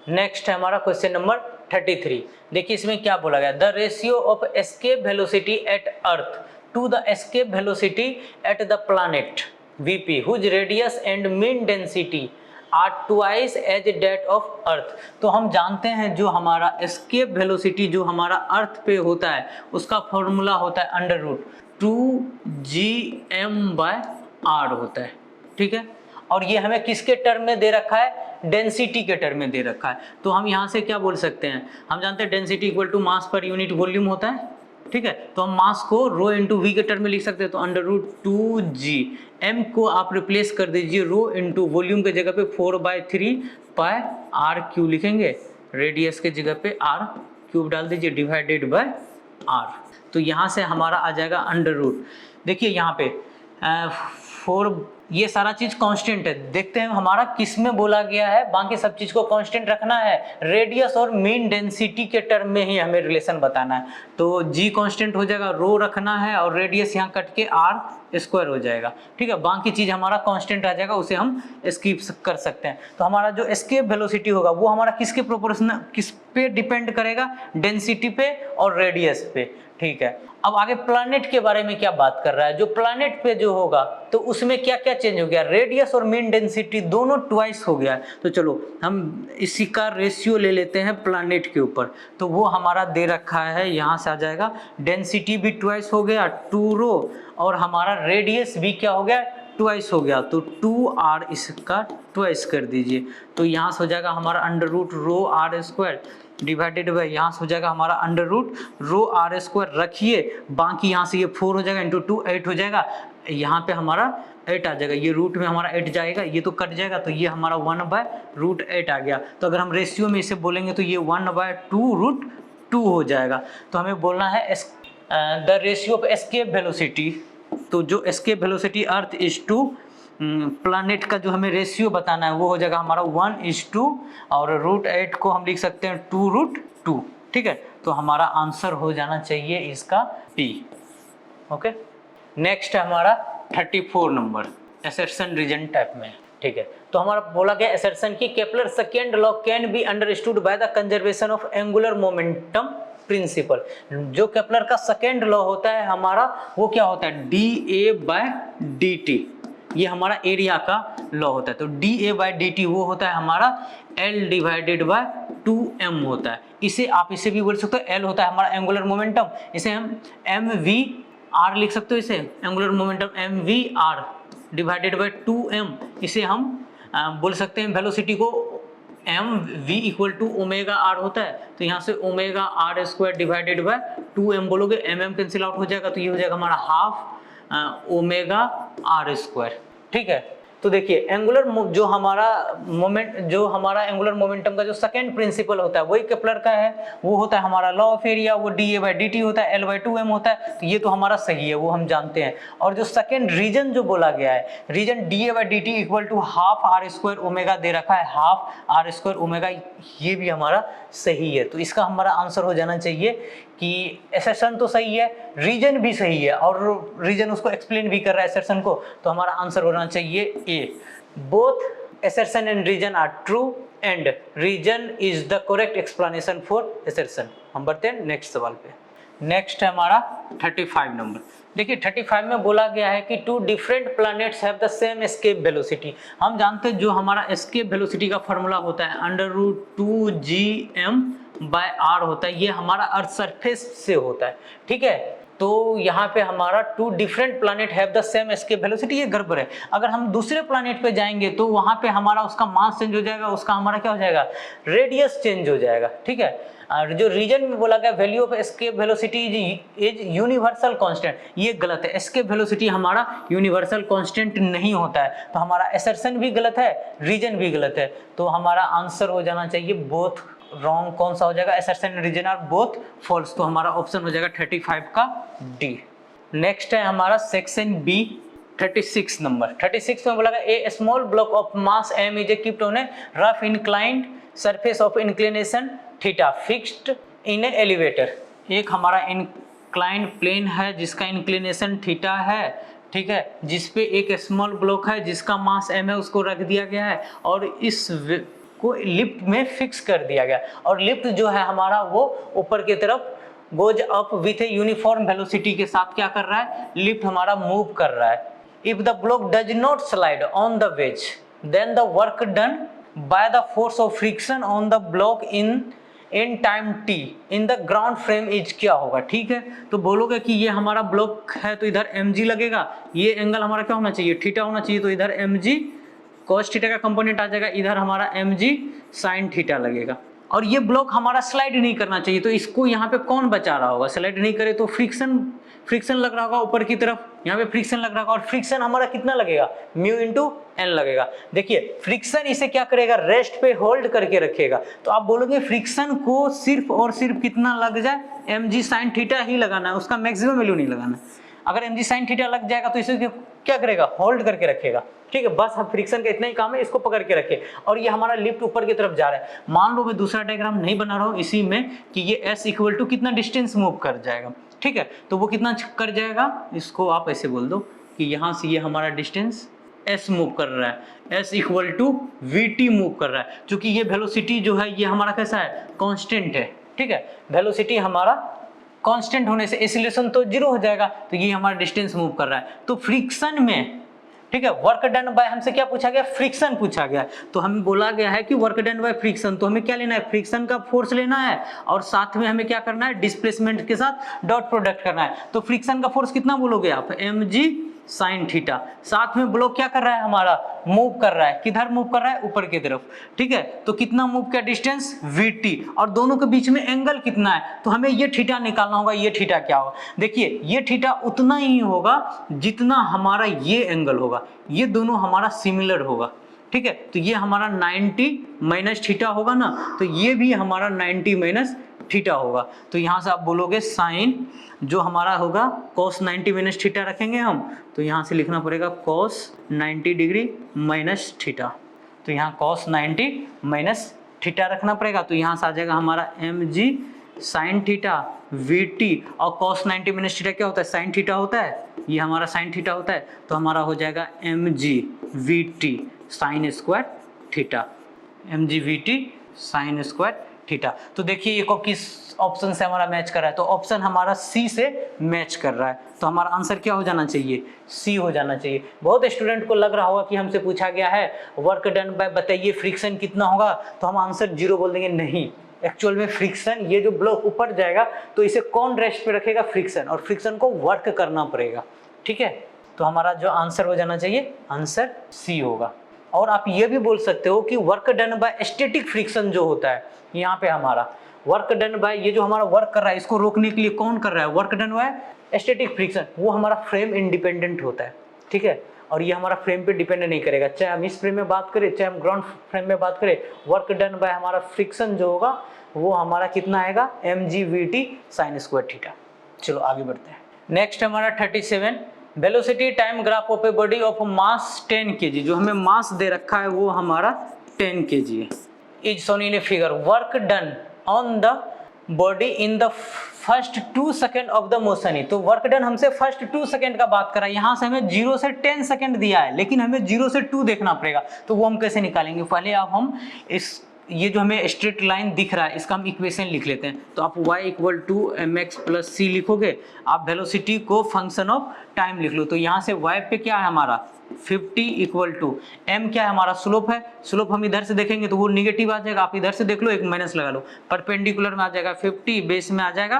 A: नेक्स्ट है हमारा क्वेश्चन नंबर 33। देखिए इसमें क्या बोला गया, the ratio of escape velocity at earth to the escape velocity at the planet VP whose radius and mean density are twice as that of earth. तो हम जानते हैं जो हमारा एस्केप वेलोसिटी जो हमारा अर्थ पे होता है उसका फॉर्मूला होता है अंडर रूट 2gm/r होता है, ठीक है। और ये हमें किसके टर्म में दे रखा है, डेंसिटी के टर्म में दे रखा है। तो हम यहाँ से क्या बोल सकते हैं, हम जानते हैं density equal to mass per unit volume होता है, ठीक है। तो हम मास को रो इंटू वी के टर्म में लिख सकते हैं। तो अंडर रूट 2g, m को आप रिप्लेस कर दीजिए रो इंटू वॉल्यूम के जगह पे 4/3 पाई r क्यूब लिखेंगे, रेडियस के जगह पे r क्यूब डाल दीजिए डिवाइडेड बाय r। तो यहाँ से हमारा आ जाएगा अंडर रूट, देखिए यहाँ पे 4, ये सारा चीज कांस्टेंट है। देखते हैं हमारा किस में बोला गया है, बाकी सब चीज को कांस्टेंट रखना है, रेडियस और मीन डेंसिटी के टर्म में ही हमें रिलेशन बताना है। तो g कांस्टेंट हो जाएगा, रो रखना है और रेडियस यहाँ कट के r स्क्वायर हो जाएगा, ठीक है। बाकी चीज हमारा कांस्टेंट आ जाएगा, उसे हम स्किप कर सकते हैं। तो हमारा जो एस्केप वेलोसिटी होगा वो हमारा किसके प्रोपोर्शनल, किस पे डिपेंड करेगा, डेंसिटी पे और रेडियस पे, ठीक है। अब आगे प्लैनेट के बारे में क्या बात कर रहा है, जो प्लैनेट पे जो होगा तो उसमें क्या क्या चेंज हो गया, रेडियस और मीन डेंसिटी दोनों ट्वाइस हो गया। तो चलो हम इसी का रेशियो ले लेते हैं प्लैनेट के ऊपर। तो वो हमारा दे रखा है, यहाँ से आ जाएगा डेंसिटी भी ट्वाइस हो गया 2 रो, और हमारा रेडियस भी क्या हो गया, ट्वाइस हो गया। तो 2r इसका ट्वाइस कर दीजिए। तो यहाँ से हो जाएगा हमारा under root rho r square divided by यहाँ से हो जाएगा हमारा under root rho r square रखिए, बाकी यहाँ से ये 4 हो जाएगा इंटू 2 8 हो जाएगा, यहाँ पे हमारा 8 आ जाएगा, ये रूट में हमारा 8 जाएगा, ये तो कट जाएगा, तो ये हमारा 1/√8 आ गया। तो अगर हम रेशियो में इसे बोलेंगे तो ये 1/2√2 हो जाएगा। तो हमें बोलना है the ratio of escape velocity, तो जो escape velocity earth is to planet का जो हमें रेशियो बताना है वो हो जाएगा हमारा 1:2 और √8 को हम लिख सकते हैं 2√2, ठीक है। तो हमारा आंसर हो जाना चाहिए इसका P, ओके। नेक्स्ट है हमारा 34 नंबर असर्शन रीजन टाइप में, ठीक है। तो हमारा बोला गया असर्शन की Kepler second law can be understood by the conservation of angular momentum principle. जो केपलर का सेकेंड लॉ होता है हमारा वो क्या होता है, dA/dt, ये हमारा एरिया का लॉ होता है। तो dA/dt वो होता है हमारा L/2m होता है। इसे आप इसे भी बोल सकते हो, L होता है हमारा एंगुलर मोमेंटम, इसे हम mvr लिख सकते हो, इसे angular momentum mvr divided by 2m, इसे हम बोल सकते हैं वेलोसिटी को mv equal to omega r होता है। तो यहाँ से omega r square divided by 2m बोलोगे, mm कैंसिल आउट हो जाएगा, तो ये हो जाएगा हमारा हाफ ओमेगा r स्क्वायर, ठीक है। तो देखिए एंगुलर जो हमारा एंगुलर मोमेंटम का जो सेकंड प्रिंसिपल होता है वही केपलर का है, वो होता है हमारा लॉ ऑफ एरिया, वो dA/dt होता है, L/2m होता है। तो ये तो हमारा सही है, वो हम जानते हैं। और जो सेकंड रीजन जो बोला गया है, reason dA/dt equal to half r square omega दे रखा है, हाफ r स्क्वायर ओमेगा, ये भी हमारा सही है। तो इसका हमारा आंसर हो जाना चाहिए कि असर्शन तो सही है, रीजन भी सही है, और रीजन उसको एक्सप्लेन भी कर रहा है असर्शन को। तो हमारा आंसर होना चाहिए A, both assertion and reason are true and reason is the correct explanation for assertion. हम बढ़ते हैं नेक्स्ट सवाल पे। नेक्स्ट है हमारा 35 नंबर। देखिए 35 में बोला गया है कि 2 different planets have the same escape velocity. हम जानते हैं जो हमारा एस्केप वेलोसिटी का फॉर्मूला होता है √2gm/r होता है, ये हमारा अर्थ सरफेस से होता है, ठीक है। तो तो यहाँ पे हमारा 2 different planet have the same escape velocity, ये गड़बड़ है। अगर हम दूसरे प्लैनेट पे जाएंगे तो वहाँ पे हमारा उसका मास चेंज हो जाएगा, उसका हमारा क्या हो जाएगा, रेडियस चेंज हो जाएगा, ठीक है। और जो रीजन में बोला गया value of escape velocity is universal constant, ये गलत है। एस्केप वेलोसिटी हमारा यूनिवर्सल कांस्टेंट नहीं होता है, तो हमारा असर्शन भी गलत है, रीजन भी गलत है। तो हमारा आंसर हो जाना चाहिए बोथ रॉन्ग। कौन सा हो जाएगा, assertion reason are both false, तो हमारा ऑप्शन हो जाएगा 35 का डी। नेक्स्ट है हमारा सेक्शन बी 36 नंबर। 36 में बोला गया a small block of mass M is keeped on a rough inclined surface of inclination theta fixed in a elevator. एक हमारा इंक्लाइंड प्लेन है जिसका इंक्लिनेशन थीटा है, ठीक है, जिसपे एक स्मॉल ब्लॉक है जिसका मास एम है, उसको रख दिया गया है और इस को लिफ्ट में फिक्स कर दिया गया। और लिफ्ट जो है हमारा वो ऊपर की तरफ goes up with a uniform velocity के साथ क्या कर रहा है, लिफ्ट हमारा मूव कर रहा है। If the block does not slide on the wedge then the work done by the force of friction on the block in time t in the ground frame is क्या होगा, ठीक है। तो बोलोगे कि ये हमारा ब्लॉक है तो इधर mg लगेगा, ये एंगल हमारा क्या होना चाहिए, थीटा होना चाहिए, तो इधर mg cos थीटा का कंपोनेंट आ जाएगा, इधर हमारा mg sin थीटा लगेगा। और ये ब्लॉक हमारा स्लाइड नहीं करना चाहिए, तो इसको यहाँ पे कौन बचा रहा होगा, स्लाइड नहीं करे तो फ्रिक्शन लग रहा होगा ऊपर की तरफ, यहाँ पे फ्रिक्शन लग रहा होगा, और फ्रिक्शन हमारा कितना लगेगा, म्यू इंटू एन लगेगा। देखिए फ्रिक्शन इसे क्या करेगा, रेस्ट पे होल्ड करके रखेगा। तो आप बोलोगे फ्रिक्शन को सिर्फ और सिर्फ कितना लग जाए, mg sin थीटा ही लगाना है, उसका मैक्सिमम वैल्यू नहीं लगाना है। अगर mg sin थीटा लग जाएगा तो इसे क्या करेगा, होल्ड करके रखेगा, ठीक है। बस हम फ्रिक्शन का इतना ही काम है, इसको पकड़ के रखे। और ये हमारा लिफ्ट ऊपर की तरफ जा रहा है। मान लो मैं दूसरा डायग्राम नहीं बना रहा हूँ इसी में कि ये s इक्वल टू कितना डिस्टेंस मूव कर जाएगा, ठीक है। तो वो कितना कर जाएगा, इसको आप ऐसे बोल दो कि यहाँ से ये हमारा डिस्टेंस s मूव कर रहा है, s equal to vt move कर रहा है। क्योंकि ये वेलोसिटी जो है ये हमारा कैसा है, कांस्टेंट है, ठीक है। वेलोसिटी हमारा कांस्टेंट होने से एक्सीलरेशन तो जीरो हो जाएगा, तो ये हमारा डिस्टेंस मूव कर रहा है। तो फ्रिक्शन में, ठीक है, वर्क डन बाय हमसे क्या पूछा गया, फ्रिक्शन पूछा गया। तो हमें बोला गया है कि वर्क डन बाय फ्रिक्शन, तो हमें क्या लेना है, फ्रिक्शन का फोर्स लेना है और साथ में हमें क्या करना है, डिस्प्लेसमेंट के साथ डॉट प्रोडक्ट करना है। तो फ्रिक्शन का फोर्स कितना बोलोगे आप, mg sin थीटा। साथ में ब्लॉक क्या कर रहा है हमारा, मूव कर रहा है, किधर मूव कर रहा है, ऊपर की तरफ, ठीक है। तो कितना मूव किया, डिस्टेंस vt, और दोनों के बीच में एंगल कितना है, तो हमें ये थीटा निकालना होगा। ये थीटा क्या होगा, देखिए ये थीटा उतना ही होगा जितना हमारा ये एंगल होगा, ये दोनों हमारा सिमिलर होगा, ठीक है। तो ये हमारा 90 माइनस थीटा होगा ना, तो ये भी हमारा 90 माइनस थीटा होगा। तो यहाँ से आप बोलोगे साइन जो हमारा होगा cos 90 माइनस थीटा रखेंगे हम, तो यहाँ से लिखना पड़ेगा cos 90 डिग्री माइनस थीटा। तो यहाँ cos 90 माइनस थीटा रखना पड़ेगा। तो यहाँ से आ जाएगा हमारा mg sin थीटा vt, और cos 90 माइनस थीटा क्या होता है, sin थीटा होता है, ये हमारा sin थीटा होता है। तो हमारा हो जाएगा mg vt sin square theta, mg vt sin square theta. तो देखिए ये को किस ऑप्शन से हमारा मैच कर रहा है, तो ऑप्शन हमारा सी से मैच कर रहा है। तो हमारा आंसर क्या हो जाना चाहिए, सी हो जाना चाहिए। बहुत स्टूडेंट को लग रहा होगा कि हमसे पूछा गया है वर्क डन बाय बताइए फ्रिक्शन कितना होगा, तो हम आंसर 0 बोल देंगे। नहीं, एक्चुअल में फ्रिक्शन, ये जो ब्लॉक ऊपर जाएगा तो इसे कौन रेस्ट पे रखेगा, फ्रिक्शन, और फ्रिक्शन को वर्क करना पड़ेगा, ठीक है। तो हमारा जो आंसर हो जाना चाहिए, आंसर सी होगा। और आप ये भी बोल सकते हो कि work done bye static friction जो होता है, यहाँ पे हमारा वर्क डन बाय, ये जो हमारा वर्क कर रहा है इसको रोकने के लिए कौन कर रहा है, work done bye static friction, वो हमारा फ्रेम इंडिपेंडेंट होता है, ठीक है। और ये हमारा फ्रेम पे डिपेंड नहीं करेगा, चाहे हम इस फ्रेम में बात करें चाहे हम ग्राउंड फ्रेम में बात करें। वर्क डन बाय हमारा फ्रिक्शन जो होगा वो हमारा कितना आएगा, mg vt sin square theta. चलो आगे बढ़ते हैं। नेक्स्ट हमारा 37 velocity time graph of a body of mass 10 kg, जो हमें मास दे रखा है वो हमारा 10 kg है। Is shown in a figure, work done on the body in the first 2 second of the motion. ही तो वर्क डन हमसे फर्स्ट 2 सेकेंड का बात करा, यहाँ से हमें 0 से 10 सेकेंड दिया है, लेकिन हमें 0 से 2 देखना पड़ेगा। तो वो हम कैसे निकालेंगे, पहले आप हम इस ये जो हमें स्ट्रेट लाइन दिख रहा है इसका हम इक्वेशन लिख लेते हैं। तो आप y equal to mx plus c लिखोगे, आप वेलोसिटी को फंक्शन ऑफ टाइम लिख लो। तो यहाँ से y पे क्या है हमारा 50 इक्वल टू m क्या है हमारा स्लोप है, स्लोप हम इधर से देखेंगे तो वो निगेटिव आ जाएगा, आप इधर से देख लो एक माइनस लगा लो, परपेंडिकुलर में आ जाएगा 50, बेस में आ जाएगा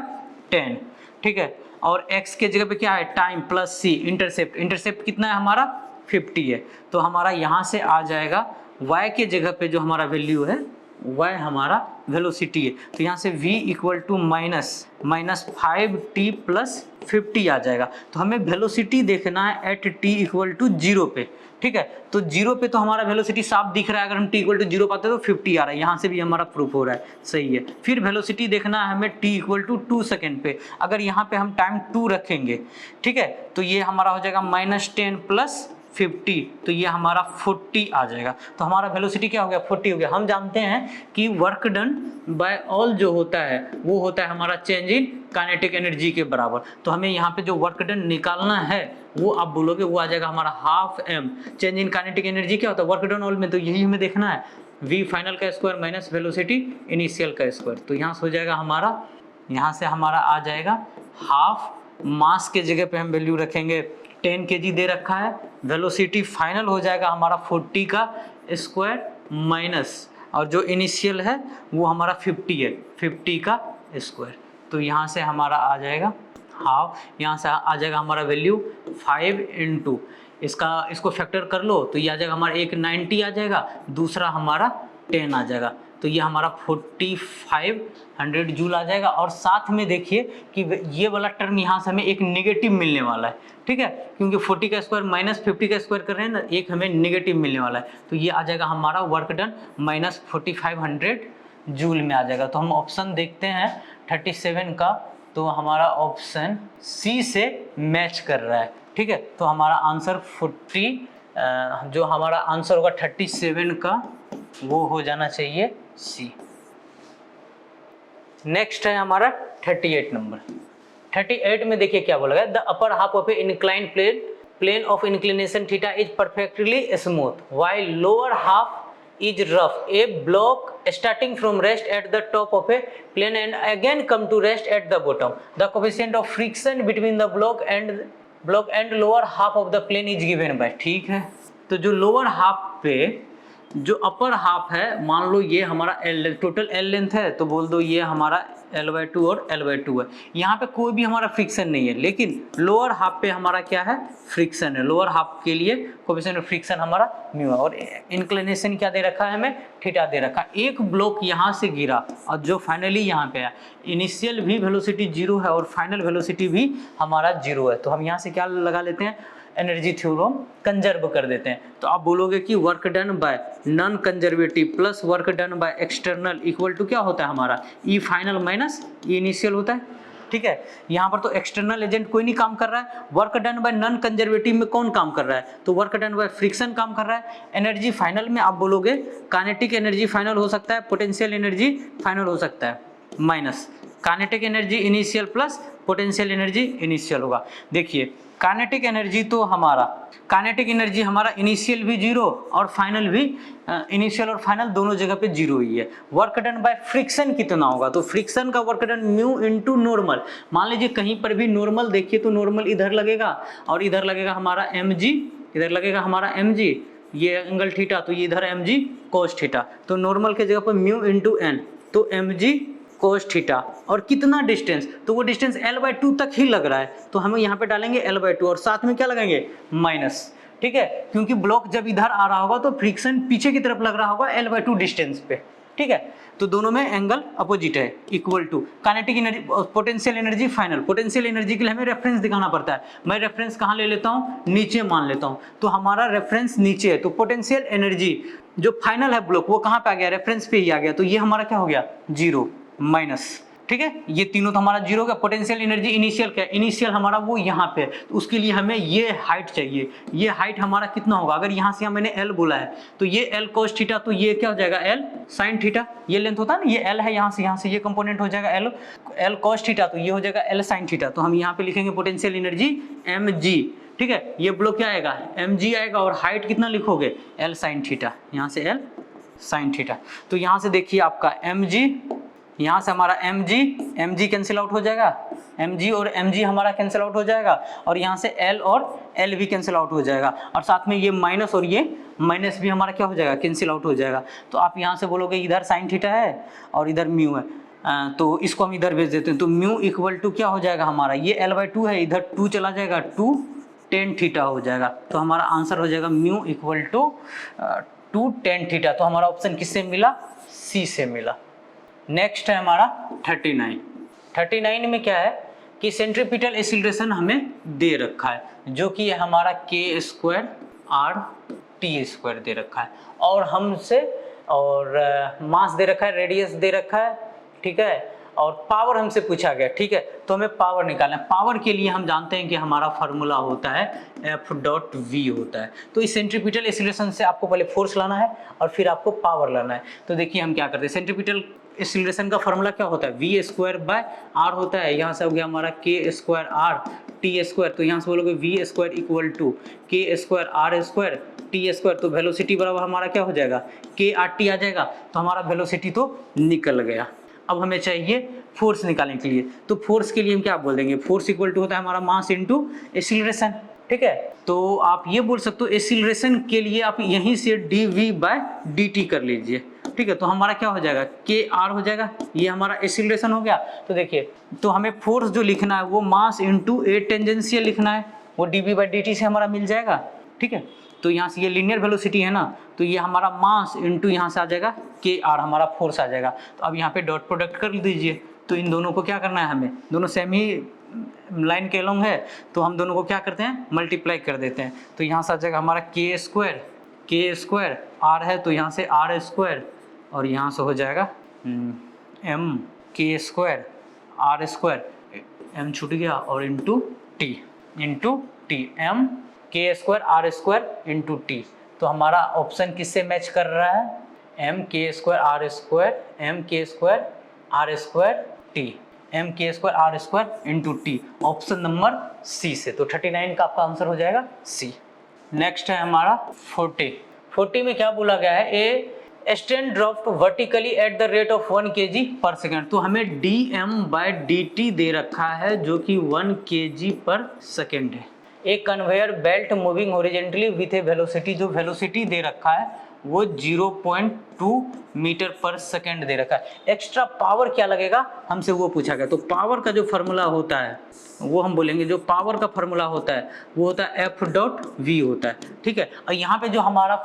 A: 10, ठीक है। और x के जगह पे क्या है time plus c intercept, intercept कितना है हमारा 50 है। तो हमारा यहाँ से आ जाएगा y के जगह पे जो हमारा वैल्यू है y हमारा वेलोसिटी है, तो यहाँ से v equal to minus 5t plus 50 आ जाएगा। तो हमें वेलोसिटी देखना है एट t इक्वल टू 0 पे, ठीक है। तो 0 पे तो हमारा वेलोसिटी साफ दिख रहा है, अगर हम t इक्वल टू 0 पाते तो 50 आ रहा है, यहाँ से भी हमारा प्रूफ हो रहा है, सही है। फिर वेलोसिटी देखना है हमें t इक्वल टू 2 सेकेंड पे, अगर यहाँ पे हम टाइम 2 रखेंगे, ठीक है, तो ये हमारा हो जाएगा -10 प्लस 50, तो ये हमारा 40 आ जाएगा। तो हमारा वेलोसिटी क्या हो गया 40 हो गया। हम जानते हैं कि वर्क डन बाय ऑल जो होता है वो होता है हमारा चेंज इन काइनेटिक एनर्जी के बराबर। तो हमें यहाँ पे जो वर्क डन निकालना है वो आप बोलोगे वो आ जाएगा हमारा half m। Change in kinetic energy क्या होता है वर्क डन ऑल में, तो यही हमें देखना है v फाइनल का स्क्वायर माइनस वेलोसिटी इनिशियल का स्क्वायर। तो यहाँ से हो जाएगा हमारा, यहाँ से हमारा आ जाएगा हाफ, मास के जगह पे हम वैल्यू रखेंगे 10 kg दे रखा है, वेलोसिटी फाइनल हो जाएगा हमारा 40 का स्क्वायर माइनस, और जो इनिशियल है वो हमारा 50 है, 50 का स्क्वायर। तो यहाँ से हमारा आ जाएगा हाफ, यहाँ से आ जाएगा हमारा वैल्यू 5 इंटू इसको फैक्टर कर लो तो ये आ जाएगा हमारा एक 90 आ जाएगा, दूसरा हमारा 10 आ जाएगा, तो ये हमारा 4500 जूल आ जाएगा। और साथ में देखिए कि ये वाला टर्म यहाँ से हमें एक नेगेटिव मिलने वाला है, ठीक है, क्योंकि 40 का स्क्वायर माइनस 50 का स्क्वायर कर रहे हैं ना, एक हमें नेगेटिव मिलने वाला है, तो ये आ जाएगा हमारा वर्क डन माइनस 4500 जूल में आ जाएगा। तो हम ऑप्शन देखते हैं 37 का, तो हमारा ऑप्शन सी से मैच कर रहा है, ठीक है। तो हमारा आंसर 40 जो हमारा आंसर होगा 37 का वो हो जाना चाहिए सी। नेक्स्ट है हमारा 38 नंबर। 38 में देखिए क्या बोला गया, the upper half of a incline plane of inclination theta is perfectly smooth while lower half is rough. A block starting from rest at the top of a plane and again come to rest at the bottom. The coefficient of friction between the block and lower half of the plane is given by, ठीक है। तो जो lower half पे जो upper half है, मान लो ये हमारा L टोटल L लेंथ है, तो बोल दो ये हमारा L/2 और L/2 है। यहाँ पे कोई भी हमारा फ्रिक्शन नहीं है, लेकिन लोअर हाफ पे हमारा क्या है फ्रिक्शन है। लोअर हाफ के लिए कोएफिशिएंट ऑफ फ्रिक्शन हमारा म्यू है, और इंक्लिनेशन क्या दे रखा है हमें थीटा दे रखा है। एक ब्लॉक यहाँ से गिरा और जो फाइनली यहाँ पे है, इनिशियल भी वेलोसिटी 0 है और फाइनल वेलोसिटी भी हमारा 0 है। तो हम यहाँ से क्या लगा लेते हैं एनर्जी थ्योरम कंजर्व कर देते हैं। तो आप बोलोगे कि work done by non conservative plus work done by external equal to क्या होता है हमारा E final minus E initial होता है, ठीक है। यहाँ पर तो एक्सटर्नल एजेंट कोई नहीं काम कर रहा है, work done by non conservative में कौन काम कर रहा है, तो वर्क डन बाय फ्रिक्शन काम कर रहा है। एनर्जी फाइनल में आप बोलोगे काइनेटिक एनर्जी फाइनल हो सकता है, पोटेंशियल एनर्जी फाइनल हो सकता है, minus kinetic energy initial plus potential energy initial होगा। देखिए काइनेटिक एनर्जी तो हमारा इनिशियल भी 0 और फाइनल भी इनिशियल और फाइनल दोनों जगह पे 0 ही है। वर्क डन बाय फ्रिक्शन कितना होगा, तो फ्रिक्शन का work done mu into normal. मान लीजिए कहीं पर भी नॉर्मल देखिए तो नॉर्मल इधर लगेगा और इधर लगेगा हमारा mg, इधर लगेगा हमारा mg, ये एंगल थीटा, तो ये इधर mg cos थीटा, तो नॉर्मल के जगह पर म्यू इनटू n, तो mg cos थीटा, और कितना डिस्टेंस, तो वो डिस्टेंस L/2 तक ही लग रहा है, तो हम यहाँ पे डालेंगे L/2 और साथ में क्या लगाएंगे माइनस, ठीक है, क्योंकि ब्लॉक जब इधर आ रहा होगा तो फ्रिक्शन पीछे की तरफ लग रहा होगा L/2 डिस्टेंस पे, ठीक है। तो दोनों में एंगल अपोजिट है, equal to kinetic energy potential energy final. Potential energy के लिए हमें रेफरेंस दिखाना पड़ता है, मैं रेफरेंस कहाँ ले लेता हूँ, नीचे मान लेता हूँ, तो हमारा रेफरेंस नीचे है, तो पोटेंशियल एनर्जी जो फाइनल है ब्लॉक वो कहाँ पे आ गया, रेफरेंस पे ही आ गया, तो ये हमारा क्या हो गया 0 माइनस, ठीक है, ये तीनों तो हमारा 0 का। पोटेंशियल एनर्जी इनिशियल क्या है, इनिशियल हमारा वो यहाँ पे, तो उसके लिए हमें ये हाइट चाहिए, ये हाइट हमारा कितना होगा, अगर यहाँ से मैंने L बोला है तो ये L cos थीटा, तो ये क्या हो जाएगा L sin थीटा, ये लेंथ होता है ना, ये L है, यहाँ से ये कंपोनेंट हो जाएगा L cos थीटा, तो ये हो जाएगा L sin थीटा। तो हम यहाँ पे लिखेंगे पोटेंशियल एनर्जी mg, ठीक है, ये ब्लॉक क्या आएगा mg आएगा, और हाइट कितना लिखोगे L sin थीटा, यहाँ से L sin थीटा। तो यहाँ से देखिए आपका mg, यहाँ से हमारा mg कैंसिल आउट हो जाएगा, mg और mg हमारा कैंसिल आउट हो जाएगा, और यहाँ से L और L भी कैंसिल आउट हो जाएगा, और साथ में ये माइनस और ये माइनस भी हमारा क्या हो जाएगा कैंसिल आउट हो जाएगा। तो आप यहाँ से बोलोगे इधर साइन थीटा है और इधर म्यू है, तो इसको हम इधर भेज देते हैं, तो म्यू इक्वल टू क्या हो जाएगा हमारा, ये L/2 है, इधर 2 चला जाएगा, 2 tan थीटा हो जाएगा। तो हमारा आंसर हो जाएगा mu equal to 2 tan theta. तो हमारा ऑप्शन किससे मिला, सी से मिला। नेक्स्ट है हमारा 39। 39 में क्या है कि सेंट्रीपिटल एक्सीलरेशन हमें दे रखा है, जो कि हमारा k² RT² दे रखा है, और हमसे और मास दे रखा है, रेडियस दे रखा है, ठीक है, और पावर हमसे पूछा गया, ठीक है। तो हमें पावर निकालना है। पावर के लिए हम जानते हैं कि हमारा फार्मूला होता है F.V होता है। तो इस सेंट्रीपिटल एक्सीलरेशन से आपको पहले फोर्स लाना है और फिर आपको पावर लाना है। तो देखिए हम क्या करते हैं, सेंट्रीपिटल एक्सीलरेशन का फार्मूला क्या होता है, V² होता है। यहाँ से हो गया हमारा k² RT², तो यहाँ से बोलोगे V² equal to k² R² T², तो वेलोसिटी बराबर हमारा क्या हो जाएगा, k/RT आ जाएगा। तो हमारा वेलोसिटी तो निकल गया। अब हमें चाहिए फोर्स निकालने के लिए, तो फोर्स के लिए हम क्या बोल देंगे, फोर्स इक्वल टू होता है हमारा मास इनटू एक्सीलरेशन, ठीक है। तो आप ये बोल सकते हो एक्सीलरेशन के लिए आप यहीं से dv/dt कर लीजिए, ठीक है। तो हमारा क्या हो जाएगा, kr हो जाएगा, ये हमारा एक्सीलरेशन हो गया। तो देखिए, तो हमें फोर्स जो लिखना है वो मास इनटू ए टेंजेंशियल लिखना है, वो dv/dt से हमारा मिल जाएगा, ठीक है। तो यहाँ से ये लीनियर वेलोसिटी है ना, तो ये हमारा मास इनटू यहाँ से आ जाएगा kr, हमारा फोर्स आ जाएगा। तो अब यहाँ पे डॉट प्रोडक्ट कर दीजिए। तो इन दोनों को क्या करना है, हमें दोनों सेम ही लाइन के अलोंग है, तो हम दोनों को क्या करते हैं, मल्टीप्लाई कर देते हैं। तो यहाँ से आ जाएगा हमारा k² r है, तो यहाँ से r², और यहाँ से हो जाएगा m k² r², m छूट गया, और into T m k² r² into T. तो हमारा ऑप्शन किससे मैच कर रहा है, m k² r² t, m k² r² into t, option number C से। तो 39 का आपका आंसर हो जाएगा सी। नेक्स्ट है हमारा 40 में क्या बोला गया है, a strain dropped vertically at the rate of 1 kg/s। तो हमें dm/dt दे रखा है, जो कि 1 kg/s है। एक conveyor belt moving horizontally with A velocity, जो वेलोसिटी दे रखा है वो 0.2 मीटर/सेकंड दे रखा है। एक्स्ट्रा पावर क्या लगेगा हमसे वो पूछा गया। तो पावर का जो फार्मूला होता है वो हम बोलेंगे, जो पावर का फार्मूला होता है वो होता है F.V होता है, ठीक है। और यहाँ पे जो हमारा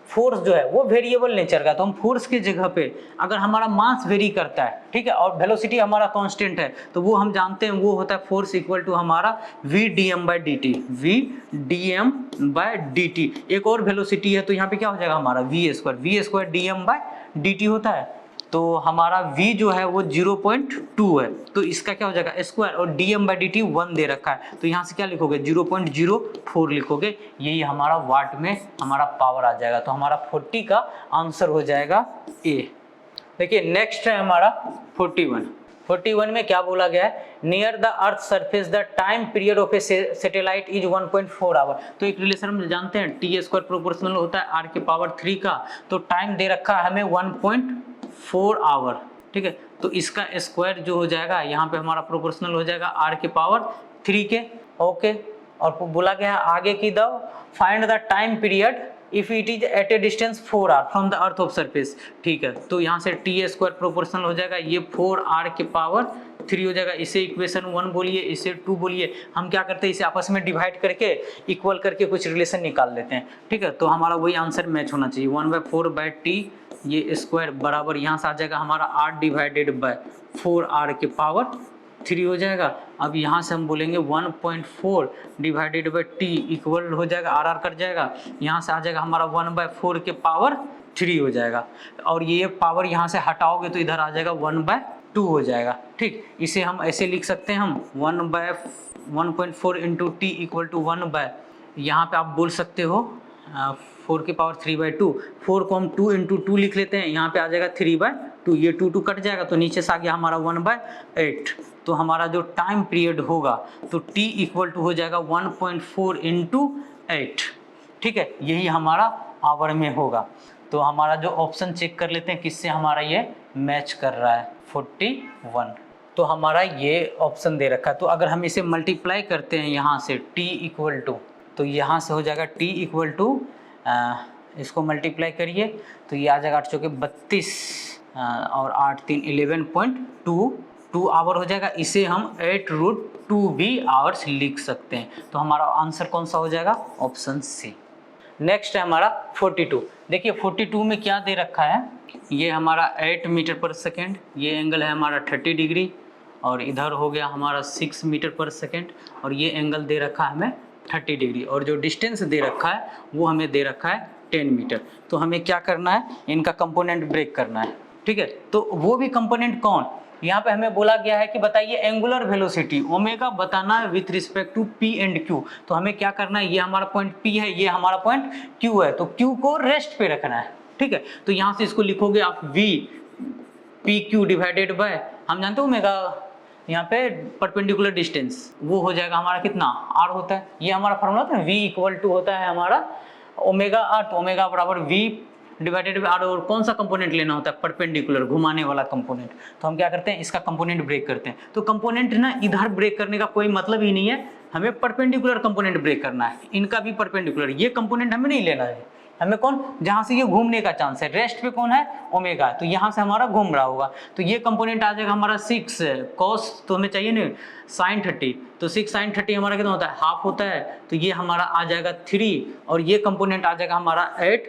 A: फोर्स जो है वो वेरिएबल नेचर का, तो हम फोर्स की जगह पे अगर हमारा मास वेरी करता है, ठीक है, और वेलोसिटी हमारा कांस्टेंट है, तो वो हम जानते हैं वो होता है फोर्स इक्वल टू हमारा V/dm/dt। एक और वेलोसिटी है, तो यहाँ पे क्या हो जाएगा हमारा V² dm/dt होता है। तो हमारा v जो है वो 0.2 है, तो इसका क्या हो जाएगा स्क्वायर, और dm/dt 1 दे रखा है, तो यहाँ से क्या लिखोगे 0.04 लिखोगे, यही हमारा वाट में हमारा पावर आ जाएगा। तो हमारा 40 का आंसर हो जाएगा ए। देखिए नेक्स्ट है हमारा 41 में क्या बोला गया है, near the earth surface the time period of a satellite is 1.4 hour. तो एक रिलेशन हम जानते हैं t² प्रोपोर्शनल होता है r⁻³ का, तो टाइम दे रखा है हमें 1.4 आवर, ठीक है। तो इसका स्क्वायर जो हो जाएगा यहाँ पे हमारा प्रोपोर्शनल हो जाएगा r⁻³ के, ओके। और बोला गया है आगे की the find the time period if it is at a distance 4r from the earth of surface, ठीक है। तो यहाँ से t² प्रोपोर्शनल हो जाएगा, ये 4r⁻³ हो जाएगा। इसे इक्वेशन 1 बोलिए, इसे 2 बोलिए। हम क्या करते हैं, इसे आपस में डिवाइड करके इक्वल करके कुछ रिलेशन निकाल लेते हैं, ठीक है। तो हमारा वही आंसर मैच होना चाहिए, 1/4/t ये स्क्वायर बराबर यहाँ से आ जाएगा हमारा r/4r⁻³ हो जाएगा। अब यहाँ से हम बोलेंगे 1.4/t इक्वल हो जाएगा, r कट जाएगा, यहाँ से आ जाएगा हमारा 1/4⁻³ हो जाएगा, और ये पावर यहाँ से हटाओगे तो इधर आ जाएगा 1/2 हो जाएगा, ठीक। इसे हम ऐसे लिख सकते हैं, हम 1/1.4 इंटू t इक्वल टू 1/, यहाँ पे आप बोल सकते हो 4⁻3/2, 4 को हम 2 इंटू 2 लिख लेते हैं, यहाँ पे आ जाएगा 3/2, ये 2 कट जाएगा, तो नीचे से आ गया हमारा 1/8। तो हमारा जो टाइम पीरियड होगा तो t इक्वल टू हो जाएगा 1.4 इंटू 8, ठीक है, यही हमारा आवर में होगा। तो हमारा जो ऑप्शन चेक कर लेते हैं किससे हमारा ये मैच कर रहा है, 41। तो हमारा ये ऑप्शन दे रखा है। तो अगर हम इसे मल्टीप्लाई करते हैं यहाँ से t इक्वल टू, तो यहाँ से हो जाएगा t इक्वल टू, इसको मल्टीप्लाई करिए तो ये आ जाएगा 8 चौके 32 और 8 3 11.22 आवर हो जाएगा। इसे हम 8√2 आवर्स लिख सकते हैं। तो हमारा आंसर कौन सा हो जाएगा? Option C. नेक्स्ट है हमारा 42। देखिए 42 में क्या दे रखा है, ये हमारा 8 मीटर पर सेकेंड, ये एंगल है हमारा 30 डिग्री, और इधर हो गया हमारा 6 मीटर पर सेकेंड, और ये एंगल दे रखा है हमें 30 डिग्री, और जो डिस्टेंस दे रखा है वो हमें दे रखा है 10 मीटर। तो हमें क्या करना है, इनका कंपोनेंट ब्रेक करना है। ठीक है, तो वो भी कंपोनेंट कौन, यहाँ पे हमें बोला गया है कि बताइए एंगुलर वेलोसिटी ओमेगा बताना है with respect to P and Q. तो हमें क्या करना है, ये हमारा पॉइंट पी है, ये हमारा पॉइंट क्यू है, तो क्यू को रेस्ट पे रखना है। ठीक है, तो यहाँ से इसको लिखोगे आप V P Q divided by, हम जानते हो ओमेगा यहाँ पे परपेंडिकुलर डिस्टेंस, वो हो जाएगा हमारा कितना, आर होता है। ये हमारा फॉर्मूला होता है, वी इक्वल टू होता है हमारा ओमेगा आर, तो ओमेगा बराबर वी डिवाइडेड बाय आर, और कौन सा कंपोनेंट लेना होता है, परपेंडिकुलर, घुमाने वाला कंपोनेंट। तो हम क्या करते हैं, इसका कंपोनेंट ब्रेक करते हैं। तो कंपोनेंट ना इधर ब्रेक करने का कोई मतलब ही नहीं है, हमें परपेंडिकुलर कंपोनेंट ब्रेक करना है, इनका भी परपेंडिकुलर, ये कंपोनेंट हमें नहीं लेना है, हमें कौन, जहां से ये घूमने का चांस है, रेस्ट पे कौन है, ओमेगा, तो यहाँ से हमारा घूम रहा होगा, तो ये कंपोनेंट आ जाएगा हमारा 6 कॉस, तो हमें चाहिए नहीं साइन 30, तो 6 साइन 30 हमारा कितना होता है, हाफ होता है, तो ये हमारा आ जाएगा 3, और ये कंपोनेंट आ जाएगा हमारा 8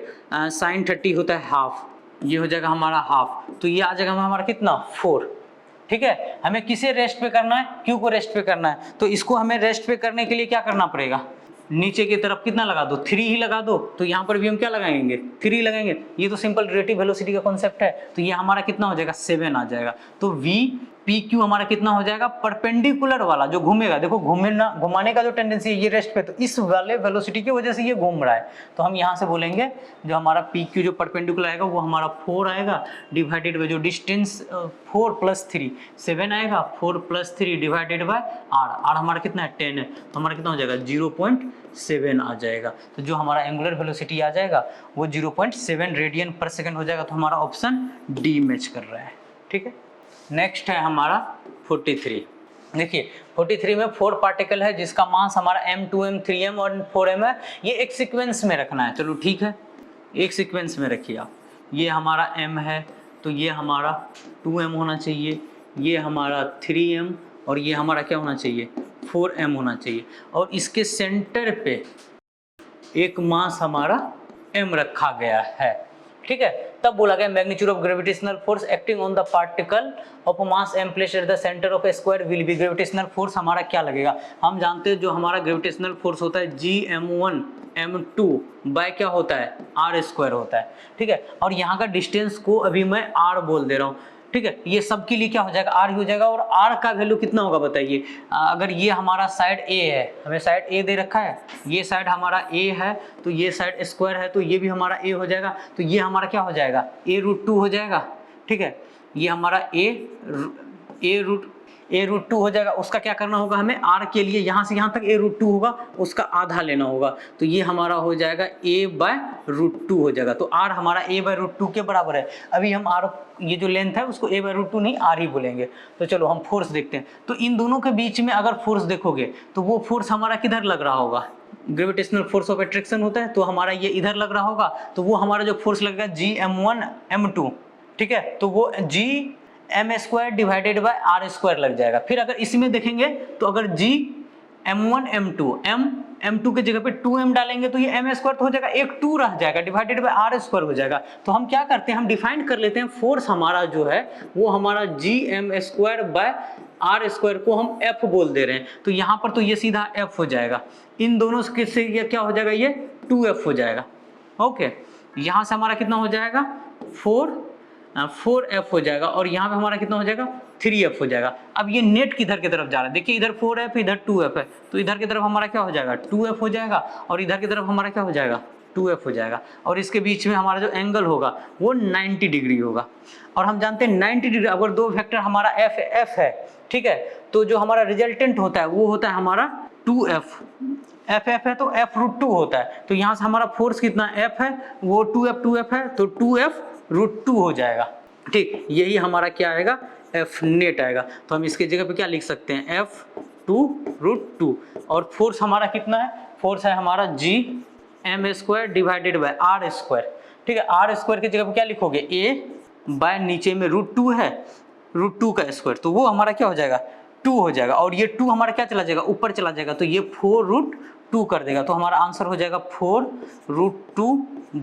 A: साइन 30 होता है हाफ, ये हो जाएगा हमारा हाफ, तो ये आ जाएगा हमारा कितना, 4। ठीक है, हमें किसे रेस्ट पे करना है, क्यू को रेस्ट पे करना है, तो इसको हमें रेस्ट पे करने के लिए क्या करना पड़ेगा, नीचे की तरफ कितना लगा दो, 3 ही लगा दो, तो यहाँ पर भी हम क्या लगाएंगे, 3 लगाएंगे, ये तो सिंपल रिलेटिव वेलोसिटी का कॉन्सेप्ट है, तो ये हमारा कितना हो जाएगा, 7 आ जाएगा। तो V पी क्यू हमारा कितना हो जाएगा, परपेंडिकुलर वाला जो घूमेगा, देखो घुमाने का जो टेंडेंसी है ये रेस्ट पे, तो इस वाले वेलोसिटी की वजह से ये घूम रहा है, तो हम यहाँ से बोलेंगे जो हमारा पी क्यू जो परपेंडिकुलर आएगा वो हमारा 4 आएगा, डिवाइडेड बाय जो डिस्टेंस 4 + 3 7 आएगा, 4 + 3 डिवाइडेड बाय आर हमारा कितना है, 10 है, तो हमारा कितना हो जाएगा, 0.7 आ जाएगा। तो जो हमारा एंगुलर वेलोसिटी आ जाएगा वो 0.7 रेडियन पर सेकंड हो जाएगा, तो हमारा ऑप्शन डी मैच कर रहा है। ठीक है, नेक्स्ट है हमारा 43। देखिए 43 में 4 पार्टिकल है जिसका मास हमारा m 2m 3m और 4m है, ये एक सीक्वेंस में रखना है। चलो ठीक है, एक सीक्वेंस में रखिए आप, ये हमारा m है तो ये हमारा 2m होना चाहिए, ये हमारा 3m और ये हमारा क्या होना चाहिए, 4m होना चाहिए, और इसके सेंटर पे एक मास हमारा m रखा गया है। ठीक है, तब बोला गया magnitude of gravitational force acting on the particle of mass m placed at the centre of A square will be, gravitational force हमारा क्या लगेगा, हम जानते हैं जो हमारा ग्रेविटेशनल फोर्स होता है Gm1 m2 बाय क्या होता है, r² होता है। ठीक है, और यहाँ का डिस्टेंस को अभी मैं r बोल दे रहा हूँ। ठीक है, ये सब के लिए क्या हो जाएगा, r हो जाएगा, और r का वैल्यू कितना होगा बताइए, अगर ये हमारा साइड a है, हमें साइड a दे रखा है, ये साइड हमारा a है, तो ये साइड स्क्वायर है, तो ये भी हमारा a हो जाएगा, तो ये हमारा क्या हो जाएगा, a√2 हो जाएगा। ठीक है, ये हमारा a√2 हो जाएगा, उसका क्या करना होगा हमें, r के लिए यहाँ से यहाँ तक a√2 होगा, उसका आधा लेना होगा, तो ये हमारा हो जाएगा a/√2 हो जाएगा, तो r हमारा a/√2 के बराबर है। अभी हम r ये जो लेंथ है उसको a/√2 नहीं r ही बोलेंगे। तो चलो हम फोर्स देखते हैं, तो इन दोनों के बीच में अगर फोर्स देखोगे तो वो फोर्स हमारा किधर लग रहा होगा, ग्रेविटेशनल फोर्स ऑफ अट्रैक्शन होता है, तो हमारा ये इधर लग रहा होगा, तो वो हमारा जो फोर्स लगेगा Gm1 m2। ठीक है, तो वो Gm² डिवाइडेड बाय r² लग जाएगा। फिर अगर इसमें देखेंगे तो अगर Gm1 m2 m2 के जगह पे 2m डालेंगे तो ये m² तो हो जाएगा, एक 2 रह जाएगा, डिवाइडेड बाय r² हो जाएगा। तो हम क्या करते हैं, हम डिफाइन कर लेते हैं फोर्स हमारा जो है वो हमारा Gm² बाय r² को हम f बोल दे रहे हैं, तो यहाँ पर तो ये सीधा f हो जाएगा, इन दोनों से ये क्या हो जाएगा, ये 2f हो जाएगा। ओके, यहाँ से हमारा कितना हो जाएगा, 4f हो जाएगा, और यहाँ पे हमारा कितना हो जाएगा, 3f हो जाएगा। अब ये नेट किधर की तरफ जा रहा है, देखिए इधर 4f इधर 2f है, तो इधर की तरफ हमारा क्या हो जाएगा, 2f हो जाएगा, और इधर की तरफ हमारा क्या हो जाएगा, 2f हो जाएगा, और इसके बीच में हमारा जो एंगल होगा वो 90 डिग्री होगा। और हम जानते हैं 90 डिग्री, अगर दो वेक्टर हमारा f है, ठीक है, तो जो हमारा रिजल्टेंट होता है वो होता है हमारा 2f, f है तो f√2 होता है, तो यहाँ से हमारा फोर्स कितना f है, वो 2f है, तो 2f√2 हो जाएगा। ठीक, यही हमारा क्या आएगा, f नेट आएगा। तो हम इसके जगह पे क्या लिख सकते हैं, f2√2, और फोर्स हमारा कितना है, फोर्स है हमारा Gm² डिवाइडेड बाय r²। ठीक है, r² की जगह पे क्या लिखोगे, बाय नीचे में √2 है, √2 का स्क्वायर, तो वो हमारा क्या हो जाएगा 2 हो जाएगा, और ये 2 हमारा क्या चला जाएगा ऊपर चला जाएगा, तो ये 4√2 कर देगा, तो हमारा आंसर हो जाएगा 4√2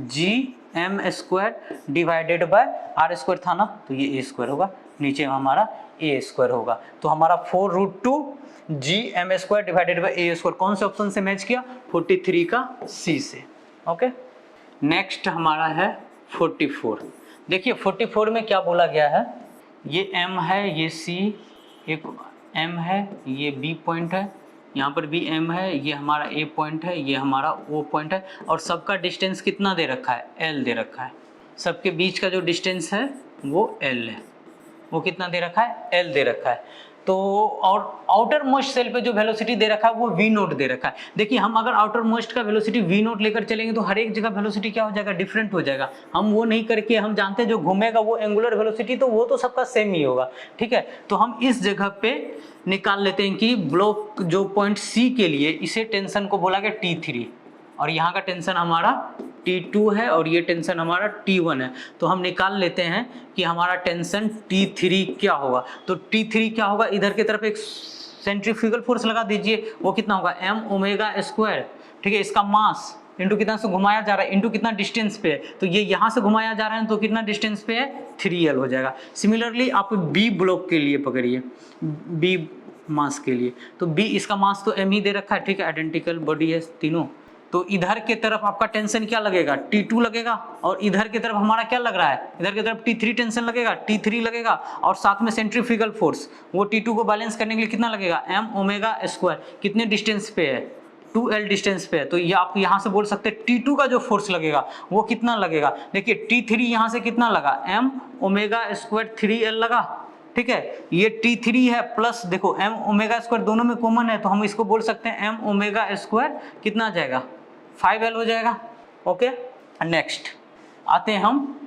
A: gm² डिवाइडेड बाय r² था ना, तो ये a² होगा, नीचे हमारा a² होगा, तो हमारा 4√2 gm² डिवाइडेड बाय a², कौन से ऑप्शन से मैच किया 43 का C से। ओके, नेक्स्ट हमारा है 44। देखिए 44 में क्या बोला गया है, ये M है, ये C एक M है, ये B पॉइंट है, यहाँ पर भी M है, ये हमारा A पॉइंट है, ये हमारा O पॉइंट है, और सबका डिस्टेंस कितना दे रखा है L दे रखा है, सबके बीच का जो डिस्टेंस है वो L है, वो कितना दे रखा है L दे रखा है। तो और आउटर मोस्ट सेल पे जो वेलोसिटी दे रखा है वो v0 दे रखा है। देखिए हम अगर आउटर मोस्ट का वेलोसिटी v0 लेकर चलेंगे तो हर एक जगह वेलोसिटी क्या हो जाएगा डिफरेंट हो जाएगा, हम वो नहीं करके हम जानते हैं जो घूमेगा वो एंगुलर वेलोसिटी, तो वो तो सबका सेम ही होगा, ठीक है। तो हम इस जगह पे निकाल लेते हैं कि ब्लॉक जो पॉइंट C के लिए इसे टेंशन को बोला गया T3, और यहाँ का टेंशन हमारा T2 है और ये टेंशन हमारा T1 है, तो हम निकाल लेते हैं कि हमारा टेंशन T3 क्या होगा। तो T3 क्या होगा, इधर की तरफ एक सेंट्रीफ्यूगल फोर्स लगा दीजिए, वो कितना होगा m², ठीक है, इसका मास इंटू कितना से घुमाया जा रहा है इंटू कितना डिस्टेंस पे है, तो ये यहाँ से घुमाया जा रहा है तो कितना डिस्टेंस पे है 3L हो जाएगा। सिमिलरली आप B ब्लॉक के लिए पकड़िए, B मास के लिए, तो B इसका मास तो m ही दे रखा है, ठीक है, आइडेंटिकल बॉडी है तीनों, तो इधर के तरफ आपका टेंशन क्या लगेगा T2 लगेगा, और इधर की तरफ हमारा क्या लग रहा है, इधर की तरफ T3 टेंशन लगेगा, T3 लगेगा, और साथ में सेंट्रीफ्यूगल फोर्स वो T2 को बैलेंस करने के लिए कितना लगेगा m², कितने डिस्टेंस पे है 2L डिस्टेंस पे है, तो ये आप यहाँ से बोल सकते हैं T2 का जो फोर्स लगेगा वो कितना लगेगा। देखिए T3 यहाँ से कितना लगा m², 3L लगा, ठीक है, ये T3 है प्लस देखो m², दोनों में कॉमन है, तो हम इसको बोल सकते हैं m², कितना आ जाएगा 5L हो जाएगा। ओके, नेक्स्ट आते हैं हम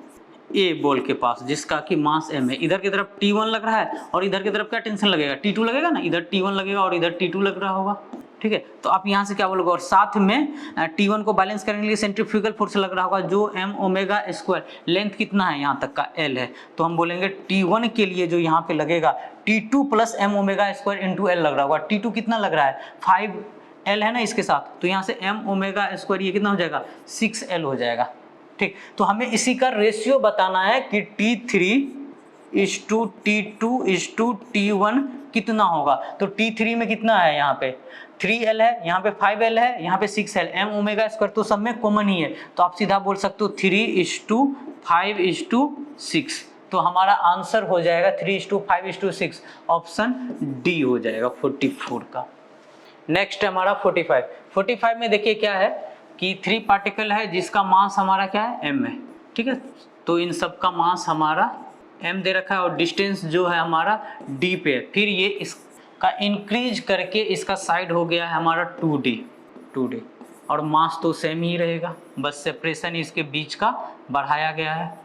A: A बॉल के पास जिसका कि मास m है, इधर की तरफ T1 लग रहा है और इधर की तरफ क्या टेंशन लगेगा T2 लगेगा ना, इधर T1 लगेगा और इधर T2 लग रहा होगा, ठीक है। तो आप यहाँ से क्या बोलोगे, और साथ में T1 को बैलेंस करने के लिए सेंट्रीफ्यूगल फोर्स लग रहा होगा जो m², लेंथ कितना है यहाँ तक का L है, तो हम बोलेंगे T1 के लिए जो यहाँ पे लगेगा T2 plus m², into L लग रहा होगा। T2 कितना लग रहा है 5L है ना इसके साथ, तो यहाँ से m², ये कितना हो जाएगा 6L हो जाएगा, ठीक। तो हमें इसी का रेशियो बताना है कि T3:T2:T1 कितना होगा। तो T3 में कितना है, यहाँ पे 3L है, यहाँ पे 5L है, यहाँ पे 6L, m², तो सब में कॉमन ही है, तो आप सीधा बोल सकते हो 3:5:6, तो हमारा आंसर हो जाएगा 3:5:6, ऑप्शन डी हो जाएगा 44 का। नेक्स्ट हमारा 45 में देखिए क्या है कि 3 पार्टिकल है जिसका मास हमारा क्या है m है, ठीक है, तो इन सब का मास हमारा m दे रखा है और डिस्टेंस जो है हमारा d पे है, फिर ये इसका इंक्रीज करके इसका साइड हो गया है हमारा 2d, और मास तो सेम ही रहेगा, बस सेपरेशन इसके बीच का बढ़ाया गया है,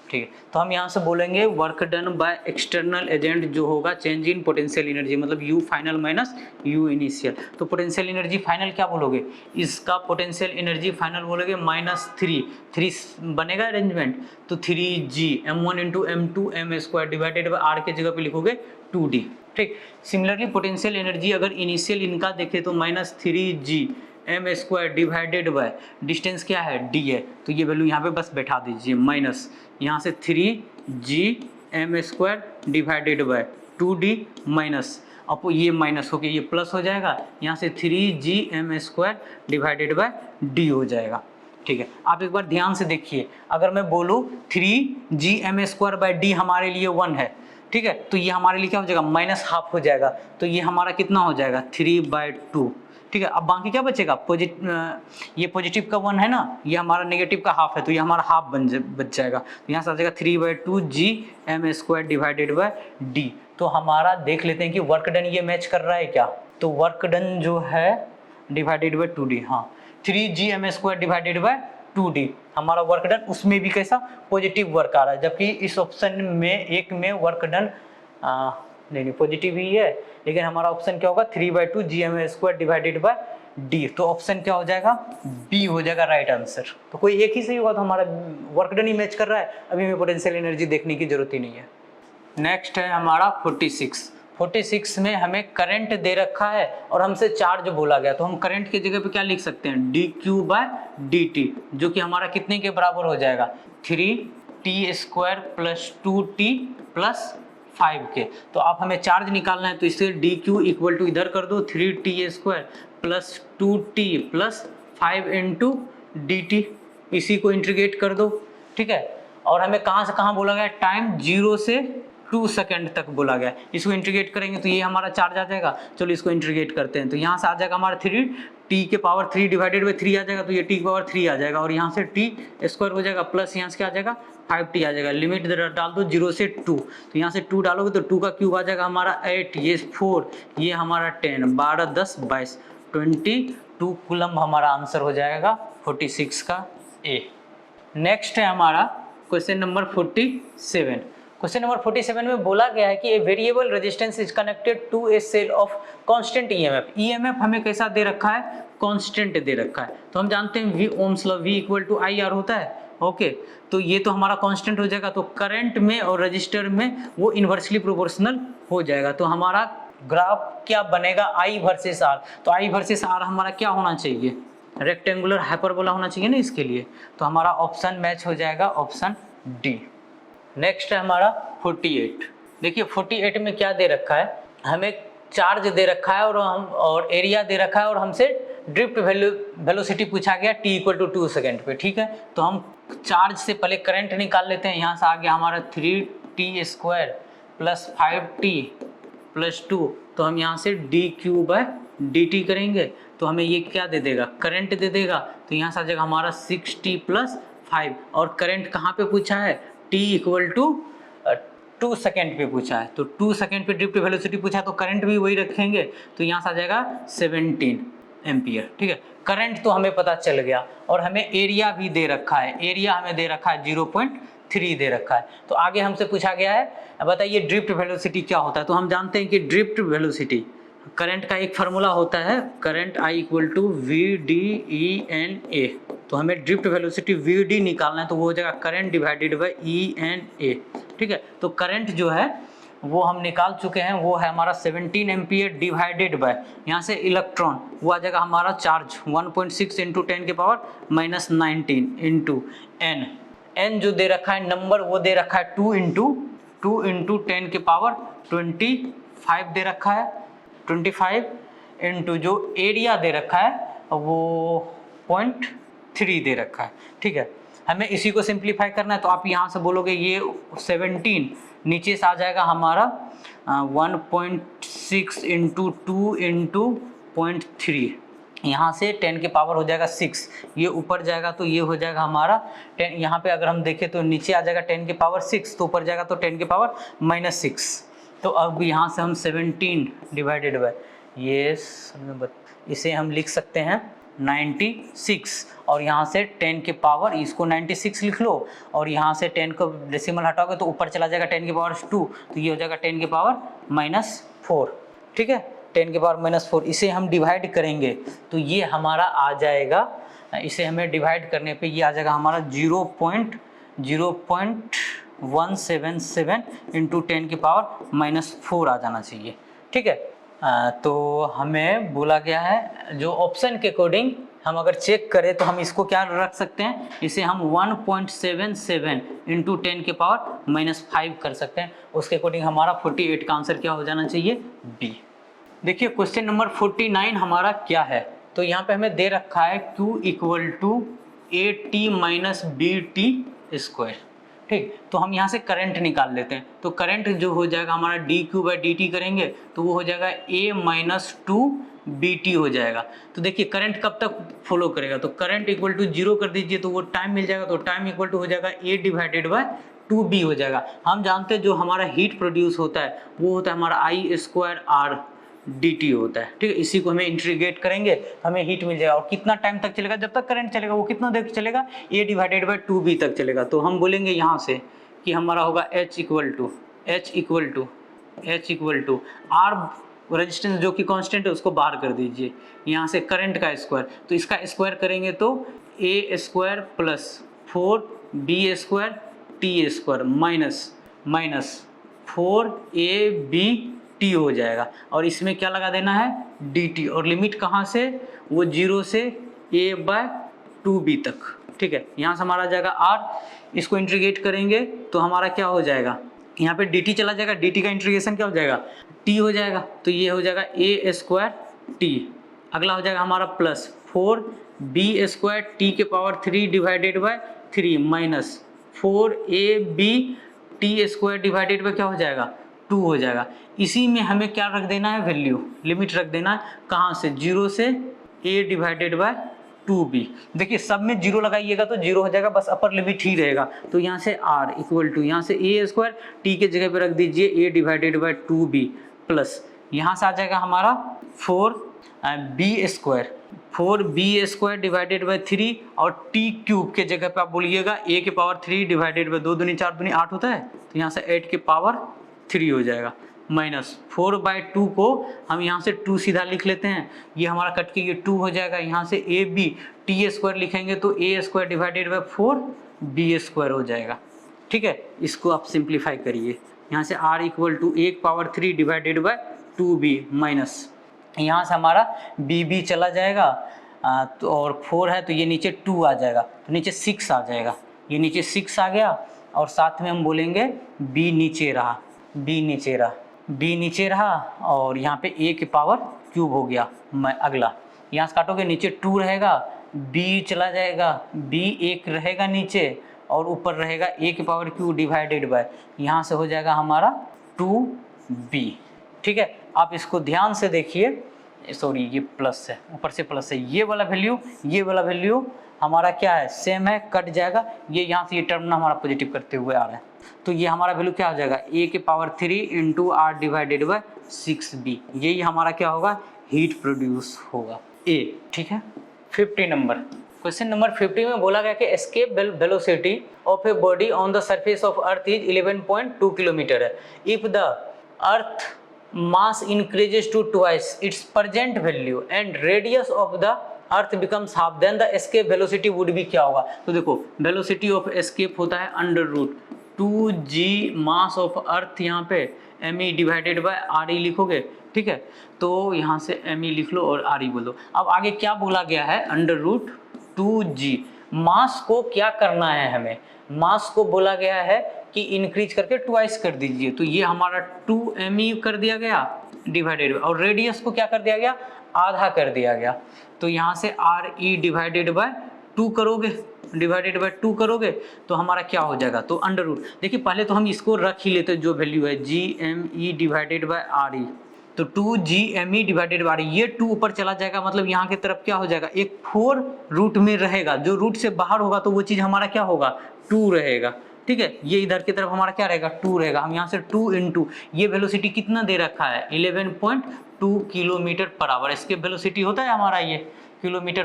A: ठीक है। तो हम यहाँ से बोलेंगे work done by external agent जो होगा चेंज इन पोटेंशियल एनर्जी, मतलब U final minus U initial, तो पोटेंशियल एनर्जी फाइनल क्या बोलोगे, इसका पोटेंशियल एनर्जी फाइनल बोलोगे -3 बनेगा अरेंजमेंट, तो 3G m1 into m2 m² divided by r के जगह पे लिखोगे 2D, ठीक। सिमिलरली पोटेंशियल एनर्जी अगर इनिशियल इनका देखे तो -3G m² divided by distance क्या है d है, तो ये वैल्यू यहाँ पे बस बैठा दीजिए, माइनस यहाँ से 3G m² divided by 2d minus, अब ये माइनस होके ये प्लस हो जाएगा, यहाँ से 3G m² divided by d हो जाएगा, ठीक है। आप एक बार ध्यान से देखिए, अगर मैं बोलूँ 3G m² बाय d हमारे लिए 1 है, ठीक है, तो ये हमारे लिए क्या हो जाएगा -½ हो जाएगा, तो ये हमारा कितना हो जाएगा 3/2, ठीक है। अब बाकी क्या बचेगा, ये पॉजिटिव का 1 है ना, ये हमारा नेगेटिव का हाफ है, तो ये हमारा हाफ बच जाएगा, तो यहाँ से आ जाएगा 3/2G m² divided by d। तो हमारा देख लेते हैं कि वर्क डन ये मैच कर रहा है क्या, तो वर्क डन जो है डिवाइडेड बाय 2d, हाँ 3G m² divided by 2d हमारा वर्क डन, उसमें भी कैसा पॉजिटिव वर्क आ रहा है, जबकि इस ऑप्शन में एक में वर्क डन नहीं पॉजिटिव ही है, लेकिन हमारा ऑप्शन क्या होगा 3/2 GM² डिवाइडेड बाय डी। तो ऑप्शन क्या हो जाएगा, बी हो जाएगा राइट आंसर। तो कोई एक ही सही होगा, तो हमारा वर्क डन ही मैच कर रहा है, अभी हमें पोटेंशियल एनर्जी देखने की जरूरत ही नहीं है। नेक्स्ट है हमारा 46 में हमें करंट दे रखा है और हमसे चार्ज बोला गया, तो हम करंट की जगह पे क्या लिख सकते हैं, dq/dt, जो कि हमारा कितने के बराबर हो जाएगा, 3t² + 2t + 5 के। तो आप हमें चार्ज निकालना है, तो इससे dq इक्वल टू इधर कर दो 3t² + 2t + 5 × dt, इसी को इंटीग्रेट कर दो, ठीक है। और हमें कहाँ से कहाँ बोला गया, टाइम 0 से 2 सेकंड तक बोला गया, इसको इंटीग्रेट करेंगे तो ये हमारा चार्ज आ जाएगा। चलो इसको इंटीग्रेट करते हैं, तो यहाँ से आ जाएगा हमारा 3t³ 3 आ जाएगा, तो ये t³ आ जाएगा, और यहाँ से t² हो जाएगा, प्लस यहाँ से क्या आ जाएगा 5t आ जाएगा। लिमिट डाल दो 0 से 2, तो यहाँ से 2 डालोगे तो 2 का क्यूब आ जाएगा हमारा 8, ये 4, ये हमारा 10, 12 10 22, 22 कूलम हमारा आंसर हो जाएगा 46 का ए। नेक्स्ट है हमारा क्वेश्चन नंबर 47। क्वेश्चन नंबर 47 में बोला गया है कि a variable resistance is connected to a cell of constant EMF. EMF हमें कैसा दे रखा है, कांस्टेंट दे रखा है। तो हम जानते हैं we Ohm's law, V = IR होता है, ओके। तो ये तो हमारा कांस्टेंट हो जाएगा, तो करंट में और रजिस्टर में वो इन्वर्सली प्रोपोर्शनल हो जाएगा। तो हमारा ग्राफ क्या बनेगा, I वर्सेस R। तो I वर्सेस R हमारा क्या होना चाहिए, रेक्टेंगुलर हाइपरबोला होना चाहिए ना इसके लिए। तो हमारा ऑप्शन मैच हो जाएगा, ऑप्शन डी। नेक्स्ट है हमारा 48। देखिए 48 में क्या दे रखा है, हमें चार्ज दे रखा है और एरिया दे रखा है, और हमसे ड्रिफ्ट वेलोसिटी पूछा गया t = 2 सेकेंड पे, ठीक है। तो हम चार्ज से पहले करंट निकाल लेते हैं। यहाँ से आ गया हमारा 3t² + 5t + 2, तो हम यहाँ से dq/dt करेंगे, तो हमें ये क्या दे देगा, करंट दे देगा। तो यहाँ से आ जाएगा हमारा 6t + 5, और करंट कहाँ पे पूछा है, t = 2 सेकेंड पे पूछा है, तो 2 सेकेंड पे ड्रिफ्ट वेलोसिटी पूछा है, तो करंट भी वही रखेंगे। तो यहाँ से आ जाएगा 17 एम्पियर, ठीक है। करंट तो हमें पता चल गया, और हमें एरिया भी दे रखा है, एरिया हमें दे रखा है 0.3 दे रखा है। तो आगे हमसे पूछा गया है, बताइए ड्रिफ्ट वेलोसिटी क्या होता है। तो हम जानते हैं कि ड्रिफ्ट वेलोसिटी करंट का एक फार्मूला होता है, करंट I = VDENA। तो हमें ड्रिफ्ट वेलोसिटी VD निकालना है, तो वो हो जाएगा करंट डिवाइडेड बाय ENA, ठीक है। तो करंट जो है वो हम निकाल चुके हैं, वो है हमारा 17 एम्पियर डिवाइडेड बाय, यहाँ से इलेक्ट्रॉन वो आ जाएगा हमारा चार्ज 1.6 × 10⁻⁻19 × n। n जो दे रखा है नंबर, वो दे रखा है 2 × 10⁻25 दे रखा है, 25 इंटू जो एरिया दे रखा है वो 0.3 दे रखा है, ठीक है। हमें इसी को सिंप्लीफाई करना है, तो आप यहाँ से बोलोगे ये 17, नीचे से आ जाएगा हमारा 1.6 × 2 × 0.3, यहाँ से 10 के पावर हो जाएगा 6, ये ऊपर जाएगा तो ये हो जाएगा हमारा 10। यहाँ पे अगर हम देखें तो नीचे आ जाएगा 10 के पावर 6, तो ऊपर जाएगा तो 10 के पावर -6। तो अब यहाँ से हम 17 डिवाइडेड बाय ये इसे हम लिख सकते हैं 96, और यहाँ से 10 के पावर, इसको 96 लिख लो, और यहाँ से 10 को डेसिमल हटाओगे तो ऊपर चला जाएगा 10 के पावर 2, तो ये हो जाएगा 10 के पावर -4, ठीक है। 10 के पावर -4, इसे हम डिवाइड करेंगे तो ये हमारा आ जाएगा, इसे हमें डिवाइड करने पे ये आ जाएगा हमारा 0.177 × 10 के पावर -4 आ जाना चाहिए, ठीक है। तो हमें बोला गया है, जो ऑप्शन के अकॉर्डिंग हम अगर चेक करें तो हम इसको क्या रख सकते हैं, इसे हम 1.77 × 10 के पावर -5 कर सकते हैं। उसके अकॉर्डिंग हमारा 48 का आंसर क्या हो जाना चाहिए, बी। देखिए क्वेश्चन नंबर 49 हमारा क्या है, तो यहाँ पे हमें दे रखा है Q = AT - BT², ठीक। तो हम यहाँ से करंट निकाल लेते हैं, तो करंट जो हो जाएगा हमारा dq/dt करेंगे तो वो हो जाएगा A - 2BT हो जाएगा। तो देखिए करंट कब तक फॉलो करेगा, तो करंट = 0 कर दीजिए तो वो टाइम मिल जाएगा, तो टाइम = हो जाएगा A/2B हो जाएगा। हम जानते हैं जो हमारा हीट प्रोड्यूस होता है वो होता है हमारा I² RDT होता है, ठीक है। इसी को हमें इंटीग्रेट करेंगे तो हमें हीट मिल जाएगा, और कितना टाइम तक चलेगा, जब तक करंट चलेगा वो कितना देर चलेगा, A/2B तक चलेगा। तो हम बोलेंगे यहाँ से कि हमारा होगा H = R वो रेजिस्टेंस जो कि कांस्टेंट है उसको बाहर कर दीजिए, यहाँ से करंट का स्क्वायर, तो इसका स्क्वायर करेंगे तो ए square plus 4b² t² minus 4ab हो जाएगा, और इसमें क्या लगा देना है dt, और लिमिट कहाँ से, वो 0 से a/2b तक, ठीक है। यहाँ से हमारा आ जाएगा r, इसको इंटीग्रेट करेंगे तो हमारा क्या हो जाएगा, यहाँ पे dt चला जाएगा, dt का इंटीग्रेशन क्या हो जाएगा t हो जाएगा, तो ये हो जाएगा a² t। अगला हो जाएगा हमारा plus 4b² t³ divided by 3 minus 4ab t² divided by क्या हो जाएगा 2 हो जाएगा। इसी में हमें क्या रख देना है, वैल्यू, लिमिट रख देना है, कहाँ से, 0 से a डिवाइडेड बाय 2b। देखिए सब में 0 लगाइएगा तो 0 हो जाएगा, बस अपर लिमिट ही रहेगा, तो यहाँ से r इक्वल टू यहाँ से a² t के जगह पे रख दीजिए a divided by 2b plus यहाँ से आ जाएगा हमारा 4b² डिवाइडेड बाय 3 और t³ के जगह पे आप बोलिएगा a³ डिवाइडेड बाय 2 दूनी 4 दूनी 8 होता है, तो यहाँ से 8³ हो जाएगा माइनस 4/2 को हम यहाँ से 2 सीधा लिख लेते हैं, ये हमारा कट के ये 2 हो जाएगा, यहाँ से ab t² लिखेंगे तो a² डिवाइडेड बाय 4b² हो जाएगा, ठीक है। इसको आप सिंप्लीफाई करिए, यहाँ से r equal to 1/3 divided by 2b minus यहाँ से हमारा b चला जाएगा, तो और 4 है तो ये नीचे 2 आ जाएगा, तो नीचे 6 आ जाएगा, ये नीचे 6 आ गया, और साथ में हम बोलेंगे b नीचे रहा, और यहाँ पे a³ हो गया। अगला यहाँ से काटोगे नीचे 2 रहेगा, b चला जाएगा, b 1 रहेगा नीचे, और ऊपर रहेगा a³ डिवाइडेड बाय, यहाँ से हो जाएगा हमारा 2b, ठीक है। आप इसको ध्यान से देखिए, सॉरी ये प्लस है, ऊपर से प्लस है, ये वाला वैल्यू हमारा क्या है, सेम है, कट जाएगा, ये यहाँ से ये टर्म ना हमारा पॉजिटिव करते हुए आ रहा है, तो ये हमारा वैल्यू क्या हो जाएगा a³ into r divided by 6b, यही हमारा क्या होगा, हीट प्रोड्यूस होगा a, ठीक है। 50 नंबर, क्वेश्चन नंबर 50 में बोला गया कि escape velocity of a body on the surface of earth is 11.2 kilometre है। If the earth mass increases to twice its present value and radius of the earth becomes half, then the escape velocity would be क्या होगा। तो देखो velocity of escape होता है √2g mass of earth, यहाँ पे me divided by re लिखोगे, ठीक है। तो यहाँ से me लिख लो और re बोल दो। अब आगे क्या बोला गया है, √2g मास को क्या करना है, हमें मास को बोला गया है कि इंक्रीज करके ट्वाइस कर दीजिए, तो ये हमारा 2me कर दिया गया डिवाइडेड, और रेडियस को क्या कर दिया गया, आधा कर दिया गया, तो यहाँ से re डिवाइडेड बाय 2 करोगे तो हमारा क्या हो जाएगा, तो √, देखिए पहले तो हम इसको रख ही लेते, जो वैल्यू है gme डिवाइडेड बाय re, तो 2gme डिवाइडेड बाय re, ये 2 ऊपर चला जाएगा, मतलब यहाँ की तरफ क्या हो जाएगा, एक 4 रूट में रहेगा, जो रूट से बाहर होगा तो वो चीज़ हमारा क्या होगा, 2 रहेगा, ठीक है। ये इधर की तरफ हमारा क्या रहेगा, 2 रहेगा। हम यहाँ से 2 इंटू ये वेलोसिटी कितना दे रखा है, 11.2 किलोमीटर पर आवर, इसके वेलोसिटी होता है हमारा ये किलोमीटर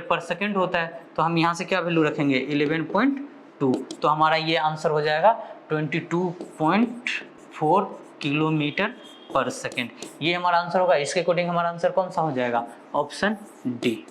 A: पर सेकेंड होता है, तो हम यहाँ से क्या वैल्यू रखेंगे 11.2, तो हमारा ये आंसर हो जाएगा 22.4 किलोमीटर पर सेकेंड, ये हमारा आंसर होगा। इसके अकॉर्डिंग हमारा आंसर कौन सा हो जाएगा, ऑप्शन डी,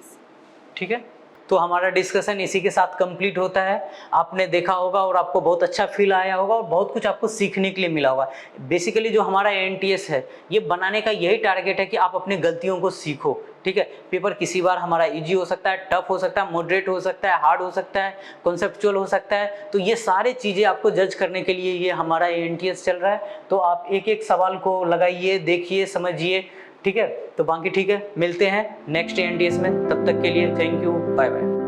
A: ठीक है। तो हमारा डिस्कशन इसी के साथ कंप्लीट होता है। आपने देखा होगा और आपको बहुत अच्छा फील आया होगा और बहुत कुछ आपको सीखने के लिए मिला होगा। बेसिकली जो हमारा एनटीएस है ये बनाने का यही टारगेट है कि आप अपनी गलतियों को सीखो, ठीक है। पेपर किसी बार हमारा इजी हो सकता है, टफ हो सकता है, मॉडरेट हो सकता है, हार्ड हो सकता है, कॉन्सेप्चुअल हो सकता है, तो ये सारे चीज़ें आपको जज करने के लिए ये हमारा एनटीएस चल रहा है। तो आप एक एक सवाल को लगाइए, देखिए, समझिए, ठीक है। तो बाकी ठीक है, मिलते हैं नेक्स्ट एनटीएस में, तब तक के लिए थैंक यू, बाय बाय।